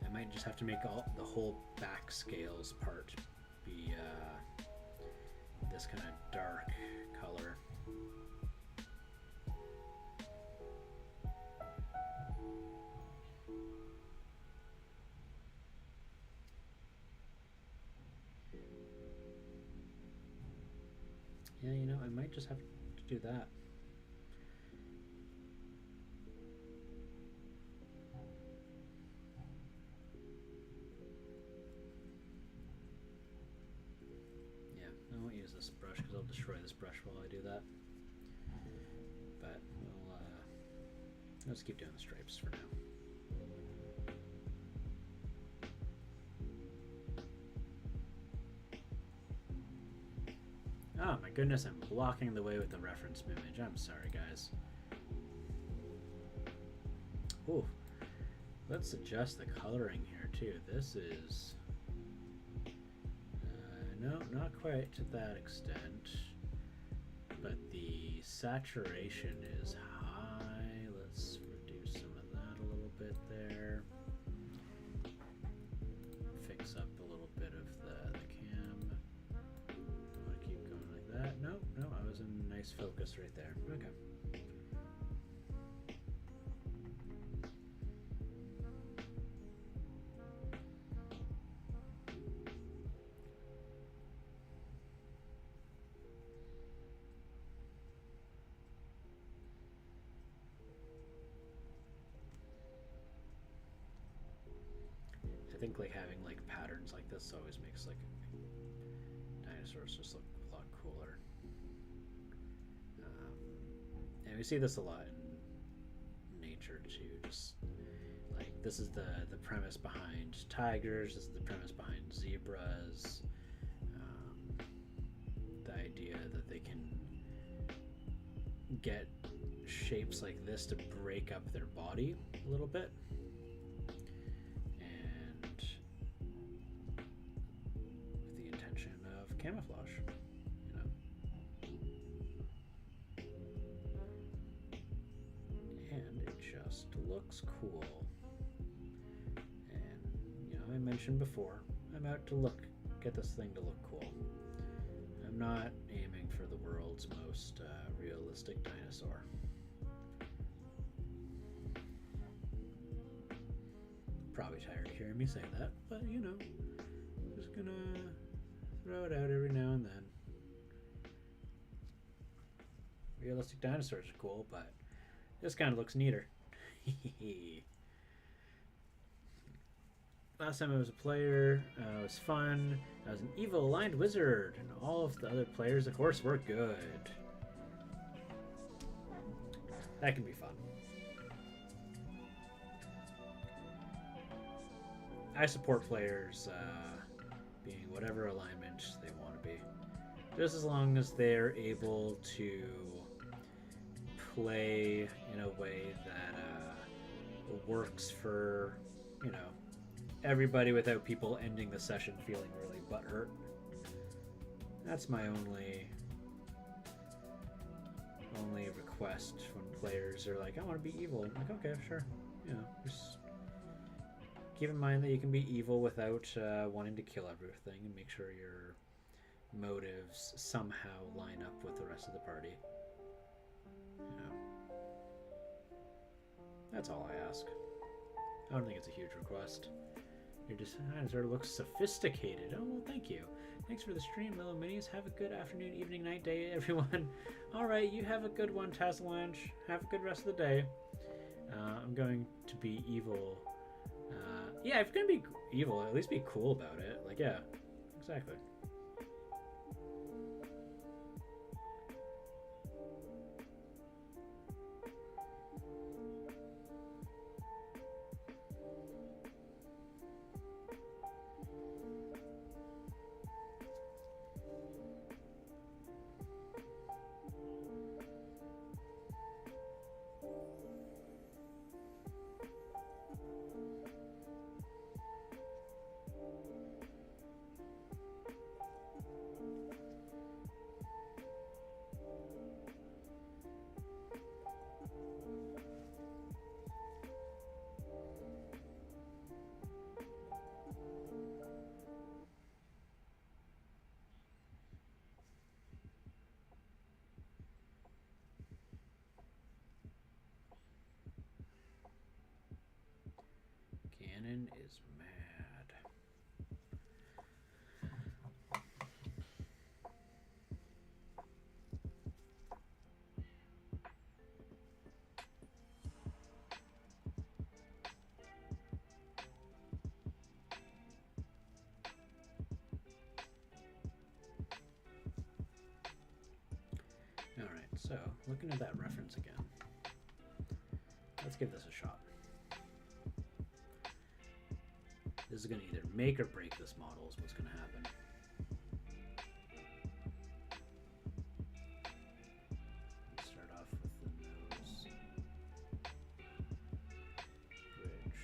I might just have to make the whole back scales part be this kind of dark color. Yeah, you know, I might just have to do that. I won't use this brush because I'll destroy this brush while I do that. But we'll just keep doing the stripes for now. Oh my goodness, I'm blocking the way with the reference image. I'm sorry, guys. Ooh, let's adjust the coloring here too. This is... no, not quite to that extent, but the saturation is high. Let's reduce some of that a little bit there. Fix up a little bit of the cam. I want to keep going like that. No, I was in nice focus right there. Okay. I think like having like patterns like this always makes like dinosaurs just look a lot cooler. And we see this a lot in nature too. Just like this is the premise behind tigers. This is the premise behind zebras. The idea that they can get shapes like this to break up their body a little bit. Camouflage, you know, and it just looks cool. And you know, I mentioned before, I'm out to get this thing to look cool. I'm not aiming for the world's most realistic dinosaur. Probably tired of hearing me say that, but you know, I'm just gonna throw it out every now and then. Realistic dinosaurs are cool, but this kind of looks neater. Last time I was a player, it was fun. I was an evil aligned wizard, and all of the other players, of course, were good. That can be fun. I support players being whatever alignment they want to be, just as long as they're able to play in a way that works for, you know, everybody without people ending the session feeling really butthurt. That's my only request when players are like, I want to be evil. I'm like, okay, sure, you know, just keep in mind that you can be evil without wanting to kill everything, and make sure your motives somehow line up with the rest of the party. You know, that's all I ask. I don't think it's a huge request. Your dinosaur looks sophisticated. Oh, well, thank you. Thanks for the stream, Mellow Minis. Have a good afternoon, evening, night, day, everyone. All right, you have a good one, Tassalange. Have a good rest of the day. I'm going to be evil. Yeah, if you're going to be evil, at least be cool about it. Like, yeah, exactly. Ganon is mad. Alright, so looking at that reference again. Let's give this a shot. This is going to either make or break this model is what's going to happen. Let's start off with the nose, bridge.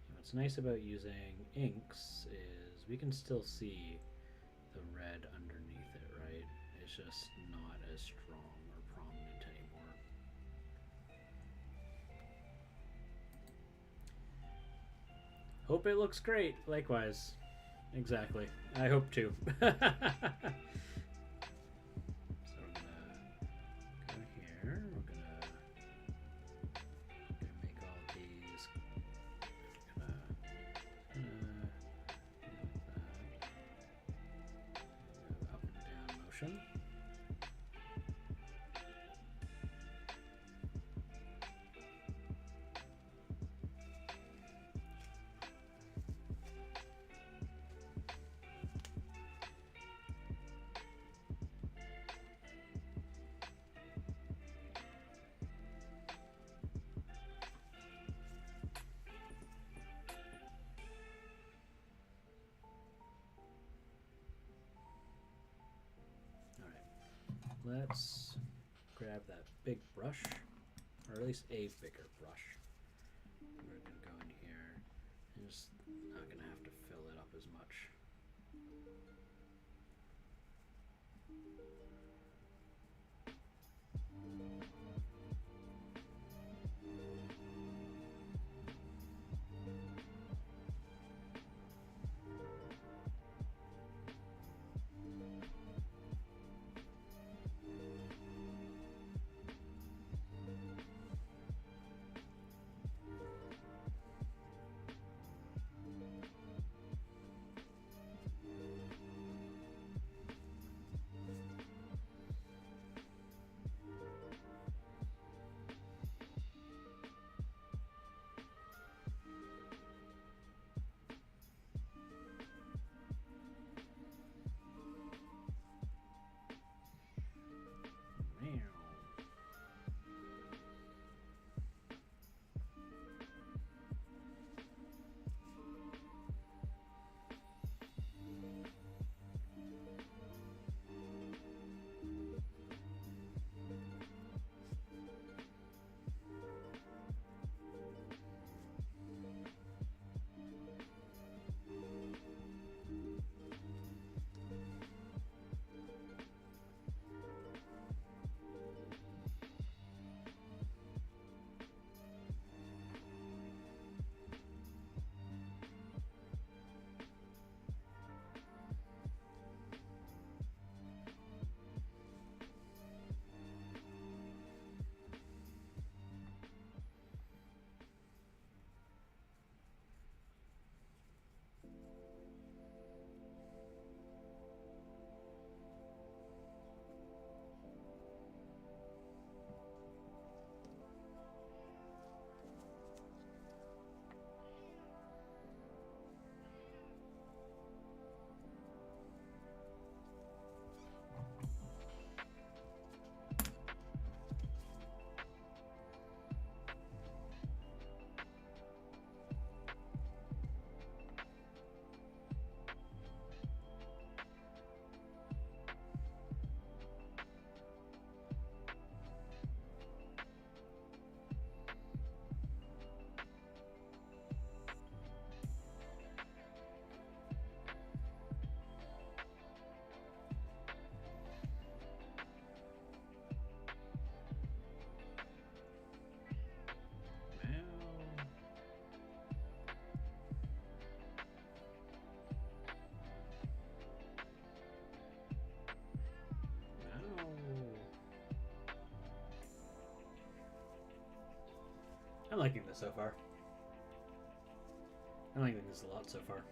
And what's nice about using inks is we can still see the red underneath it, right? It's just not as strong or prominent anymore. Hope it looks great. Likewise. Exactly. I hope too. So we're gonna go here. We're gonna make all these up and down motion. Let's grab that big brush, or at least a bigger brush. We're going to go in here and just not going to have to fill it up as much. I'm liking this so far. I'm liking this a lot so far.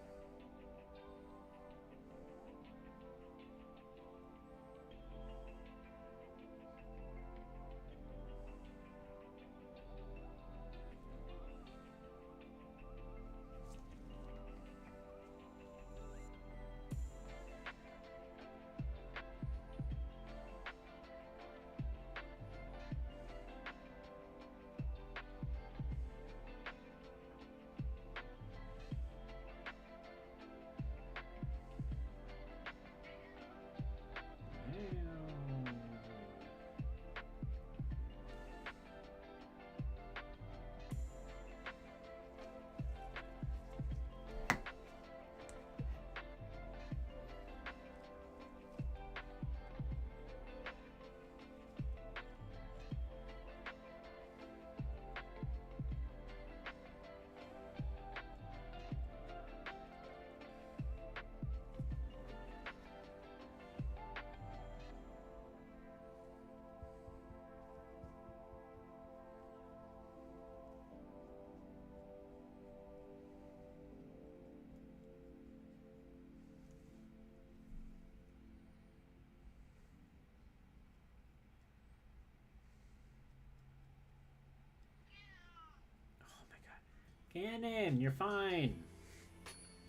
Cannon, you're fine.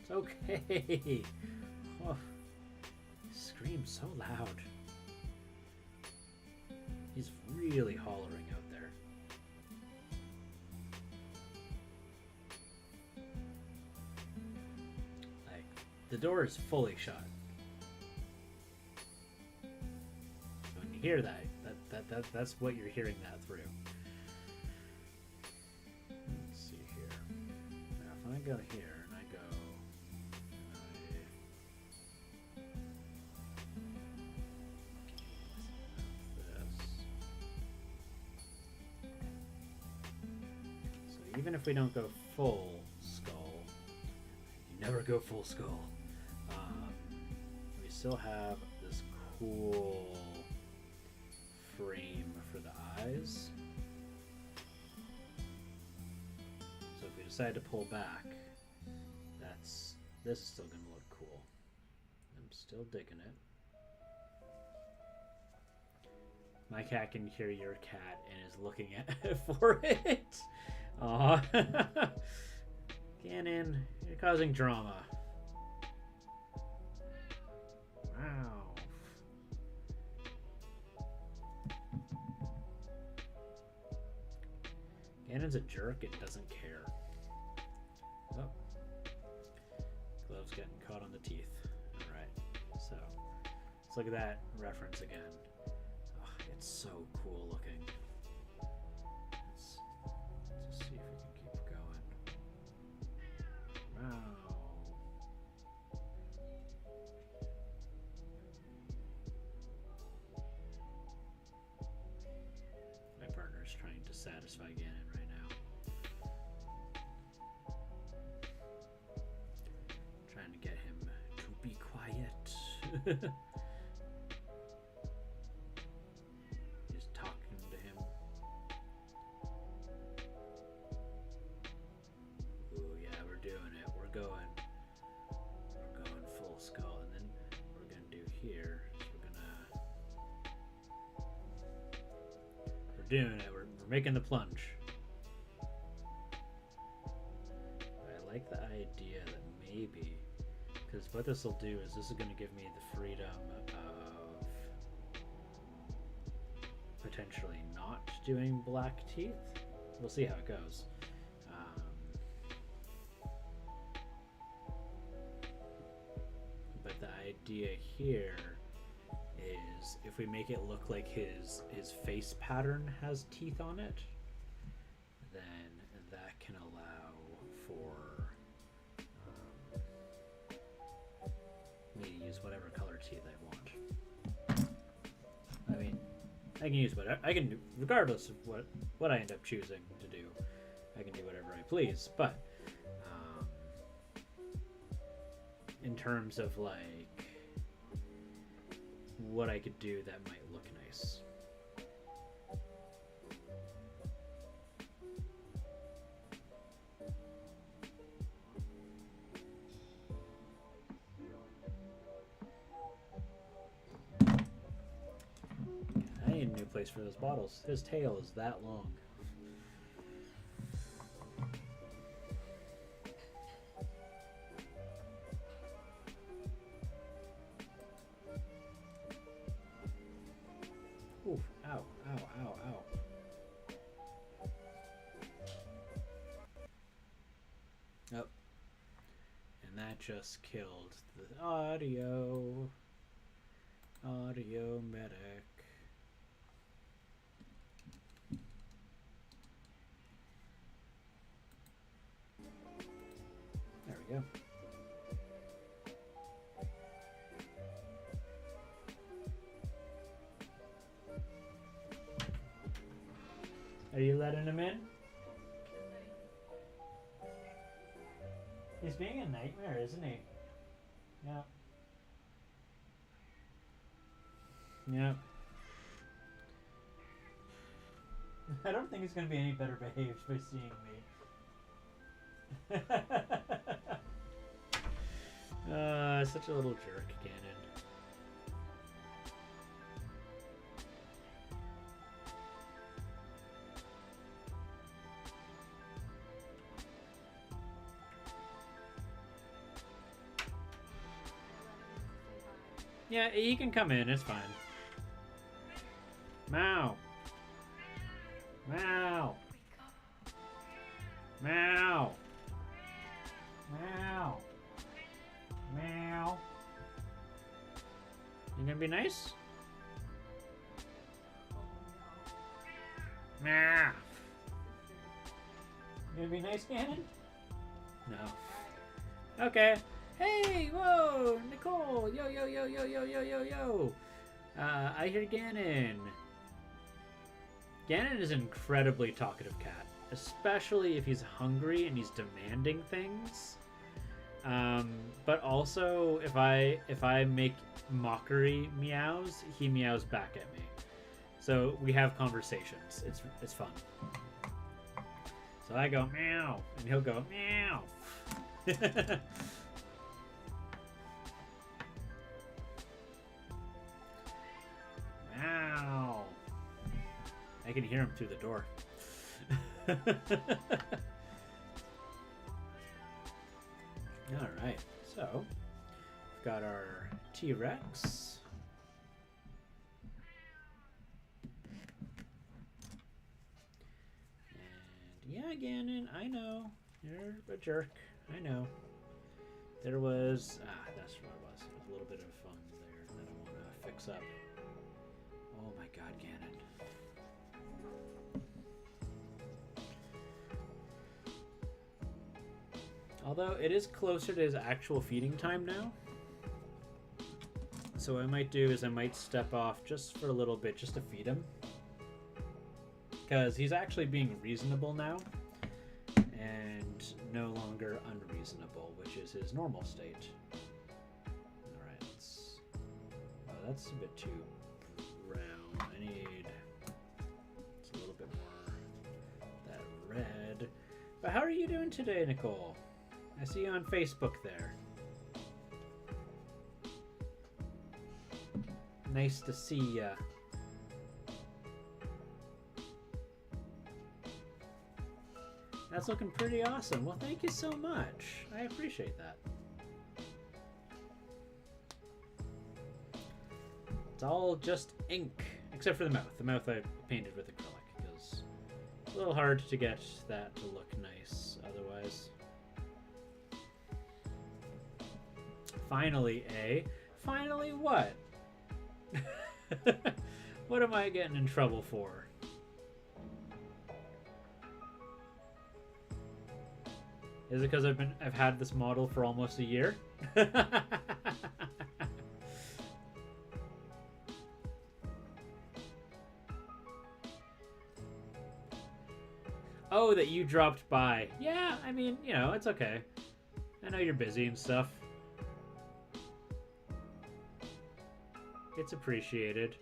It's okay. Oh, he screams so loud. He's really hollering out there. Like, the door is fully shut. So when you hear that's what you're hearing that through. I go here and I go this. So even if we don't go full skull, you never go full skull, we still have this cool frame for the eyes. Decide to pull back, this is still gonna look cool. I'm still digging it. My cat can hear your cat and is looking at for it. Aw. Gannon, you're causing drama. Wow. Gannon's a jerk and doesn't care. Oh. Glove's getting caught on the teeth. Alright. So, let's look at that reference again. Oh, it's so cool looking. Let's just see if we can keep going. Wow. My partner's trying to satisfy Gannon right now. Trying to get him to be quiet. He's talking to him. Ooh, yeah, we're doing it. We're going full skull, and then we're gonna do here. We're doing it. We're making the plunge. I like the idea that maybe, because what this will do is this is going to give me the freedom of potentially not doing black teeth. We'll see how it goes. But the idea here is if we make it look like his face pattern has teeth on it, then that can allow for me to use whatever color teeth I want. I mean, I can use whatever I can do, regardless of what I end up choosing to do. I can do whatever I please, but in terms of like what I could do that might look nice. place for those bottles. His tail is that long. Oof, ow, ow, ow, ow. Oh. And that just killed the audio medic. There we go. Are you letting him in? He's being a nightmare, isn't he? Yeah. Yep. I don't think he's going to be any better behaved by seeing me. Such a little jerk, Ganon. Yeah, he can come in, it's fine. Meow. Meow. Meow. Meow. Meow. You gonna be nice? Meow. You gonna be nice, Ganon? No. Okay. Hey, whoa, Nicole. Yo, yo, yo, yo, yo, yo, yo, yo. I hear Ganon. Ganon is an incredibly talkative cat, especially if he's hungry and he's demanding things. But also, if I make mockery meows, he meows back at me. So we have conversations. It's fun. So I go meow, and he'll go meow. Meow. I can hear him through the door. Alright, so we've got our T-Rex. And yeah, Ganon, I know. You're a jerk. I know. There was... that's what it was. A little bit of fun there that I want to fix up. Oh my god, Ganon. Although it is closer to his actual feeding time now. So what I might do is I might step off just for a little bit just to feed him. Because he's actually being reasonable now. And no longer unreasonable, which is his normal state. Alright, let's... Oh, that's a bit too brown. I need just a little bit more that red. But how are you doing today, Nicole? I see you on Facebook there. Nice to see ya. That's looking pretty awesome. Well, thank you so much. I appreciate that. It's all just ink, except for the mouth. The mouth I painted with acrylic because it's a little hard to get that to look nice otherwise. Finally, eh? Finally what? What am I getting in trouble for? Is it because I've had this model for almost a year? Oh, that you dropped by. Yeah, I mean, you know, it's okay. I know you're busy and stuff. It's appreciated.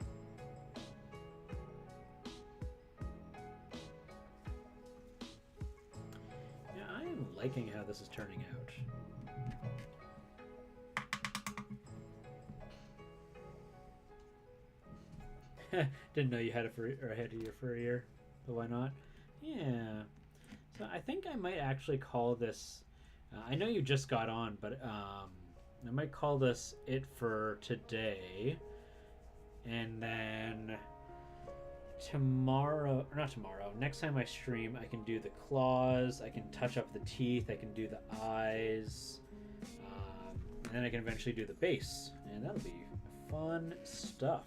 Yeah, I am liking how this is turning out. Didn't know you had a fur or had your fur ear, but why not? Yeah. So I think I might actually call this. I know you just got on, but I might call this it for today, and then tomorrow, or not tomorrow, next time I stream, I can do the claws, I can touch up the teeth, I can do the eyes, and then I can eventually do the base, and that'll be fun stuff.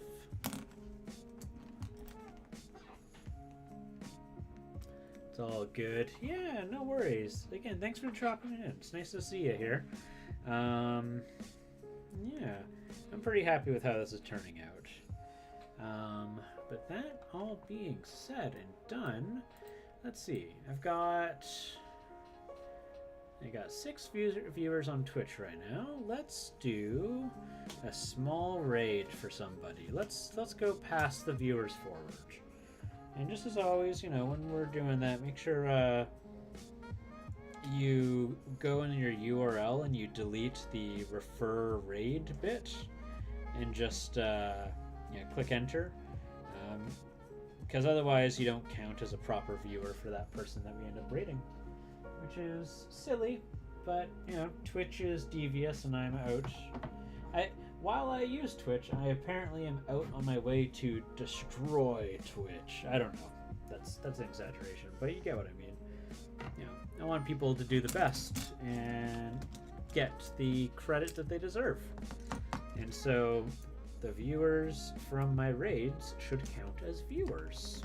It's all good. Yeah, no worries. Again, thanks for dropping in. It's nice to see you here. Yeah, I'm pretty happy with how this is turning out. But that all being said and done, let's see. I got 6 viewers on Twitch right now. Let's do a small raid for somebody. Let's go past the viewers forward. And just as always, you know, when we're doing that, make sure you go in your URL and you delete the refer raid bit and just click enter, because otherwise you don't count as a proper viewer for that person that we end up raiding, which is silly, but you know, Twitch is devious and I'm out. While I use Twitch, I apparently am out on my way to destroy Twitch. I don't know. That's an exaggeration, but you get what I mean. You know, I want people to do the best and get the credit that they deserve. And so the viewers from my raids should count as viewers.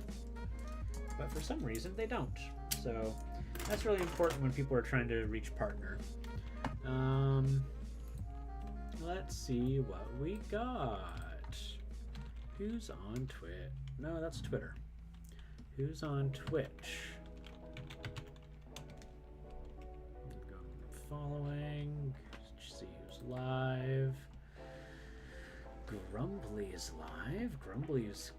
But for some reason they don't. So that's really important when people are trying to reach partner. Let's see what we got. Who's on Twitch? No, that's Twitter. Who's on Twitch? Go following. See who's live. Grumbly is live. Grumbly is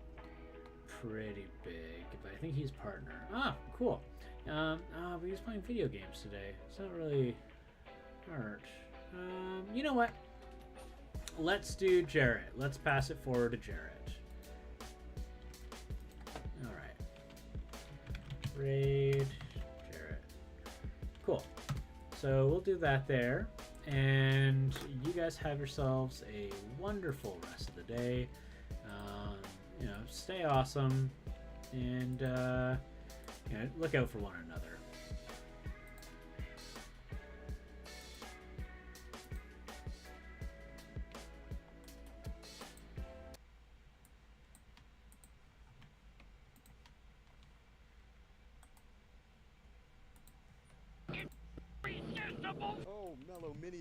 pretty big, but I think he's partner. Ah, cool. But he's playing video games today. It's not really art. You know what? Let's do Jarrett. Let's pass it forward to Jarrett. All right. Raid Jarrett. Cool. So we'll do that there. And you guys have yourselves a wonderful rest of the day. You know, stay awesome. And, you know, look out for one another. Oh, mellow minis.